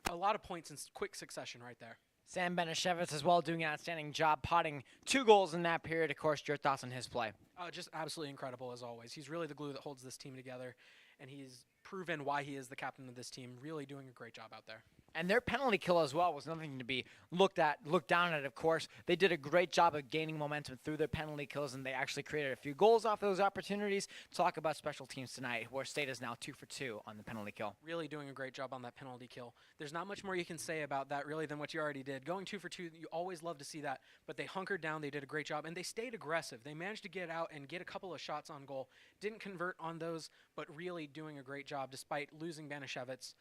S11: a lot of points in quick succession right there.
S2: Sam Benishevitz as well doing an outstanding job potting 2 goals in that period. Of course, your thoughts on his play?
S11: Just absolutely incredible as always. He's really the glue that holds this team together, and he's proven why he is the captain of this team, really doing a great job out there.
S2: And their penalty kill as well was nothing to be looked down at, of course. They did a great job of gaining momentum through their penalty kills, and they actually created a few goals off those opportunities. Talk about special teams tonight, where State is now 2 for 2 on the penalty kill.
S11: Really doing a great job on that penalty kill. There's not much more you can say about that, really, than what you already did. Going 2 for 2, you always love to see that, but they hunkered down, they did a great job, and they stayed aggressive. They managed to get out and get a couple of shots on goal. Didn't convert on those, but really doing a great job despite losing Banishevitz.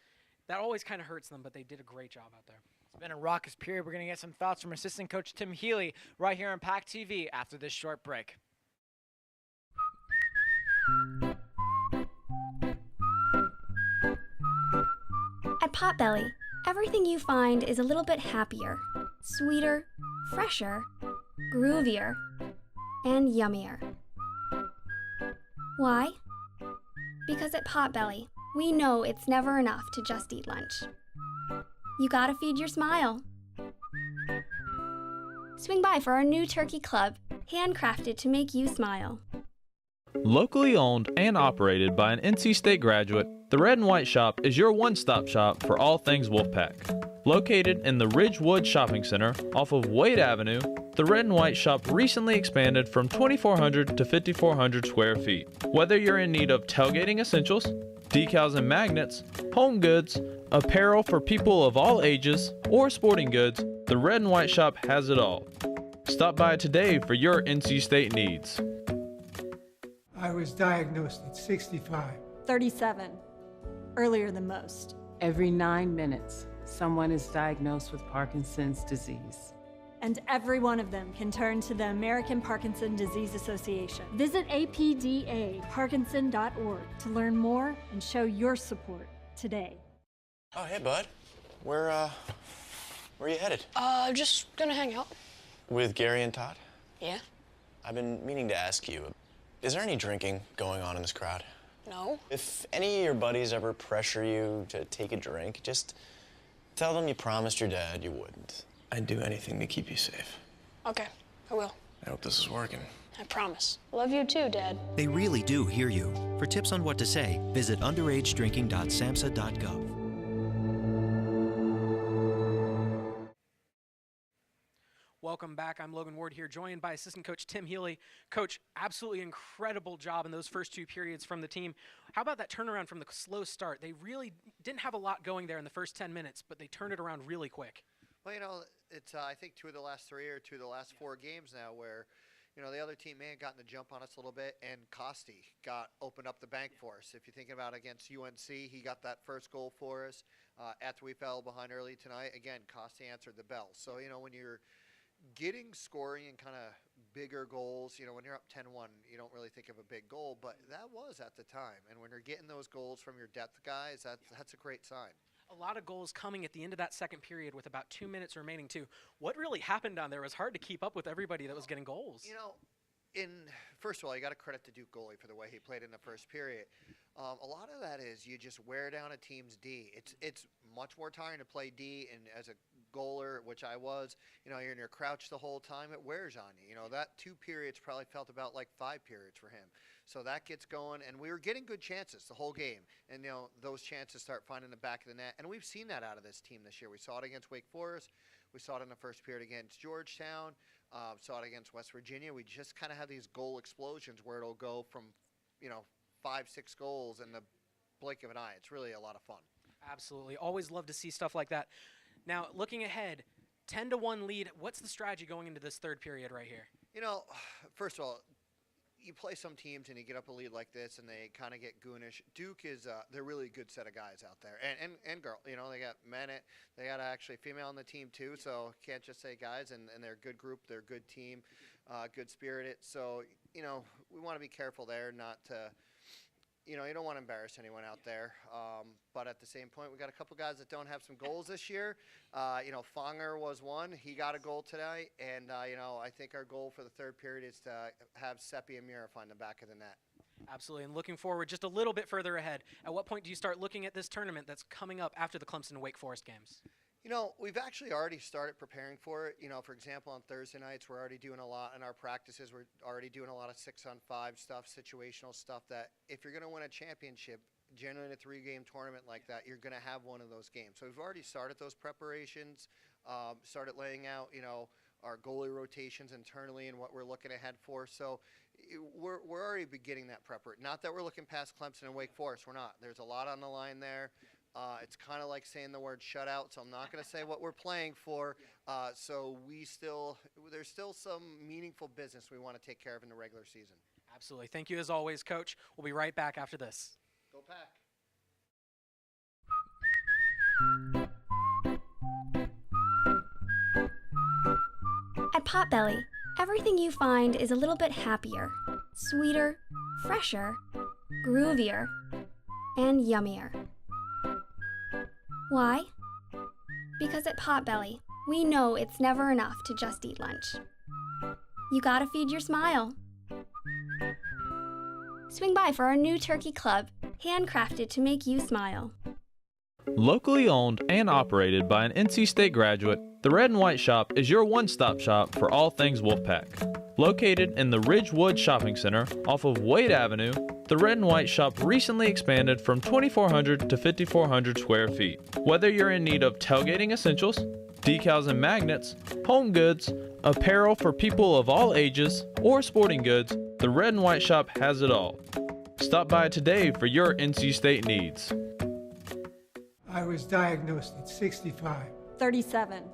S11: That always kind of hurts them, but they did a great job out there.
S2: It's been a raucous period. We're going to get some thoughts from assistant coach Tim Healy right here on PackTV after this short break.
S13: At Potbelly, everything you find is a little bit happier, sweeter, fresher, groovier, and yummier. Why? Because at Potbelly, we know it's never enough to just eat lunch. You gotta feed your smile. Swing by for our new turkey club, handcrafted to make you smile.
S15: Locally owned and operated by an NC State graduate, the Red and White Shop is your one-stop shop for all things Wolfpack. Located in the Ridgewood Shopping Center off of Wade Avenue, the Red and White Shop recently expanded from 2,400 to 5,400 square feet. Whether you're in need of tailgating essentials, decals and magnets, home goods, apparel for people of all ages, or sporting goods, the Red and White Shop has it all. Stop by today for your NC State needs.
S16: I was diagnosed at 65.
S17: 37. Earlier than most.
S18: Every 9 minutes, someone is diagnosed with Parkinson's disease.
S17: And every one of them can turn to the American Parkinson Disease Association. Visit apdaparkinson.org to learn more and show your support today.
S19: Oh, hey, bud. Where are you headed?
S20: Just gonna hang out.
S19: With Gary and Todd?
S20: Yeah?
S19: I've been meaning to ask you, is there any drinking going on in this crowd?
S20: No.
S19: If any of your buddies ever pressure you to take a drink, just tell them you promised your dad you wouldn't. I'd do anything to keep you safe.
S20: Okay, I will.
S19: I hope this is working.
S20: I promise. Love you too, Dad.
S21: They really do hear you. For tips on what to say, visit underagedrinking.samhsa.gov.
S11: Welcome back. I'm Logan Ward here, joined by assistant coach Tim Healy. Coach, absolutely incredible job in those first 2 periods from the team. How about that turnaround from the slow start? They really didn't have a lot going there in the first 10 minutes, but they turned it around really quick.
S1: Well, it's I think 2 of the last 3 or 2 of the last 4 games now where, the other team may have gotten the jump on us a little bit, and Costi opened up the bank for us. If you think about against UNC, he got that first goal for us. After we fell behind early tonight, again, Costi answered the bell. So, when you're getting scoring and kind of bigger goals, when you're up 10-1, you don't really think of a big goal, but that was at the time. And when you're getting those goals from your depth guys, that's a great sign.
S11: A lot of goals coming at the end of that second period with about 2 minutes remaining too. What really happened down there? It was hard to keep up with everybody that was getting goals.
S1: First of all, you got to credit the Duke goalie for the way he played in the first period. A lot of that is you just wear down a team's D. It's much more tiring to play D, and as a goaler, which I was, you're in your crouch the whole time. It wears on you. That 2 periods probably felt about like 5 periods for him. So that gets going, and we were getting good chances the whole game. And, those chances start finding the back of the net. And we've seen that out of this team this year. We saw it against Wake Forest. We saw it in the first period against Georgetown. Saw it against West Virginia. We just kind of have these goal explosions where it'll go from, 5, 6 goals in the blink of an eye. It's really a lot of fun.
S11: Absolutely. Always love to see stuff like that. Now, looking ahead, 10-1 lead. What's the strategy going into this third period right here?
S1: First of all, you play some teams and you get up a lead like this and they kind of get goonish. Duke is they're really good set of guys out there, and girl. They got men, they got actually female on the team too. So can't just say guys, and they're a good group, they're a good team, good spirited. So we want to be careful there, not to. You don't want to embarrass anyone out there. But at the same point, we got a couple guys that don't have some goals this year. Fonger was one. He got a goal tonight. And, I think our goal for the third period is to have Seppi and Mira find the back of the net.
S11: Absolutely. And looking forward just a little bit further ahead, at what point do you start looking at this tournament that's coming up after the Clemson-Wake Forest games?
S1: We've actually already started preparing for it. For example, on Thursday nights, we're already doing a lot in our practices. We're already doing a lot of 6-on-5 stuff, situational stuff that if you're going to win a championship, generally in a 3-game tournament like that, you're going to have one of those games. So we've already started those preparations, started laying out, our goalie rotations internally and what we're looking ahead for. So we're already beginning that prep. Not that we're looking past Clemson and Wake Forest. We're not. There's a lot on the line there. It's kind of like saying the word shutout, so I'm not going to say what we're playing for. So there's still some meaningful business we want to take care of in the regular season.
S11: Absolutely. Thank you as always, Coach. We'll be right back after this.
S1: Go Pack.
S13: At Potbelly, everything you find is a little bit happier, sweeter, fresher, groovier, and yummier. Why? Because at Potbelly, we know it's never enough to just eat lunch. You gotta feed your smile. Swing by for our new turkey club, handcrafted to make you smile.
S15: Locally owned and operated by an NC State graduate, the Red and White Shop is your one-stop shop for all things Wolfpack. Located in the Ridgewood Shopping Center off of Wade Avenue, the Red and White Shop recently expanded from 2,400 to 5,400 square feet. Whether you're in need of tailgating essentials, decals and magnets, home goods, apparel for people of all ages, or sporting goods, the Red and White Shop has it all. Stop by today for your NC State needs.
S16: I was diagnosed at 65.
S17: 37.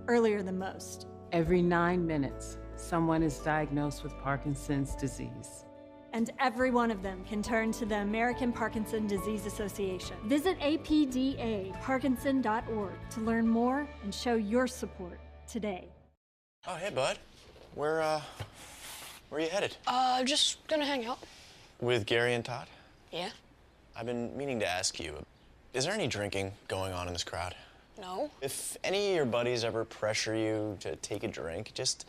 S17: Earlier than most.
S18: Every 9 minutes, someone is diagnosed with Parkinson's disease.
S17: And every one of them can turn to the American Parkinson Disease Association. Visit apdaparkinson.org to learn more and show your support today.
S19: Oh, hey, bud. Where are you headed?
S20: Just gonna hang out.
S19: With Gary and Todd?
S20: Yeah?
S19: I've been meaning to ask you, is there any drinking going on in this crowd?
S20: No.
S19: If any of your buddies ever pressure you to take a drink, just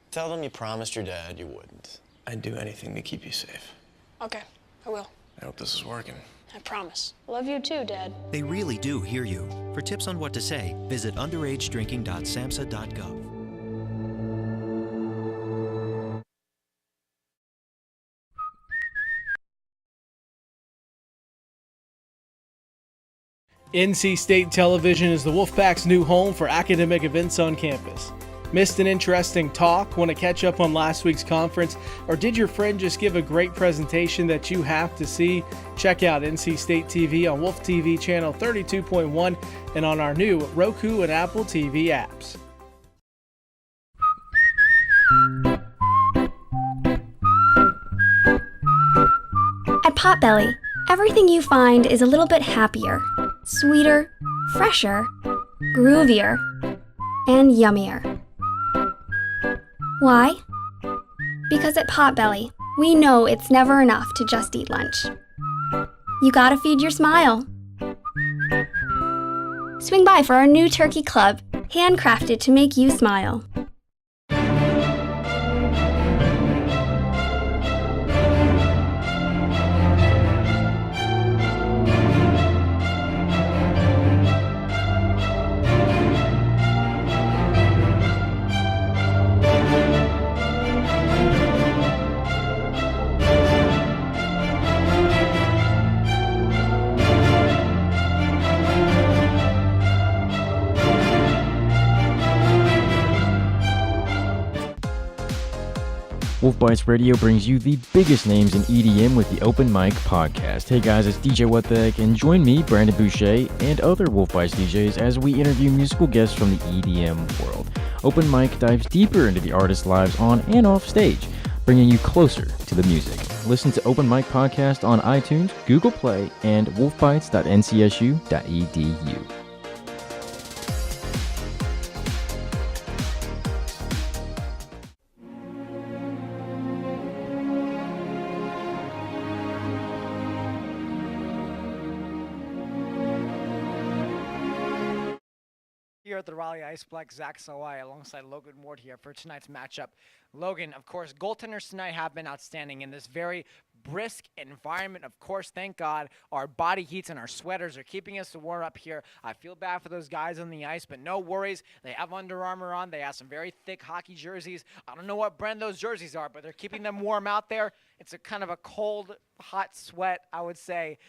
S19: tell them you promised your dad you wouldn't. I'd do anything to keep you safe.
S20: Okay, I will.
S19: I hope this is working.
S20: I promise. Love you too, Dad.
S21: They really do hear you. For tips on what to say, visit underagedrinking.samhsa.gov.
S12: NC State Television is the Wolfpack's new home for academic events on campus. Missed an interesting talk? Want to catch up on last week's conference? Or did your friend just give a great presentation that you have to see? Check out NC State TV on Wolf TV channel 32.1 and on our new Roku and Apple TV apps.
S13: At Potbelly, everything you find is a little bit happier, sweeter, fresher, groovier, and yummier. Why? Because at Potbelly, we know it's never enough to just eat lunch. You gotta feed your smile. Swing by for our new turkey club, handcrafted to make you smile.
S14: Wolf Bites Radio brings you the biggest names in EDM with the Open Mic Podcast. Hey guys, it's DJ What the Heck, and join me, Brandon Boucher, and other Wolf Bites DJs as we interview musical guests from the EDM world. Open Mic dives deeper into the artists' lives on and off stage, bringing you closer to the music. Listen to Open Mic Podcast on iTunes, Google Play, and wolfbites.ncsu.edu.
S2: Here at the Raleigh Iceplex, Zach Sawai alongside Logan Ward here for tonight's matchup. Logan, of course, goaltenders tonight have been outstanding in this very brisk environment. Of course, thank God, our body heats and our sweaters are keeping us warm up here. I feel bad for those guys on the ice, but no worries. They have Under Armour on. They have some very thick hockey jerseys. I don't know what brand those jerseys are, but they're keeping them warm out there. It's a kind of a cold, hot sweat, I would say.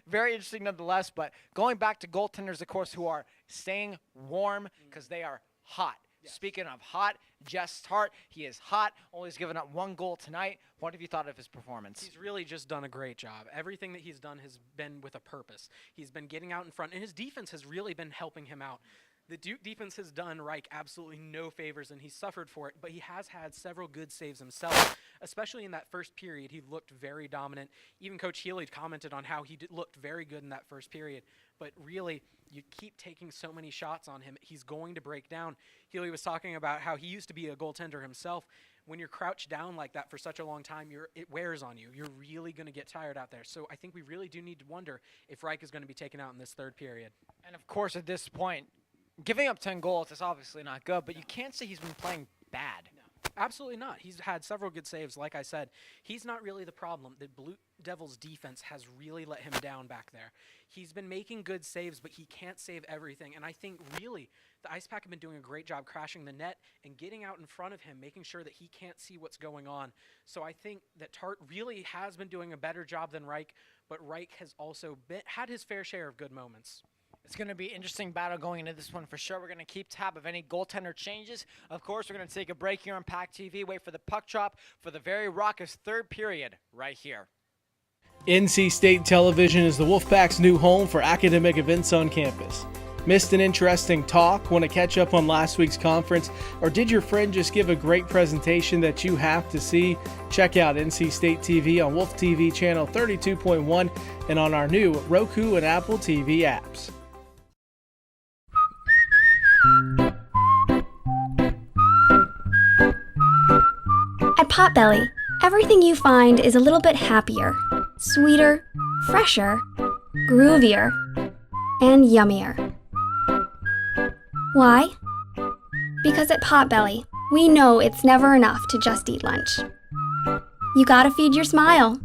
S2: Very interesting nonetheless, but going back to goaltenders, of course, who are staying warm because they are hot. Yes. Speaking of hot, Jess Hart, he is hot, only has given up one goal tonight. What have you thought of his performance?
S11: He's really just done a great job. Everything that he's done has been with a purpose. He's been getting out in front, and his defense has really been helping him out. The Duke defense has done Reich absolutely no favors, and he suffered for it, but he has had several good saves himself, especially in that first period. He looked very dominant. Even Coach Healy commented on how he looked very good in that first period, but really, you keep taking so many shots on him, he's going to break down. Healy was talking about how he used to be a goaltender himself. When you're crouched down like that for such a long time, it wears on you. You're really going to get tired out there. So I think we really do need to wonder if Reich is going to be taken out in this third period.
S2: And of course, at this point, giving up 10 goals is obviously not good, but you can't say he's been playing bad.
S11: No, absolutely not. He's had several good saves. Like I said, he's not really the problem. The Blue Devils defense has really let him down back there. He's been making good saves, but he can't save everything. And I think really the Ice Pack have been doing a great job crashing the net and getting out in front of him, making sure that he can't see what's going on. So I think that Tart really has been doing a better job than Reich, but Reich has also had his fair share of good moments.
S2: It's going to be an interesting battle going into this one for sure. We're going to keep tab of any goaltender changes. Of course, we're going to take a break here on PackTV. Wait for the puck drop for the very raucous third period right here.
S12: NC State Television is the Wolfpack's new home for academic events on campus. Missed an interesting talk? Want to catch up on last week's conference? Or did your friend just give a great presentation that you have to see? Check out NC State TV on Wolf TV channel 32.1 and on our new Roku and Apple TV apps.
S13: At Potbelly, everything you find is a little bit happier, sweeter, fresher, groovier, and yummier. Why? Because at Potbelly, we know it's never enough to just eat lunch. You gotta feed your smile.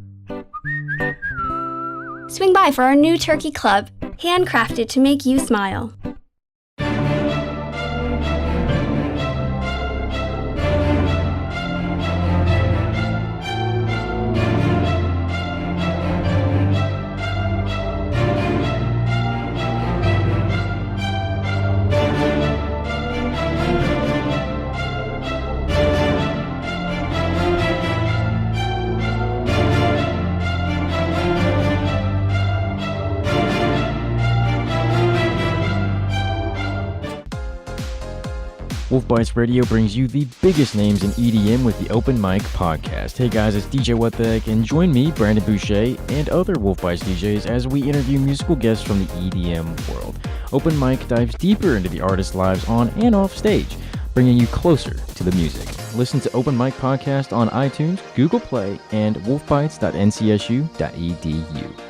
S13: Swing by for our new turkey club, handcrafted to make you smile.
S14: Wolf Bites Radio brings you the biggest names in EDM with the Open Mic Podcast. Hey guys, it's DJ What the Heck, and join me, Brandon Boucher, and other Wolf Bites DJs as we interview musical guests from the EDM world. Open Mic dives deeper into the artists' lives on and off stage, bringing you closer to the music. Listen to Open Mic Podcast on iTunes, Google Play, and wolfbites.ncsu.edu.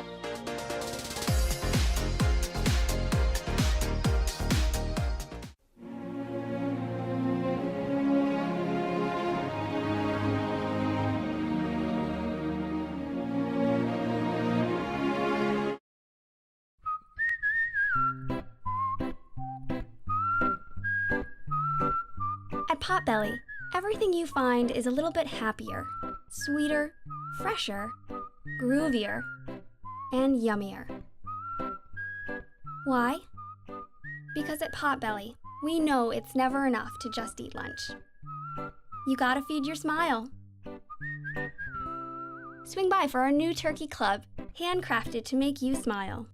S13: At Potbelly, everything you find is a little bit happier, sweeter, fresher, groovier, and yummier. Why? Because at Potbelly, we know it's never enough to just eat lunch. You gotta feed your smile. Swing by for our new turkey club, handcrafted to make you smile.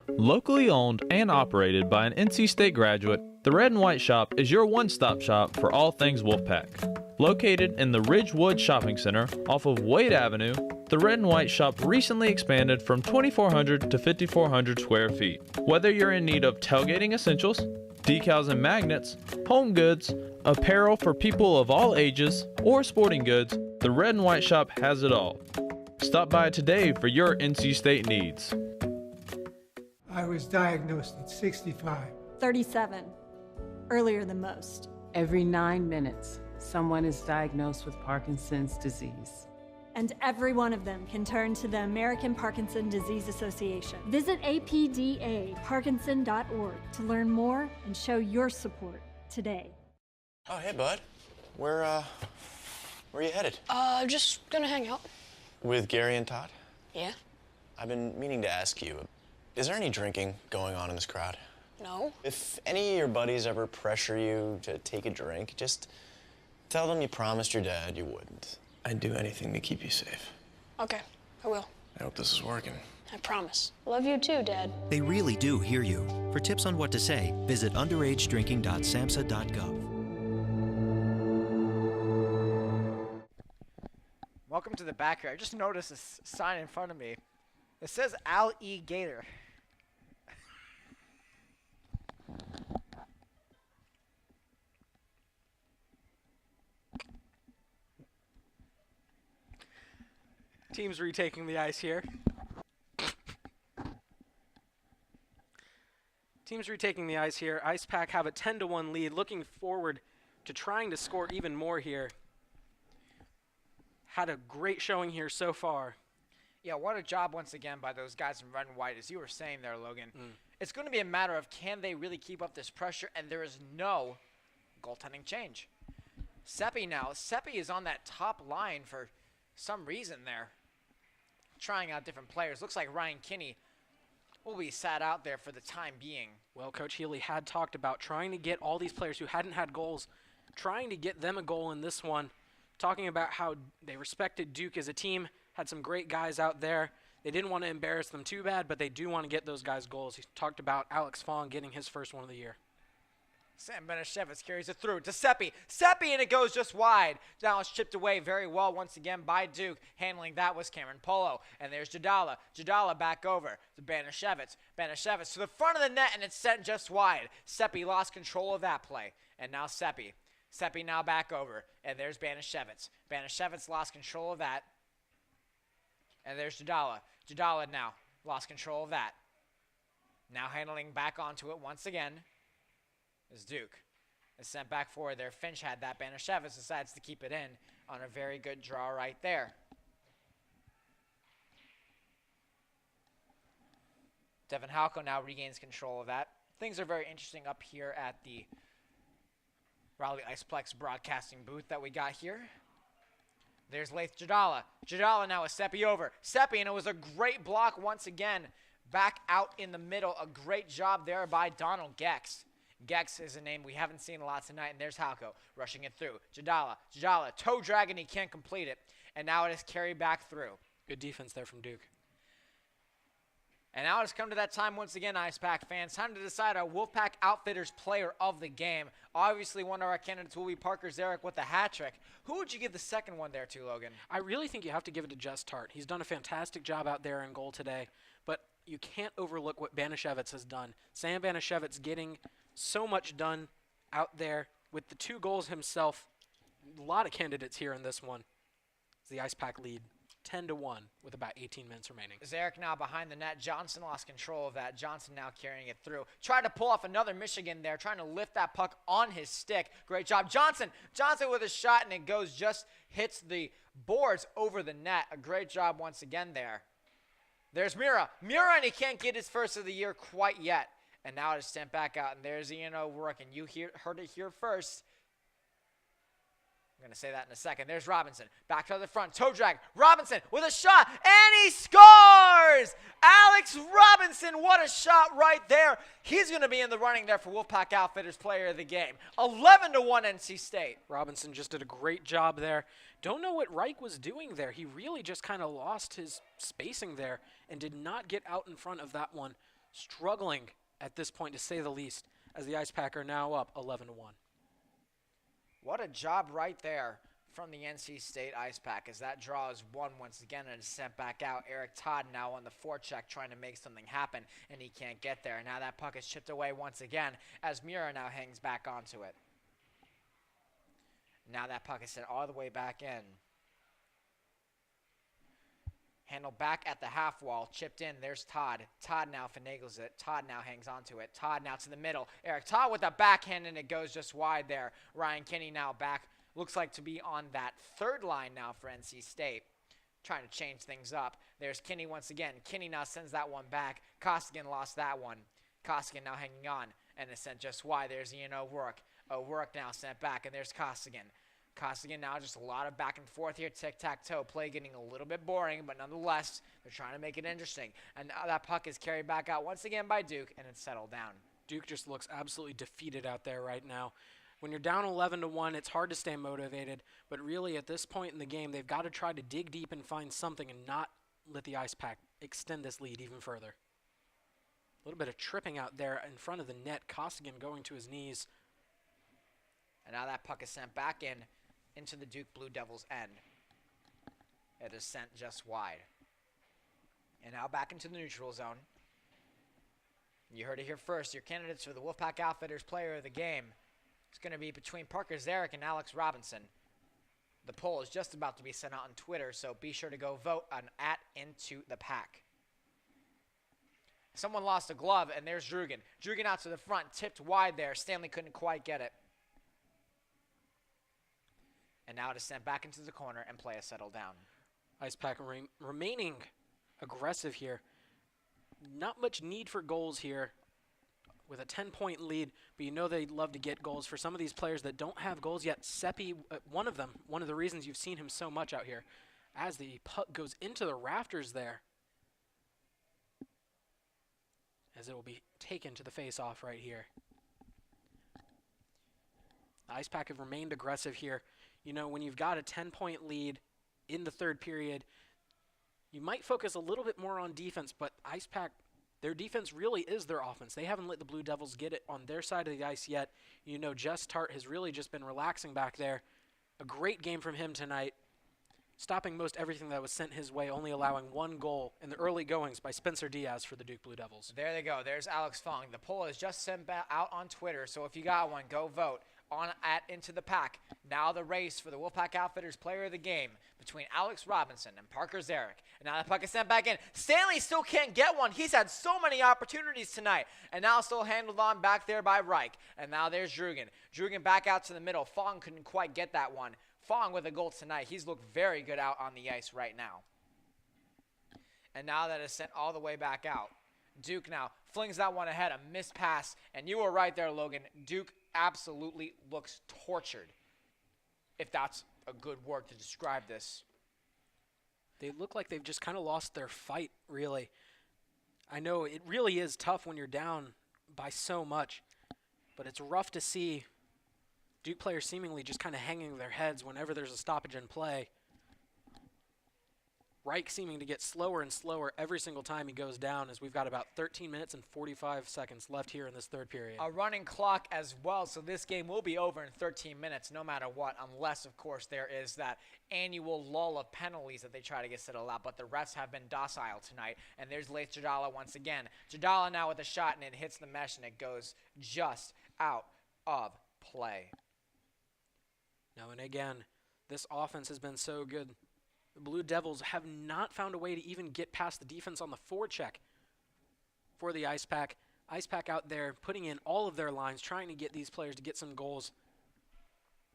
S15: Locally owned and operated by an NC State graduate, the Red and White Shop is your one-stop shop for all things Wolfpack. Located in the Ridgewood Shopping Center off of Wade Avenue, the Red and White Shop recently expanded from 2,400 to 5,400 square feet. Whether you're in need of tailgating essentials, decals and magnets, home goods, apparel for people of all ages, or sporting goods, the Red and White Shop has it all. Stop by today for your NC State needs.
S16: I was diagnosed at 65.
S17: 37. Earlier than most.
S18: Every 9 minutes, someone is diagnosed with Parkinson's disease.
S17: And every one of them can turn to the American Parkinson Disease Association. Visit apdaparkinson.org to learn more and show your support today.
S19: Oh, hey, bud. Where are you headed?
S20: Just gonna hang out.
S19: With Gary and Todd?
S20: Yeah?
S19: I've been meaning to ask you, is there any drinking going on in this crowd?
S20: No.
S19: If any of your buddies ever pressure you to take a drink, just tell them you promised your dad you wouldn't. I'd do anything to keep you safe.
S20: Okay, I will.
S19: I hope this is working.
S20: I promise. Love you too, Dad.
S21: They really do hear you. For tips on what to say, visit underagedrinking.samhsa.gov.
S2: Welcome to the back here. I just noticed this sign in front of me. It says Al E. Gator.
S11: Teams retaking the ice here. Teams retaking the ice here. Ice Pack have a 10-1 lead, looking forward to trying to score even more here. Had a great showing here so far.
S2: Yeah, what a job once again by those guys in red and white, as you were saying there, Logan. It's going to be a matter of can they really keep up this pressure, and there is no goaltending change. Seppi now. Seppi is on that top line for some reason there, trying out different players. Looks like Ryan Kinney will be sat out there for the time being.
S11: Well, Coach Healy had talked about trying to get all these players who hadn't had goals, trying to get them a goal in this one, talking about how they respected Duke as a team, had some great guys out there. They didn't want to embarrass them too bad, but they do want to get those guys goals. He talked about Alex Fong getting his first one of the year.
S2: Sam Benishevitz carries it through to Seppi. Seppi, and it goes just wide. Now it's chipped away very well once again by Duke. Handling that was Cameron Polo. And there's Jadala. Jadala back over to Benishevitz. Benishevitz to the front of the net, and it's sent just wide. Seppi lost control of that play. And now Seppi. Seppi now back over. And there's Benishevitz. Benishevitz lost control of that. And there's Jadala. Jadala now lost control of that. Now handling back onto it once again is Duke. Is sent back forward there. Finch had that. Banishevitz decides to keep it in on a very good draw right there. Devin Halko now regains control of that. Things are very interesting up here at the Raleigh Iceplex broadcasting booth that we got here. There's Laith Jadala. Jadala now is Seppi over. Seppi, and it was a great block once again. Back out in the middle. A great job there by Donald Gex. Gex is a name we haven't seen a lot tonight, and there's Halko rushing it through. Jadala, toe drag, and he can't complete it. And now it is carried back through.
S11: Good defense there from Duke.
S2: And now it's come to that time once again, Ice Pack fans. Time to decide our Wolfpack Outfitters player of the game. Obviously, one of our candidates will be Parker Zarek with the hat trick. Who would you give the second one there to, Logan?
S11: I really think you have to give it to Just Tart. He's done a fantastic job out there in goal today, but you can't overlook what Banashevitz has done. Sam Banashevitz getting so much done out there with the 2 goals himself. A lot of candidates here in this one. It's the Ice Pack lead. 10-1 with about 18 minutes remaining.
S2: Zarek now behind the net. Johnson lost control of that. Johnson now carrying it through. Tried to pull off another Michigan there, trying to lift that puck on his stick. Great job. Johnson with a shot, and it goes, just hits the boards over the net. A great job once again there. There's Mira, and he can't get his first of the year quite yet. And now it's sent back out, and there's Ian O'Rourke, and you heard it here first. I'm going to say that in a second. There's Robinson. Back to the front. Toe drag. Robinson with a shot. And he scores! Alex Robinson, what a shot right there. He's going to be in the running there for Wolfpack Outfitters player of the game. 11-1 NC State.
S11: Robinson just did a great job there. Don't know what Reich was doing there. He really just kind of lost his spacing there and did not get out in front of that one. Struggling at this point, to say the least, as the Ice Pack are now up 11-1.
S2: What a job right there from the NC State Ice Pack, as that draw is won once again and is sent back out. Eric Todd now on the forecheck trying to make something happen, and he can't get there. Now that puck is chipped away once again as Mura now hangs back onto it. Now that puck is sent all the way back in. Handled back at the half wall, chipped in. There's Todd. Todd now finagles it. Todd now hangs onto it. Todd now to the middle. Eric Todd with a backhand, and it goes just wide there. Ryan Kinney now back. Looks like to be on that third line now for NC State. Trying to change things up. There's Kinney once again. Kinney now sends that one back. Costigan lost that one. Costigan now hanging on, and it's sent just wide. There's Ian O'Rourke. O'Rourke now sent back, and there's Costigan. Costigan now just a lot of back and forth here. Tic-tac-toe. Play getting a little bit boring, but nonetheless, they're trying to make it interesting. And now that puck is carried back out once again by Duke, and it's settled down.
S11: Duke just looks absolutely defeated out there right now. When you're down 11-1, it's hard to stay motivated, but really at this point in the game, they've got to try to dig deep and find something and not let the Ice Pack extend this lead even further. A little bit of tripping out there in front of the net. Costigan going to his knees.
S2: And now that puck is sent back into the Duke Blue Devils' end. It is sent just wide. And now back into the neutral zone. You heard it here first. Your candidates for the Wolfpack Outfitters player of the game is going to be between Parker Zarek and Alex Robinson. The poll is just about to be sent out on Twitter, so be sure to go vote on @IntoThePack. Someone lost a glove, and there's Drugan. Drugan out to the front, tipped wide there. Stanley couldn't quite get it. And now it is sent back into the corner, and play is settled down.
S11: Ice Pack remaining aggressive here. Not much need for goals here with a 10-point lead, but you know they love to get goals. For some of these players that don't have goals yet, Seppi, one of them, one of the reasons you've seen him so much out here, as the puck goes into the rafters there, as it will be taken to the face-off right here. The Ice Pack have remained aggressive here. You know, when you've got a 10-point lead in the third period, you might focus a little bit more on defense, but Ice Pack, their defense really is their offense. They haven't let the Blue Devils get it on their side of the ice yet. You know, Jess Tart has really just been relaxing back there. A great game from him tonight, stopping most everything that was sent his way, only allowing one goal in the early goings by Spencer Diaz for the Duke Blue Devils.
S2: There they go. There's Alex Fong. The poll is just sent out on Twitter, so if you got one, go vote on @IntoThePack. Now the race for the Wolfpack Outfitters player of the game between Alex Robinson and Parker Zarek. And now the puck is sent back in. Stanley still can't get one. He's had so many opportunities tonight. And now still handled on back there by Reich. And now there's Drugan. Drugan back out to the middle. Fong couldn't quite get that one. Fong with a goal tonight. He's looked very good out on the ice right now. And now that is sent all the way back out. Duke now flings that one ahead, a missed pass. And you were right there, Logan. Duke absolutely looks tortured, if that's a good word to describe this.
S11: They look like they've just kind of lost their fight, really. I know it really is tough when you're down by so much, but it's rough to see Duke players seemingly just kind of hanging their heads whenever there's a stoppage in play. Reich seeming to get slower and slower every single time he goes down, as we've got about 13 minutes and 45 seconds left here in this third period.
S2: A running clock as well, so this game will be over in 13 minutes no matter what, unless, of course, there is that annual lull of penalties that they try to get settled out, but the refs have been docile tonight, and there's Laith Jadala once again. Jadala now with a shot, and it hits the mesh, and it goes just out of play.
S11: Now, and again, this offense has been so good. The Blue Devils have not found a way to even get past the defense on the forecheck for the Ice Pack. Ice Pack out there putting in all of their lines, trying to get these players to get some goals.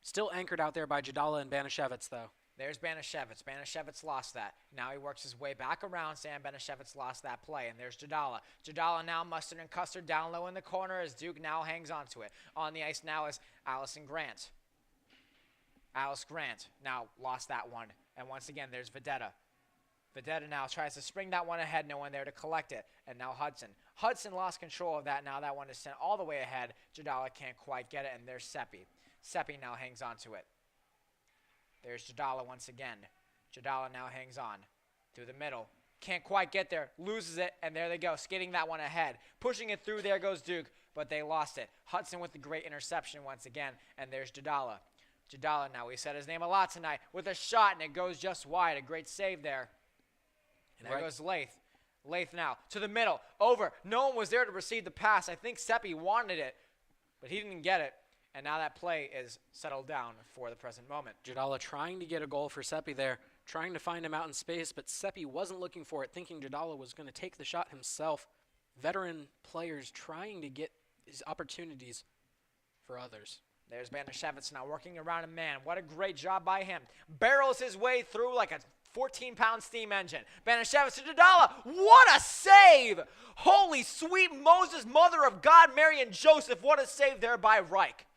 S11: Still anchored out there by Jadala and Banashevitz, though.
S2: There's Banashevitz. Banashevitz lost that. Now he works his way back around. Sam Banashevitz lost that play, and there's Jadala. Jadala now Mustard and Custard down low in the corner as Duke now hangs on to it. On the ice now is Allison Grant. Alice Grant now lost that one. And once again, there's Vedetta. Vedetta now tries to spring that one ahead. No one there to collect it. And now Hudson. Hudson lost control of that. Now that one is sent all the way ahead. Jadala can't quite get it. And there's Seppi. Seppi now hangs on to it. There's Jadala once again. Jadala now hangs on through the middle. Can't quite get there. Loses it. And there they go. Skating that one ahead. Pushing it through. There goes Duke. But they lost it. Hudson with the great interception once again. And there's Jadala. Jadala now, we said his name a lot tonight, with a shot, and it goes just wide. A great save there. And there goes Laith. Laith now to the middle, over. No one was there to receive the pass. I think Seppi wanted it, but he didn't get it. And now that play is settled down for the present moment.
S11: Jadala trying to get a goal for Seppi there, trying to find him out in space, but Seppi wasn't looking for it, thinking Jadala was going to take the shot himself. Veteran players trying to get his opportunities for others.
S2: There's Banashevitz now working around a man. What a great job by him. Barrels his way through like a 14-pound steam engine. Banashevitz to Jadala. What a save! Holy sweet Moses, mother of God, Mary and Joseph. What a save there by Reich.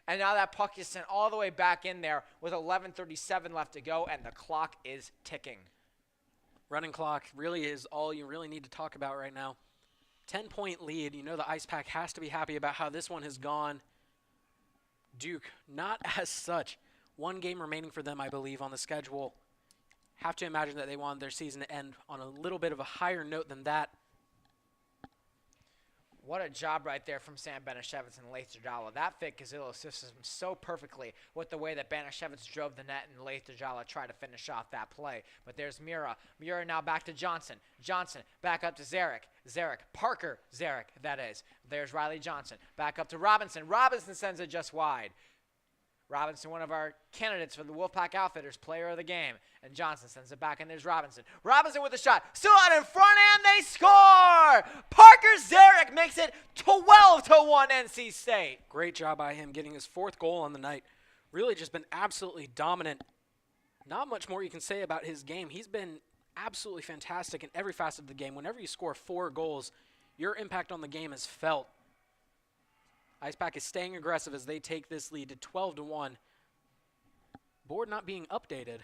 S2: And now that puck is sent all the way back in there with 11:37 left to go, and the clock is ticking.
S11: Running clock really is all you really need to talk about right now. 10-point lead. You know the Ice Pack has to be happy about how this one has gone. Duke, not as such. One game remaining for them, I believe, on the schedule. Have to imagine that they wanted their season to end on a little bit of a higher note than that.
S2: What a job right there from Sam Banashevitz and Laith Jadala. That fit Gazillo's system so perfectly with the way that Banashevitz drove the net and Laith Jadala tried to finish off that play. But there's Mura. Mura now back to Johnson. Johnson back up to Zarek. Zarek. Parker Zarek, that is. There's Riley Johnson. Back up to Robinson. Robinson sends it just wide. Robinson, one of our candidates for the Wolfpack Outfitters Player of the Game. And Johnson sends it back, and there's Robinson. Robinson with the shot. Still out in front, and they score! Parker Zarek makes it 12-1 NC State.
S11: Great job by him getting his 4th goal on the night. Really just been absolutely dominant. Not much more you can say about his game. He's been absolutely fantastic in every facet of the game. Whenever you score 4 goals, your impact on the game is felt. Ice Pack is staying aggressive as they take this lead to 12-1. Board not being updated.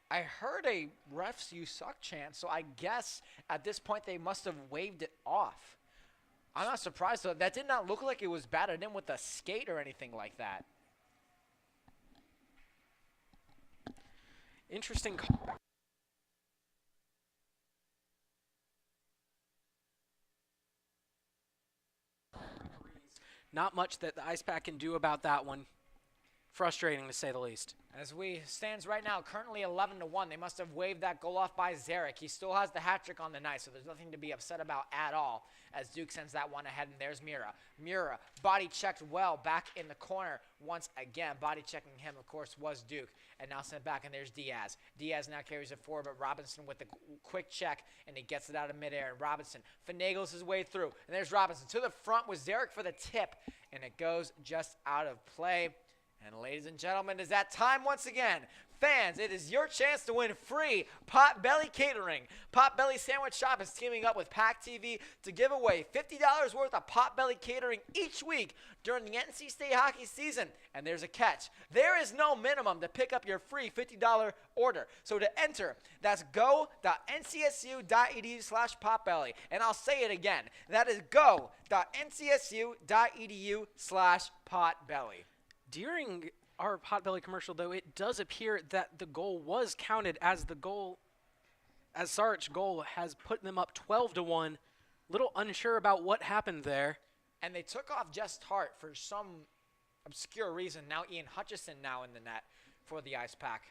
S2: I heard a refs you suck chant, so I guess at this point they must have waved it off. I'm not surprised though. That did not look like it was batted in with a skate or anything like that.
S11: Interesting call. Not much that the Ice Pack can do about that one. Frustrating, to say the least.
S2: As we stands right now, currently 11-1. They must have waved that goal off by Zarek. He still has the hat trick on the night, so there's nothing to be upset about at all as Duke sends that one ahead, and there's Mura. Mura, body checked well back in the corner once again. Body checking him, of course, was Duke, and now sent back, and there's Diaz. Diaz now carries it forward, but Robinson with the quick check, and he gets it out of midair, and Robinson finagles his way through, and there's Robinson to the front with Zarek for the tip, and it goes just out of play. And ladies and gentlemen, it's that time once again. Fans, it is your chance to win free Potbelly Catering. Potbelly Sandwich Shop is teaming up with PackTV to give away $50 worth of Potbelly Catering each week during the NC State hockey season. And there's a catch. There is no minimum to pick up your free $50 order. So to enter, that's go.ncsu.edu/potbelly. And I'll say it again. That is go.ncsu.edu/potbelly.
S11: During our Potbelly commercial, though, it does appear that the goal was counted as the goal, as Sarich's goal has put them up 12-1. Little unsure about what happened there.
S2: And they took off Just Hart for some obscure reason. Now Ian Hutchison now in the net for the Ice Pack.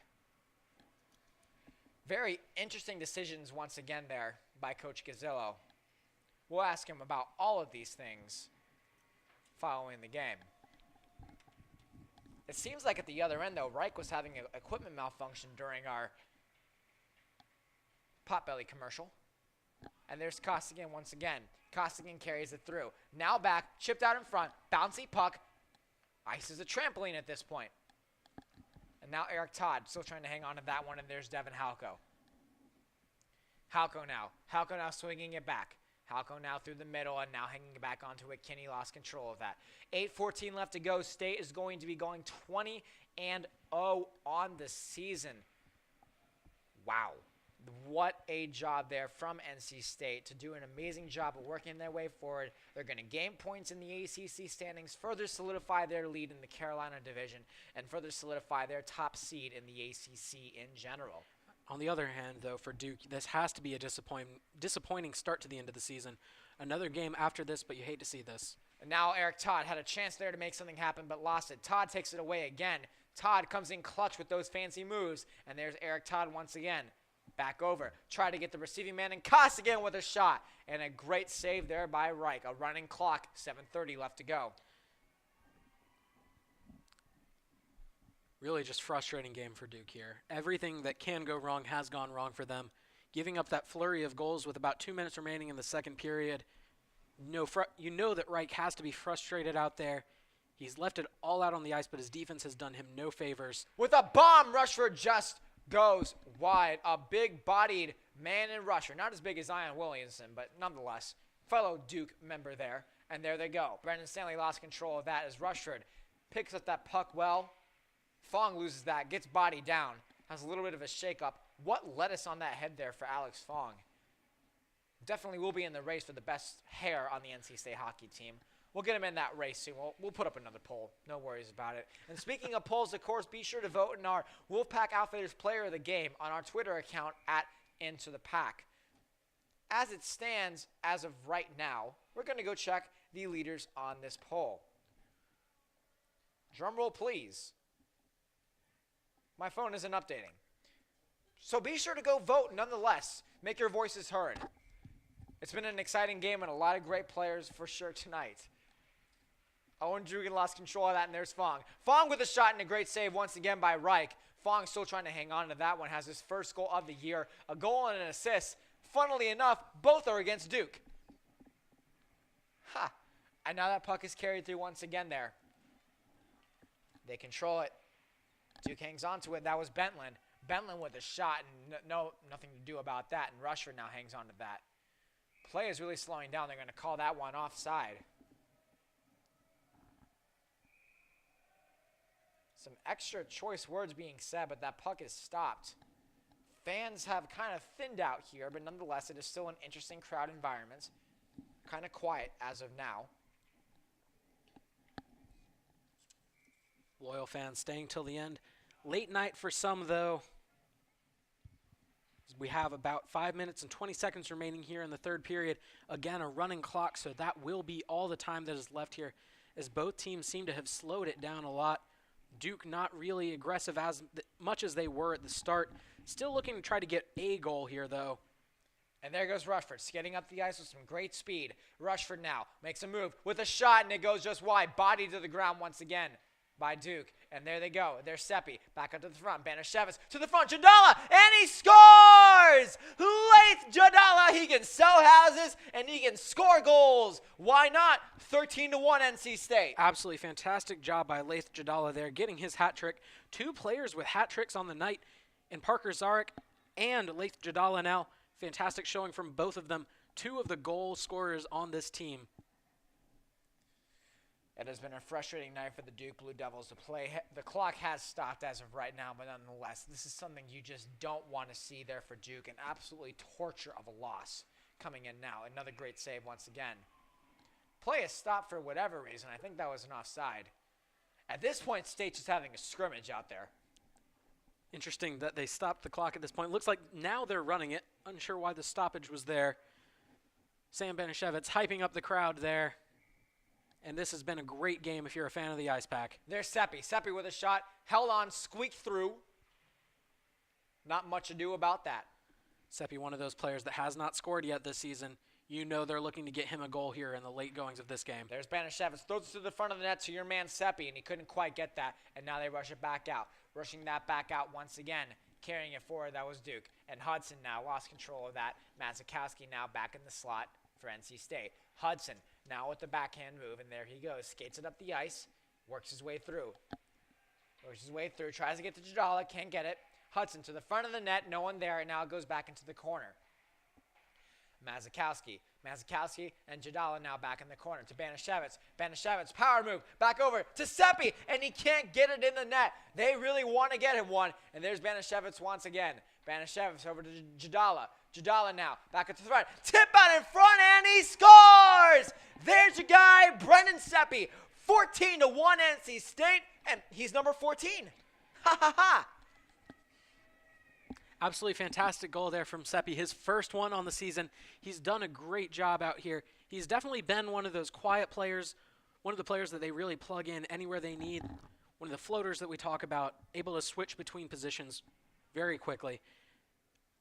S2: Very interesting decisions once again there by Coach Gazzillo. We'll ask him about all of these things following the game. It seems like at the other end, though, Reich was having an equipment malfunction during our Potbelly commercial. And there's Costigan once again. Costigan carries it through. Now back, chipped out in front, bouncy puck. Ice is a trampoline at this point. And now Eric Todd still trying to hang on to that one, and there's Devin Halko. Halko now swinging it back. Halko now through the middle and now hanging it back onto it. Kinney lost control of that. 8:14 left to go. State is going to be going 20-0 on the season. Wow. What a job there from NC State to do an amazing job of working their way forward. They're going to gain points in the ACC standings, further solidify their lead in the Carolina division, and further solidify their top seed in the ACC in general.
S11: On the other hand, though, for Duke, this has to be a disappointing start to the end of the season. Another game after this, but you hate to see this.
S2: And now Eric Todd had a chance there to make something happen, but lost it. Todd takes it away again. Todd comes in clutch with those fancy moves, and there's Eric Todd once again. Back over. Try to get the receiving man and Costigan with a shot. And a great save there by Reich. A running clock, 7:30 left to go.
S11: Really just frustrating game for Duke here. Everything that can go wrong has gone wrong for them. Giving up that flurry of goals with about 2 minutes remaining in the second period. You know that Reich has to be frustrated out there. He's left it all out on the ice, but his defense has done him no favors.
S2: With a bomb, Rushford just goes wide. A big-bodied man in rusher. Not as big as Zion Williamson, but nonetheless, fellow Duke member there. And there they go. Brendan Stanley lost control of that as Rushford picks up that puck well. Fong loses that, gets bodied down. Has a little bit of a shake-up. What lettuce on that head there for Alex Fong. Definitely will be in the race for the best hair on the NC State hockey team. We'll get him in that race soon. We'll put up another poll. No worries about it. And speaking of polls, of course, be sure to vote in our Wolfpack Outfitters Player of the Game on our Twitter account at @IntoThePack. As it stands, as of right now, we're going to go check the leaders on this poll. Drum roll, please. My phone isn't updating. So be sure to go vote nonetheless. Make your voices heard. It's been an exciting game and a lot of great players for sure tonight. Owen Drugan lost control of that, and there's Fong. Fong with a shot and a great save once again by Reich. Fong still trying to hang on to that one. Has his first goal of the year. A goal and an assist. Funnily enough, both are against Duke. Ha! And now that puck is carried through once again there. They control it. Duke hangs on to it. That was Bentland. Bentland with a shot, and nothing to do about that. And Rushford now hangs on to that. Play is really slowing down. They're going to call that one offside. Some extra choice words being said, but that puck is stopped. Fans have kind of thinned out here, but nonetheless, it is still an interesting crowd environment. Kind of quiet as of now.
S11: Loyal fans staying till the end. Late night for some, though. We have about 5 minutes and 20 seconds remaining here in the third period. Again, a running clock, so that will be all the time that is left here, as both teams seem to have slowed it down a lot. Duke not really aggressive as much as they were at the start. Still looking to try to get a goal here, though.
S2: And there goes Rushford, skating up the ice with some great speed. Rushford now makes a move with a shot, and it goes just wide. Body to the ground once again by Duke. And there they go. There's Seppi. Back up to the front. Banashevitz to the front. Jadala! And he scores! Laith Jadala! He can sell houses, and he can score goals. Why not? 13-1 NC State.
S11: Absolutely fantastic job by Laith Jadala there, getting his hat trick. Two players with hat tricks on the night in Parker Zarek and Laith Jadala now. Fantastic showing from both of them. Two of the goal scorers on this team.
S2: It has been a frustrating night for the Duke Blue Devils to play. The clock has stopped as of right now, but nonetheless, this is something you just don't want to see there for Duke. An absolutely torture of a loss coming in now. Another great save once again. Play is stopped for whatever reason. I think that was an offside. At this point, State's just having a scrimmage out there.
S11: Interesting that they stopped the clock at this point. Looks like now they're running it. Unsure why the stoppage was there. Sam Banashevitz hyping up the crowd there. And this has been a great game if you're a fan of the Ice Pack.
S2: There's Seppi. Seppi with a shot. Held on, squeaked through. Not much ado about that.
S11: Seppi, one of those players that has not scored yet this season. You know they're looking to get him a goal here in the late goings of this game.
S2: There's Banashevitz. Throws it to the front of the net to your man Seppi, and he couldn't quite get that. And now they rush it back out. Rushing that back out once again. Carrying it forward, that was Duke. And Hudson now lost control of that. Mazikowski now back in the slot for NC State. Hudson now with the backhand move, and there he goes. Skates it up the ice. Works his way through. Tries to get to Jadala. Can't get it. Hudson to the front of the net. No one there, and now it goes back into the corner. Mazikowski and Jadala now back in the corner to Banashevitz. Banashevitz, power move, back over to Seppi, and he can't get it in the net. They really want to get him one, and there's Banashevitz once again. Banashevitz over to Jadala. Jadala now, back at the front. Tip out in front, and he scores! There's your guy, Brendan Seppi. 14-1 NC State, and he's number 14. Ha ha ha!
S11: Absolutely fantastic goal there from Seppi. His first one on the season. He's done a great job out here. He's definitely been one of those quiet players, one of the players that they really plug in anywhere they need, one of the floaters that we talk about, able to switch between positions very quickly.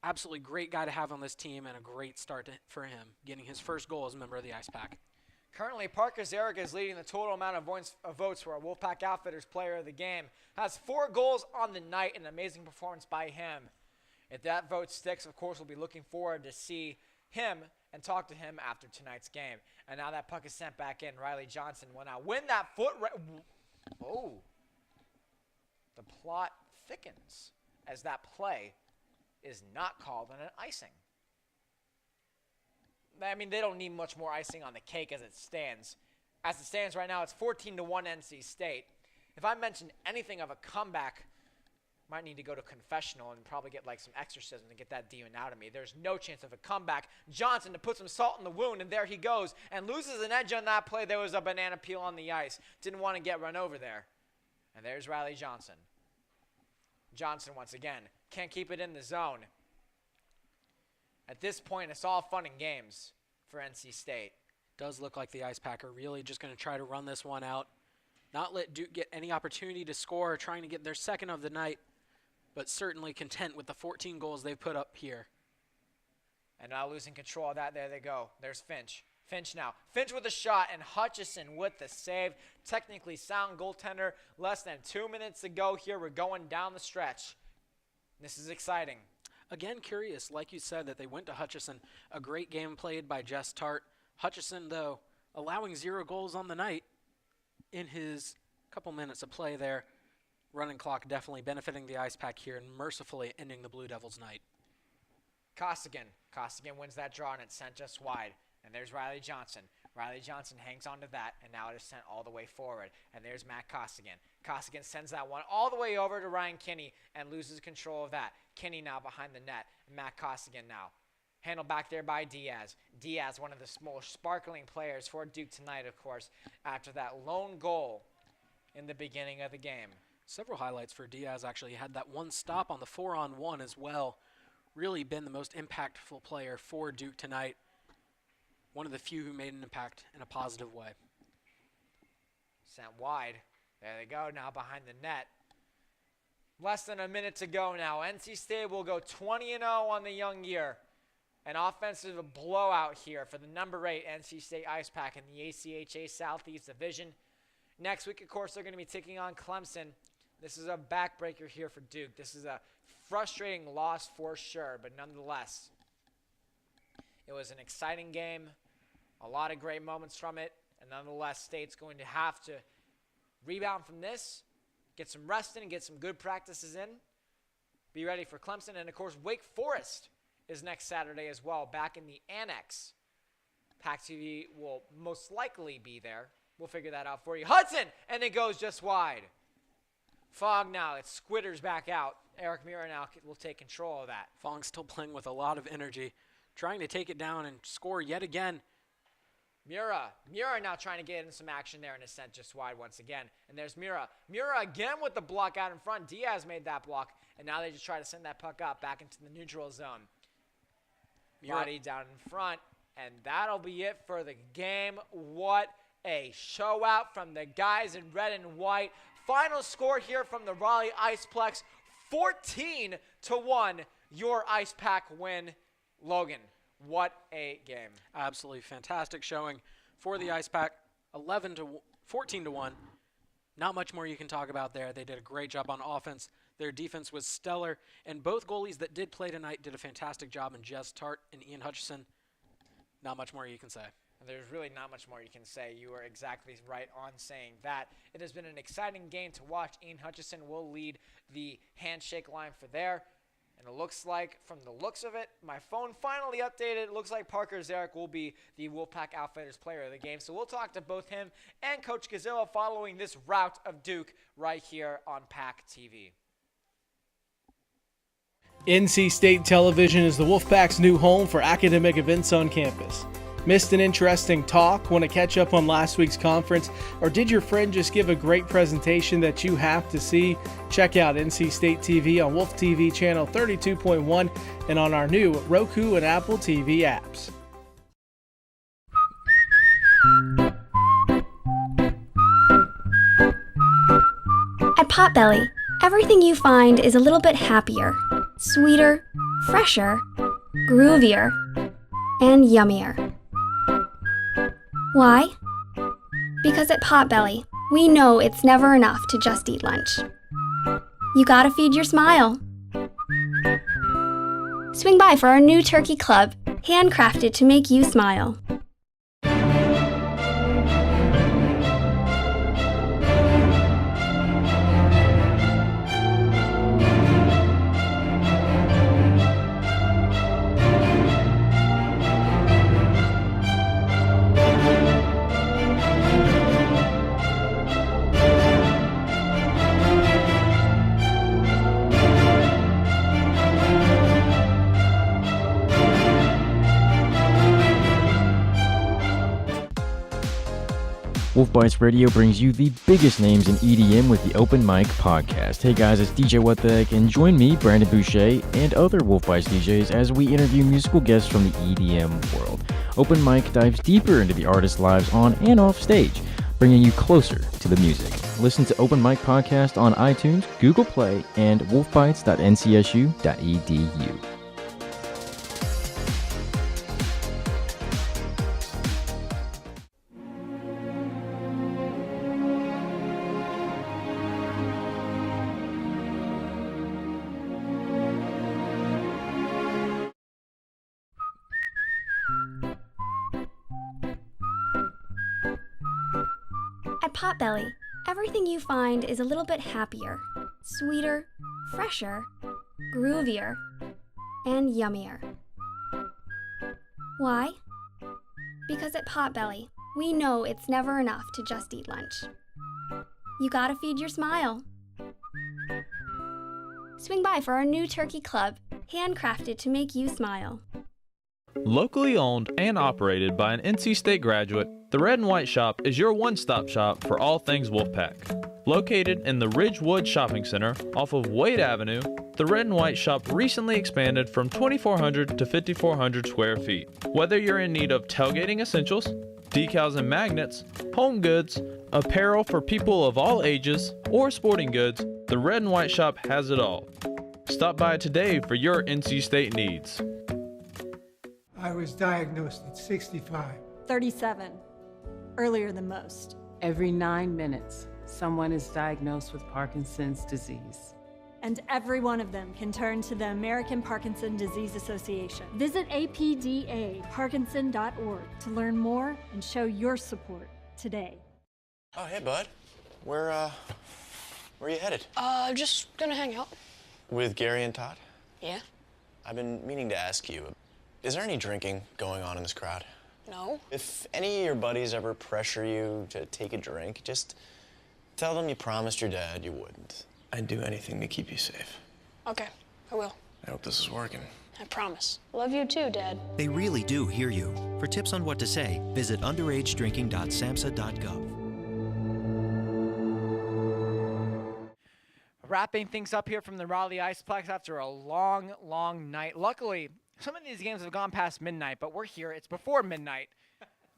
S11: Absolutely great guy to have on this team, and a great start for him, getting his first goal as a member of the Ice Pack.
S2: Currently, Parker Zarek is leading the total amount of votes for our Wolfpack Outfitters player of the game. Has 4 goals on the night, an amazing performance by him. If that vote sticks, of course, we'll be looking forward to see him and talk to him after tonight's game. And now that puck is sent back in. Riley Johnson will now win that foot. Oh. The plot thickens as that play is not called on an icing. I mean, they don't need much more icing on the cake as it stands. As it stands right now, it's 14-1 NC State. If I mentioned anything of a comeback, might need to go to confessional and probably get like some exorcism to get that demon out of me. There's no chance of a comeback. Johnson to put some salt in the wound, and there he goes and loses an edge on that play. There was a banana peel on the ice. Didn't want to get run over there. And there's Riley Johnson. Johnson once again. Can't keep it in the zone. At this point, it's all fun and games for NC State.
S11: Does look like the Ice Pack are really just going to try to run this one out. Not let Duke get any opportunity to score, trying to get their second of the night, but certainly content with the 14 goals they've put up here.
S2: And now losing control of that. There they go. There's Finch. Finch now. Finch with a shot, and Hutchison with the save. Technically sound goaltender. Less than 2 minutes to go here. We're going down the stretch. This is exciting.
S11: Again, curious, like you said, that they went to Hutchison. A great game played by Jess Tart. Hutchison, though, allowing 0 goals on the night in his couple minutes of play there. Running clock definitely benefiting the Ice Pack here and mercifully ending the Blue Devils' night.
S2: Costigan. Costigan wins that draw, and it's sent just wide. And there's Riley Johnson. Riley Johnson hangs on to that, and now it is sent all the way forward. And there's Matt Costigan. Costigan sends that one all the way over to Ryan Kinney and loses control of that. Kinney now behind the net. Matt Costigan now. Handled back there by Diaz. Diaz, one of the most sparkling players for Duke tonight, of course, after that lone goal in the beginning of the game.
S11: Several highlights for Diaz, actually. He had that one stop on the 4-on-1 as well. Really been the most impactful player for Duke tonight. One of the few who made an impact in a positive way.
S2: Sent wide. There they go, now behind the net. Less than a minute to go now. NC State will go 20-0 on the young year. An offensive blowout here for the number 8 NC State Ice Pack in the ACHA Southeast Division. Next week, of course, they're going to be taking on Clemson. This is a backbreaker here for Duke. This is a frustrating loss for sure, but nonetheless, it was an exciting game, a lot of great moments from it, and nonetheless, State's going to have to rebound from this, get some rest in, get some good practices in, be ready for Clemson, and of course, Wake Forest is next Saturday as well, back in the Annex. PackTV will most likely be there. We'll figure that out for you. Hudson, and it goes just wide. Fogg now, it's Squitters back out. Eric Mira now will take control of that.
S11: Fogg's still playing with a lot of energy, trying to take it down and score yet again.
S2: Mura now trying to get in some action there in a sent just wide once again. And there's Mura. Mura again with the block out in front. Diaz made that block. And now they just try to send that puck up back into the neutral zone. Body down in front. And that'll be it for the game. What a show out from the guys in red and white. Final score here from the Raleigh Iceplex. 14-1. Your Ice Pack win. Logan, what a game.
S11: Absolutely fantastic showing for the Ice Pack. 14-1. Not much more you can talk about there. They did a great job on offense. Their defense was stellar. And both goalies that did play tonight did a fantastic job in Jess Tart and Ian Hutchison. Not much more you can say.
S2: There's really not much more you can say. You are exactly right on saying that. It has been an exciting game to watch. Ian Hutchison will lead the handshake line for there. And it looks like, from the looks of it, my phone finally updated. It looks like Parker Zarek will be the Wolfpack Outfitters player of the game. So we'll talk to both him and Coach Gazilla following this rout of Duke right here on PackTV.
S12: NC State Television is the Wolfpack's new home for academic events on campus. Missed an interesting talk? Want to catch up on last week's conference? Or did your friend just give a great presentation that you have to see? Check out NC State TV on Wolf TV channel 32.1 and on our new Roku and Apple TV apps.
S13: At Potbelly, everything you find is a little bit happier, sweeter, fresher, groovier, and yummier. Why? Because at Potbelly, we know it's never enough to just eat lunch. You gotta feed your smile. Swing by for our new turkey club, handcrafted to make you smile.
S14: Wolf Bites Radio brings you the biggest names in EDM with the Open Mic Podcast. Hey guys, it's DJ What the Heck, and join me, Brandon Boucher, and other Wolf Bites DJs as we interview musical guests from the EDM world. Open Mic dives deeper into the artists' lives on and off stage, bringing you closer to the music. Listen to Open Mic Podcast on iTunes, Google Play, and wolfbites.ncsu.edu.
S13: At Potbelly, everything you find is a little bit happier, sweeter, fresher, groovier, and yummier. Why? Because at Potbelly, we know it's never enough to just eat lunch. You gotta feed your smile. Swing by for our new turkey club, handcrafted to make you smile.
S15: Locally owned and operated by an NC State graduate, the Red and White Shop is your one-stop shop for all things Wolfpack. Located in the Ridgewood Shopping Center off of Wade Avenue, the Red and White Shop recently expanded from 2,400 to 5,400 square feet. Whether you're in need of tailgating essentials, decals and magnets, home goods, apparel for people of all ages, or sporting goods, the Red and White Shop has it all. Stop by today for your NC State needs.
S16: I was diagnosed at 65.
S17: 37. Earlier than most.
S18: Every 9 minutes, someone is diagnosed with Parkinson's disease.
S17: And every one of them can turn to the American Parkinson Disease Association. Visit apdaparkinson.org to learn more and show your support today.
S19: Oh, hey, bud. Where are you headed?
S20: Just gonna hang out.
S19: With Gary and Todd?
S20: Yeah?
S19: I've been meaning to ask you, is there any drinking going on in this crowd?
S20: No.
S19: If any of your buddies ever pressure you to take a drink, just tell them you promised your dad you wouldn't. I'd do anything to keep you safe.
S20: Okay, I will.
S19: I hope this is working.
S20: I promise. Love you too, Dad.
S21: They really do hear you. For tips on what to say, visit underagedrinking.samhsa.gov.
S2: Wrapping things up here from the Raleigh Iceplex after a long, long night. Luckily, some of these games have gone past midnight, but we're here. It's before midnight.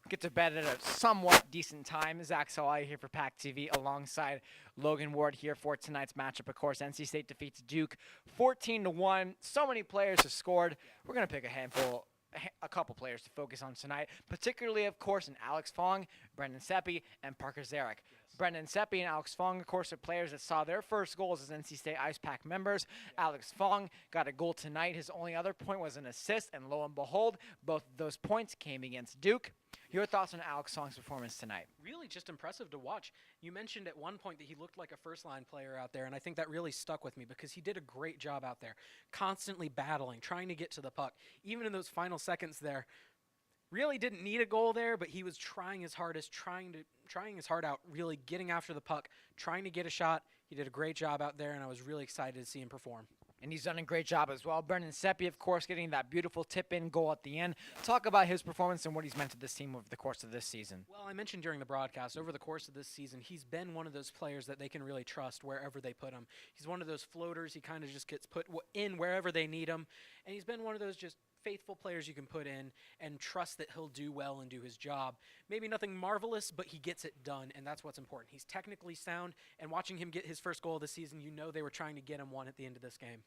S2: Get to bed at a somewhat decent time. Zach Salai here for PackTV alongside Logan Ward here for tonight's matchup. Of course, NC State defeats Duke 14-1. So many players have scored. We're going to pick a couple players to focus on tonight, particularly, of course, in Alex Fong, Brendan Seppi, and Parker Zarek. Brendan Seppi and Alex Fong, of course, are players that saw their first goals as NC State Ice Pack members. Alex Fong got a goal tonight. His only other point was an assist, and lo and behold, both of those points came against Duke. Your thoughts on Alex Fong's performance tonight?
S11: Really just impressive to watch. You mentioned at one point that he looked like a first-line player out there, and I think that really stuck with me because he did a great job out there, constantly battling, trying to get to the puck. Even in those final seconds there, really didn't need a goal there, but he was trying his hardest, trying his heart out, really getting after the puck, trying to get a shot. He did a great job out there, and I was really excited to see him perform.
S2: And he's done a great job as well. Brendan Seppi, of course, getting that beautiful tip-in goal at the end. Talk about his performance and what he's meant to this team over the course of this season.
S11: Well, I mentioned during the broadcast, over the course of this season, he's been one of those players that they can really trust wherever they put him. He's one of those floaters. He kind of just gets put in wherever they need him. And he's been one of those just faithful players you can put in and trust that he'll do well and do his job. Maybe nothing marvelous, but he gets it done, and that's what's important. He's technically sound, and watching him get his first goal of the season, you know they were trying to get him one at the end of this game.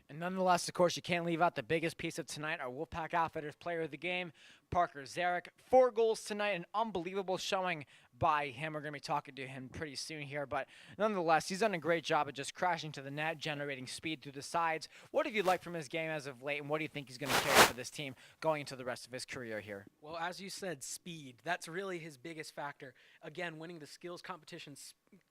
S2: And nonetheless, of course, you can't leave out the biggest piece of tonight, our Wolfpack Outfitters player of the game, Parker Zarek. 4 goals tonight, an unbelievable showing by him. We're going to be talking to him pretty soon here, but nonetheless, he's done a great job of just crashing to the net, generating speed through the sides. What have you liked from his game as of late, and what do you think he's going to carry for this team going into the rest of his career here?
S11: Well, as you said, speed. That's really his biggest factor. Again, winning the skills competition,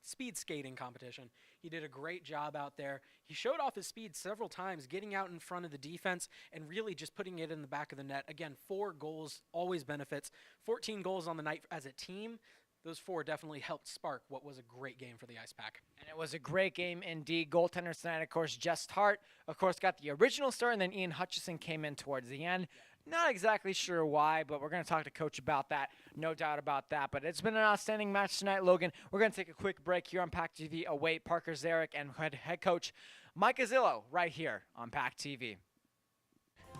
S11: speed skating competition. He did a great job out there. He showed off his speed several times, getting out in front of the defense and really just putting it in the back of the net. Again, 4 goals always benefits. 14 goals on the night as a team. Those 4 definitely helped spark what was a great game for the Ice Pack.
S2: And it was a great game indeed. Goaltenders tonight, of course, Jess Hart, of course, got the original start, and then Ian Hutchison came in towards the end. Not exactly sure why, but we're going to talk to Coach about that. No doubt about that. But it's been an outstanding match tonight, Logan. We're going to take a quick break here on PackTV. Await Parker Zarek and head coach Mike Azzillo right here on PackTV.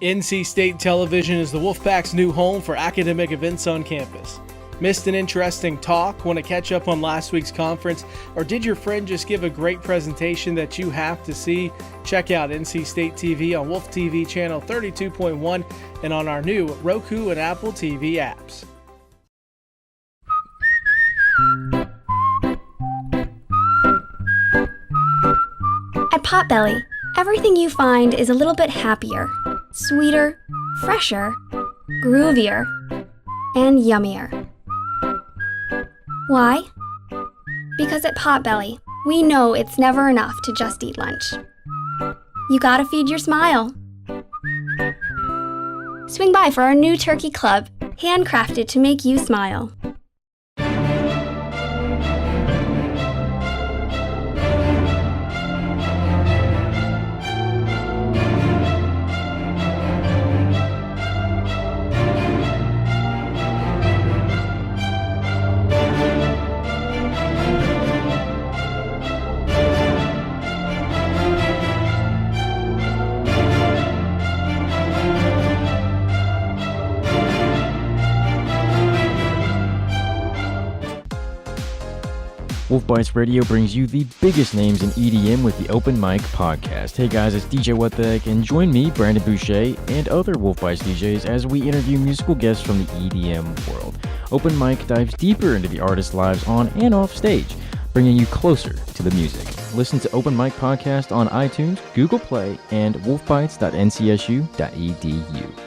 S12: NC State Television is the Wolfpack's new home for academic events on campus. Missed an interesting talk? Want to catch up on last week's conference? Or did your friend just give a great presentation that you have to see? Check out NC State TV on Wolf TV channel 32.1 and on our new Roku and Apple TV apps.
S13: At Potbelly, everything you find is a little bit happier, sweeter, fresher, groovier, and yummier. Why? Because at Potbelly, we know it's never enough to just eat lunch. You gotta feed your smile. Swing by for our new turkey club, handcrafted to make you smile.
S14: Wolf Bites Radio brings you the biggest names in EDM with the Open Mic Podcast. Hey guys, it's DJ What the Heck, and join me, Brandon Boucher, and other Wolf Bites DJs as we interview musical guests from the EDM world. Open Mic dives deeper into the artists' lives on and off stage, bringing you closer to the music. Listen to Open Mic Podcast on iTunes, Google Play, and wolfbites.ncsu.edu.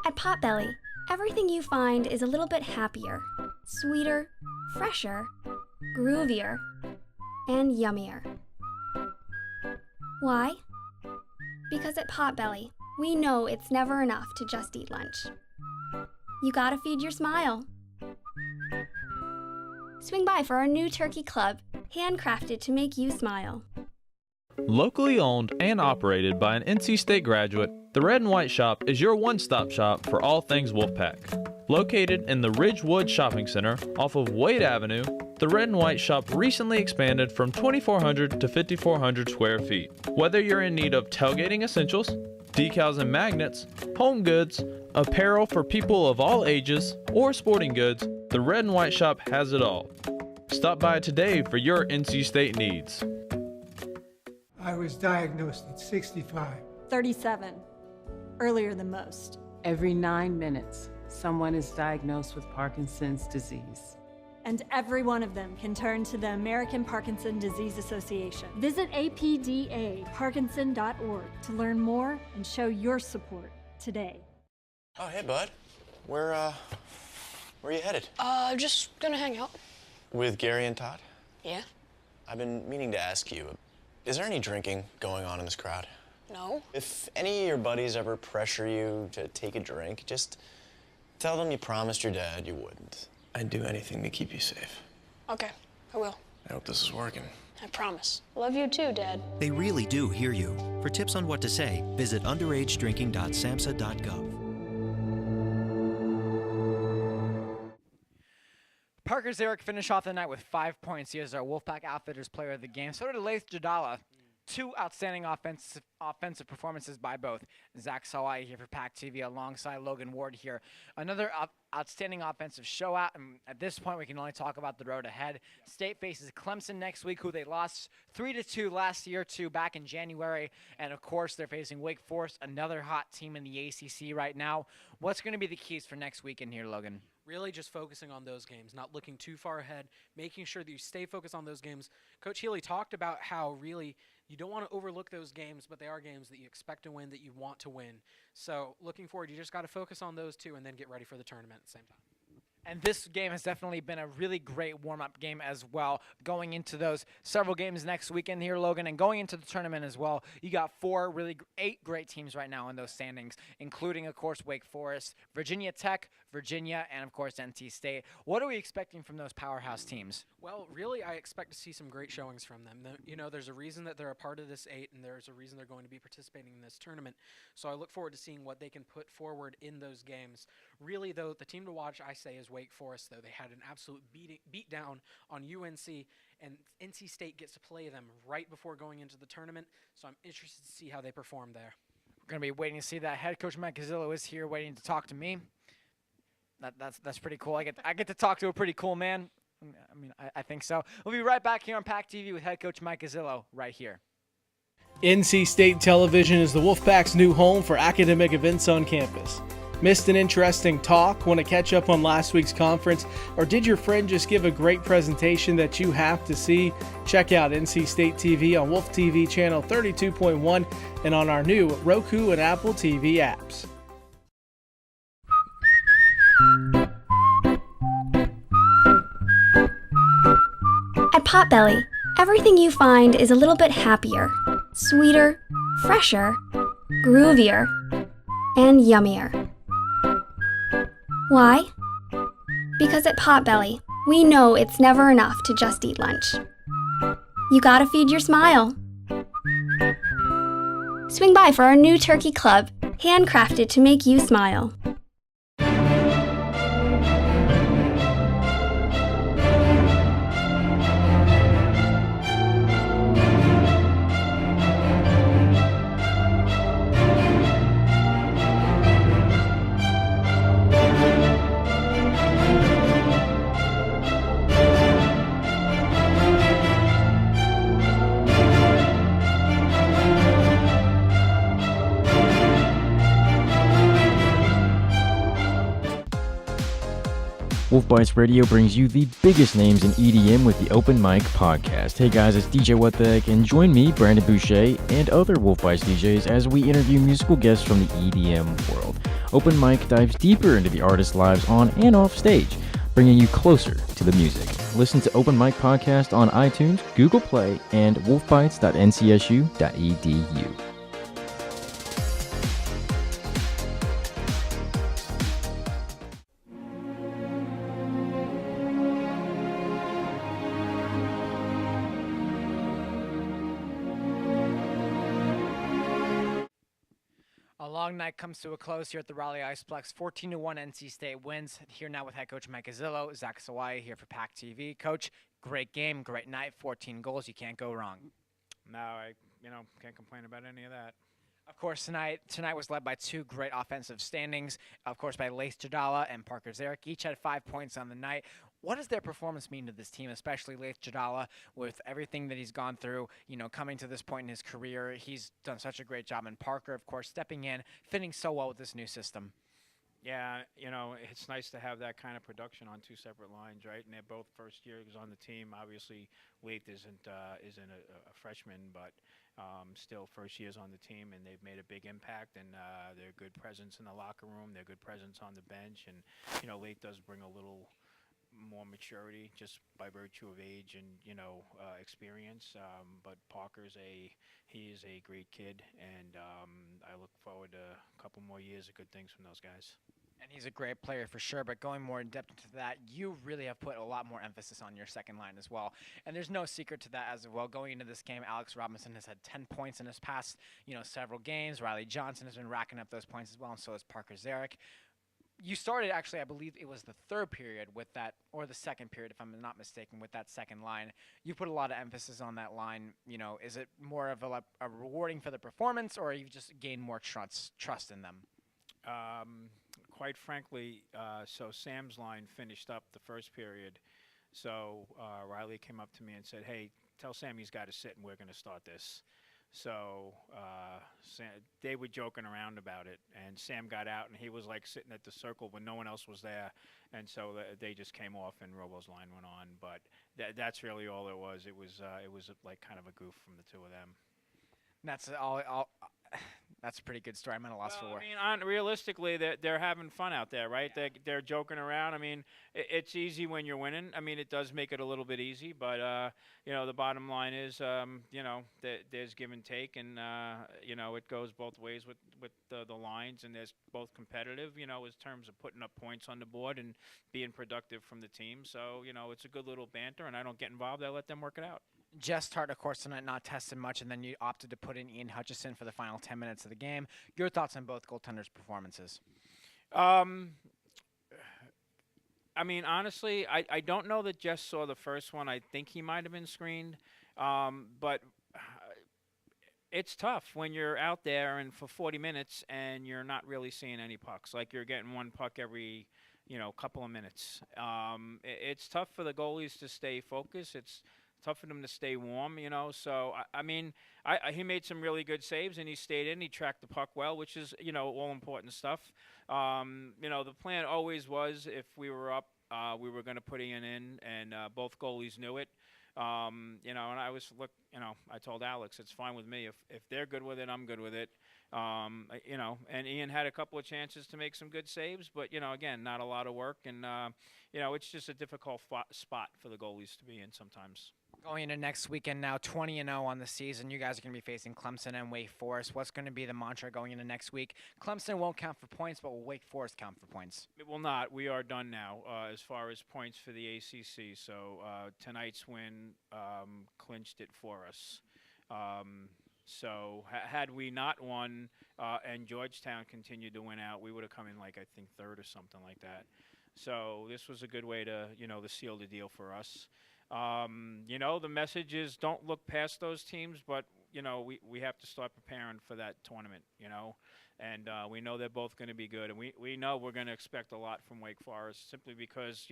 S13: At Potbelly, everything you find is a little bit happier, sweeter, fresher, groovier, and yummier. Why? Because at Potbelly, we know it's never enough to just eat lunch. You gotta feed your smile. Swing by for our new turkey club, handcrafted to make you smile.
S15: Locally owned and operated by an NC State graduate, the Red and White Shop is your one-stop shop for all things Wolfpack. Located in the Ridgewood Shopping Center off of Wade Avenue, the Red and White Shop recently expanded from 2,400 to 5,400 square feet. Whether you're in need of tailgating essentials, decals and magnets, home goods, apparel for people of all ages, or sporting goods, the Red and White Shop has it all. Stop by today for your NC State needs.
S16: I was diagnosed at 65.
S17: 37. Earlier than most.
S18: Every 9 minutes, someone is diagnosed with Parkinson's disease.
S17: And every one of them can turn to the American Parkinson Disease Association. Visit apdaparkinson.org to learn more and show your support today.
S19: Oh, hey, bud. Where are you headed?
S20: Just gonna hang out.
S19: With Gary and Todd?
S20: Yeah?
S19: I've been meaning to ask you, is there any drinking going on in this crowd?
S20: No.
S19: If any of your buddies ever pressure you to take a drink, just tell them you promised your dad you wouldn't. I'd do anything to keep you safe.
S20: Okay, I will.
S19: I hope this is working.
S20: I promise. Love you too, Dad.
S21: They really do hear you. For tips on what to say, visit underagedrinking.samhsa.gov.
S2: Parker Zarek finished off the night with 5 points. He is our Wolfpack Outfitters player of the game. So did Laith Jadala. 2 outstanding offensive performances by both. Zach Sawai here for PackTV alongside Logan Ward here. Another outstanding offensive show out. And at this point, we can only talk about the road ahead. State faces Clemson next week, who they lost 3-2 last year to back in January. And, of course, they're facing Wake Forest, another hot team in the ACC right now. What's going to be the keys for next weekend here, Logan?
S11: Really just focusing on those games, not looking too far ahead, making sure that you stay focused on those games. Coach Healy talked about how really you don't want to overlook those games, but they are games that you expect to win, that you want to win. So looking forward, you just got to focus on those 2 and then get ready for the tournament at the same time.
S2: And this game has definitely been a really great warm-up game as well, going into those several games next weekend here, Logan, and going into the tournament as well. You got 8 great teams right now in those standings, including, of course, Wake Forest, Virginia Tech, Virginia, and, of course, NC State. What are we expecting from those powerhouse teams?
S11: Well, really, I expect to see some great showings from them. There's a reason that they're a part of this 8, and there's a reason they're going to be participating in this tournament. So I look forward to seeing what they can put forward in those games. Really, though, the team to watch, I say, is Wake Forest, though. They had an absolute beat down on UNC, and NC State gets to play them right before going into the tournament, so I'm interested to see how they perform there.
S2: We're going to be waiting to see that. Head coach Mike Gazzillo is here waiting to talk to me. That's pretty cool. I get to talk to a pretty cool man. I think so. We'll be right back here on PackTV with head coach Mike Gazzillo right here.
S12: NC State Television is the Wolfpack's new home for academic events on campus. Missed an interesting talk? Want to catch up on last week's conference? Or did your friend just give a great presentation that you have to see? Check out NC State TV on Wolf TV channel 32.1 and on our new Roku and Apple TV apps.
S13: At Potbelly, everything you find is a little bit happier, sweeter, fresher, groovier, and yummier. Why? Because at Potbelly, we know it's never enough to just eat lunch. You gotta feed your smile. Swing by for our new turkey club, handcrafted to make you smile.
S14: Wolf Bites Radio brings you the biggest names in EDM with the Open Mic Podcast. Hey guys, it's DJ What the Heck, and join me, Brandon Boucher, and other Wolf Bites DJs as we interview musical guests from the EDM world. Open Mic dives deeper into the artists' lives on and off stage. bringing you closer to the music. Listen to Open Mic Podcast on iTunes, Google Play, and wolfbites.ncsu.edu.
S2: A long night comes to a close here at the Raleigh Iceplex. 14-1 NC State wins. Here now with head coach Mike Gazzillo, Zach Sawai here for PackTV. Coach, great game, great night, 14 goals. You can't go wrong.
S6: No, I can't complain about any of that.
S2: Of course, tonight was led by two great offensive standings. Of course, by Lace Jadala and Parker Zarek. Each had 5 points on the night. What does their performance mean to this team, especially Lace Jadala, with everything that he's gone through, coming to this point in his career? He's done such a great job. And Parker, of course, stepping in, fitting so well with this new system.
S6: Yeah, it's nice to have that kind of production on two separate lines, right? And they're both first years on the team. Obviously, Laith isn't a freshman, but still first years on the team, and they've made a big impact. And they're a good presence in the locker room. They're a good presence on the bench. And Laith does bring a little more maturity just by virtue of age and experience. But Parker's he is a great kid, and I look forward to a couple more years of good things from those guys.
S2: And he's a great player for sure, but going more in depth into that, you really have put a lot more emphasis on your second line as well. And there's no secret to that as well. Going into this game, Alex Robinson has had 10 points in his past, several games. Riley Johnson has been racking up those points as well, and so has Parker Zarek. You started, actually, I believe it was the third period with that, or the second period, if I'm not mistaken, with that second line. You put a lot of emphasis on that line. Is it more of a rewarding for the performance, or you've just gained more trust in them?
S6: Quite frankly, so Sam's line finished up the first period. So Riley came up to me and said, hey, tell Sam he's got to sit and we're going to start this. So they were joking around about it, and Sam got out, and he was like sitting at the circle when no one else was there, and so they just came off, and Robo's line went on. But that's really all it was. It was like kind of a goof from the two of them.
S2: That's all. That's a pretty good story. I'm at a loss for words.
S6: I mean, realistically, they're having fun out there, right? Yeah. They're joking around. I mean, it's easy when you're winning. I mean, it does make it a little bit easy, but the bottom line is, there's give and take, and it goes both ways with the lines, and there's both competitive, in terms of putting up points on the board and being productive from the team. So it's a good little banter, and I don't get involved. I let them work it out.
S2: Jess Hart, of course, tonight not tested much, and then you opted to put in Ian Hutchison for the final 10 minutes of the game. Your thoughts on both goaltenders' performances?
S6: I mean, honestly, I don't know that Jess saw the first one. I think he might have been screened, but it's tough when you're out there and for 40 minutes and you're not really seeing any pucks. Like you're getting one puck every couple of minutes. It's tough for the goalies to stay focused. It's tough for them to stay warm, So, I mean, he made some really good saves, and he stayed in. He tracked the puck well, which is, all important stuff. The plan always was if we were up, we were going to put Ian in, and both goalies knew it. And I I told Alex, it's fine with me. If they're good with it, I'm good with it. And Ian had a couple of chances to make some good saves, but, again, not a lot of work. And, it's just a difficult spot for the goalies to be in sometimes.
S2: Going into next weekend now, 20-0 on the season. You guys are going to be facing Clemson and Wake Forest. What's going to be the mantra going into next week? Clemson won't count for points, but will Wake Forest count for points?
S6: It will not. We are done now as far as points for the ACC. So tonight's win clinched it for us. So had we not won and Georgetown continued to win out, we would have come in I think third or something like that. So this was a good way to to seal the deal for us. The message is don't look past those teams, but we have to start preparing for that tournament. And we know they're both going to be good, and we know we're going to expect a lot from Wake Forest simply because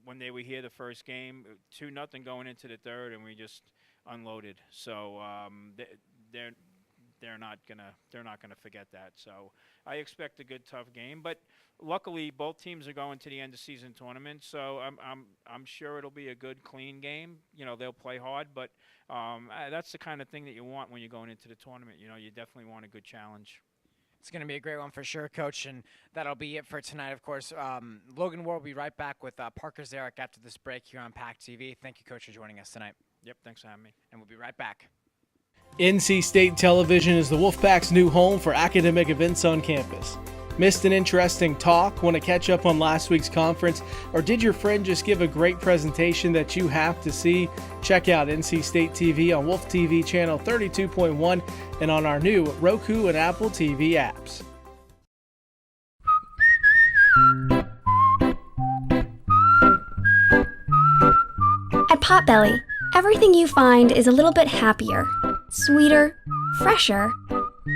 S6: when they were here the first game, 2-0 going into the third, and we just unloaded. So they're not gonna forget that. So I expect a good tough game, but luckily both teams are going to the end of season tournament, so I'm sure it'll be a good clean game. They'll play hard, but that's the kind of thing that you want when you're going into the tournament. You definitely want a good challenge.
S2: It's going to be a great one for sure, Coach, and that'll be it for tonight. Of course, Logan Ward will be right back with Parker Zarek after this break here on PackTV. Thank you, Coach, for joining us tonight.
S6: Yep, thanks for having me.
S2: And we'll be right back.
S12: NC State Television is the Wolfpack's new home for academic events on campus. Missed an interesting talk? Want to catch up on last week's conference? Or did your friend just give a great presentation that you have to see? Check out NC State TV on Wolf TV channel 32.1 and on our new Roku and Apple TV apps.
S13: At Potbelly, everything you find is a little bit happier, sweeter, fresher,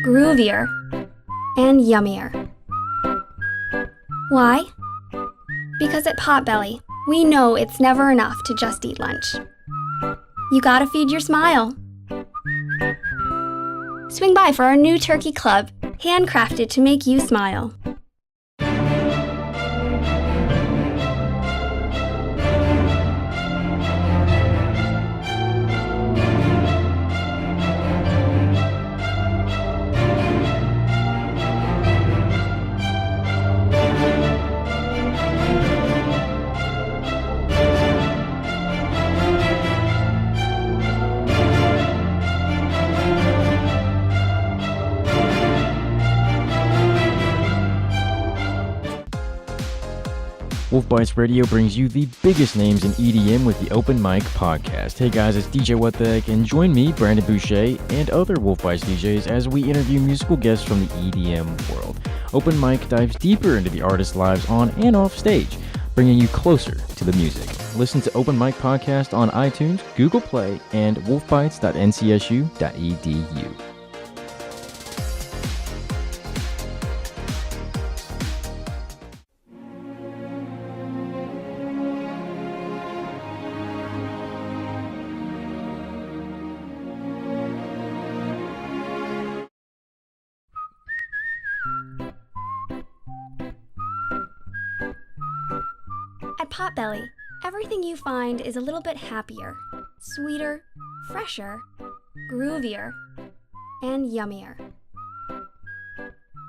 S13: groovier, and yummier. Why? Because at Potbelly, we know it's never enough to just eat lunch. You gotta feed your smile. Swing by for our new turkey club, handcrafted to make you smile.
S14: Wolf Bites Radio brings you the biggest names in EDM with the Open Mic Podcast. Hey guys, it's DJ What the Heck, and join me, Brandon Boucher, and other Wolf Bites DJs as we interview musical guests from the EDM world. Open Mic dives deeper into the artists' lives on and off stage, bringing you closer to the music. Listen to Open Mic Podcast on iTunes, Google Play, and wolfbites.ncsu.edu.
S13: At Potbelly, everything you find is a little bit happier, sweeter, fresher, groovier, and yummier.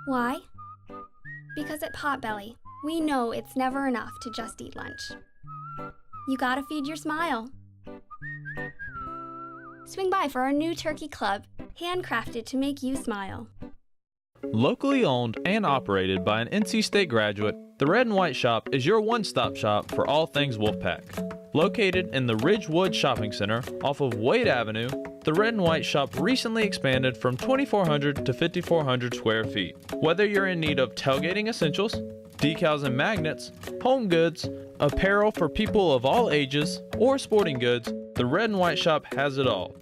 S13: Why? Because at Potbelly, we know it's never enough to just eat lunch. You gotta feed your smile. Swing by for our new turkey club, handcrafted to make you smile.
S15: Locally owned and operated by an NC State graduate, the Red and White Shop is your one-stop shop for all things Wolfpack. Located in the Ridgewood Shopping Center off of Wade Avenue, the Red and White Shop recently expanded from 2,400 to 5,400 square feet. Whether you're in need of tailgating essentials, decals and magnets, home goods, apparel for people of all ages, or sporting goods, the Red and White Shop has it all.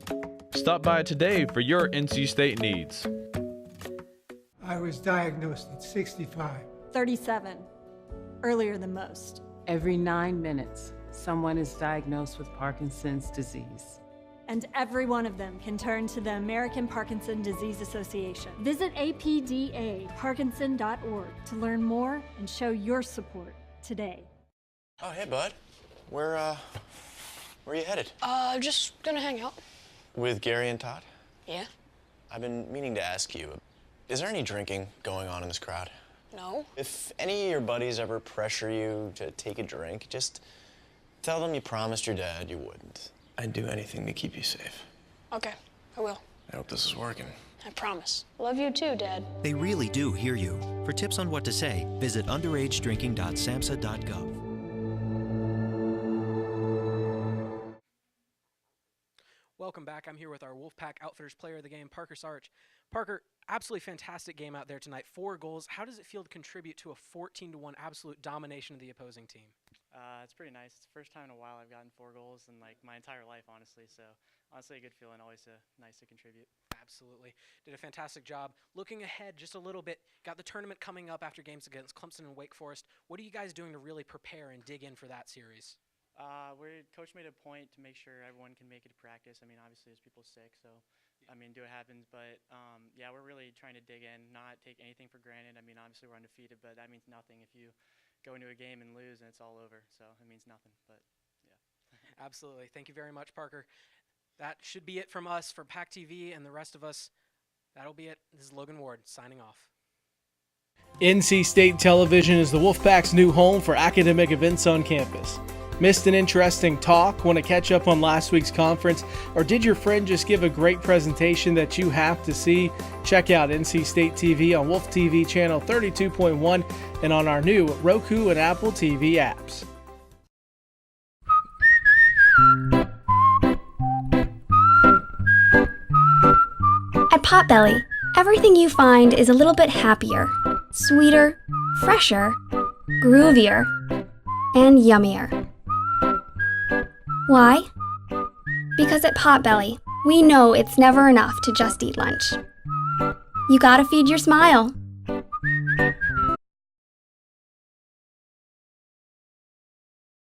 S15: Stop by today for your NC State needs.
S16: I was diagnosed at 65.
S17: 37. Earlier than most.
S18: Every 9 minutes, someone is diagnosed with Parkinson's disease.
S17: And every one of them can turn to the American Parkinson Disease Association. Visit apdaparkinson.org to learn more and show your support today.
S19: Oh, hey, bud. Where are you headed?
S20: Just gonna hang out.
S19: With Gary and Todd?
S20: Yeah?
S19: I've been meaning to ask you, is there any drinking going on in this crowd?
S20: No.
S19: If any of your buddies ever pressure you to take a drink, just tell them you promised your dad you wouldn't. I'd do anything to keep you safe.
S20: Okay, I will.
S19: I hope this is working.
S20: I promise. Love you too, Dad.
S21: They really do hear you. For tips on what to say, visit underagedrinking.samhsa.gov.
S11: Welcome back. I'm here with our Wolfpack Outfitters player of the game, Parker Sarch. Parker, absolutely fantastic game out there tonight. 4 goals. How does it feel to contribute to a 14-1 absolute domination of the opposing team?
S7: It's pretty nice. It's the first time in a while I've gotten 4 goals in like my entire life, honestly. So honestly, a good feeling. Always nice to contribute.
S11: Absolutely. Did a fantastic job. Looking ahead just a little bit, got the tournament coming up after games against Clemson and Wake Forest. What are you guys doing to really prepare and dig in for that series?
S7: Coach made a point to make sure everyone can make it to practice. I mean, obviously there's people sick, so I mean, do what happens. But yeah, we're really trying to dig in, not take anything for granted. I mean, obviously we're undefeated, but that means nothing if you go into a game and lose and it's all over. So it means nothing. But yeah.
S11: Absolutely. Thank you very much, Parker. That should be it from us for PackTV and the rest of us. That'll be it. This is Logan Ward signing off.
S12: NC State Television is the Wolfpack's new home for academic events on campus. Missed an interesting talk? Want to catch up on last week's conference? Or did your friend just give a great presentation that you have to see? Check out NC State TV on Wolf TV channel 32.1 and on our new Roku and Apple TV apps.
S13: At Potbelly, everything you find is a little bit happier, sweeter, fresher, groovier, and yummier. Why? Because at Potbelly, we know it's never enough to just eat lunch. You gotta feed your smile.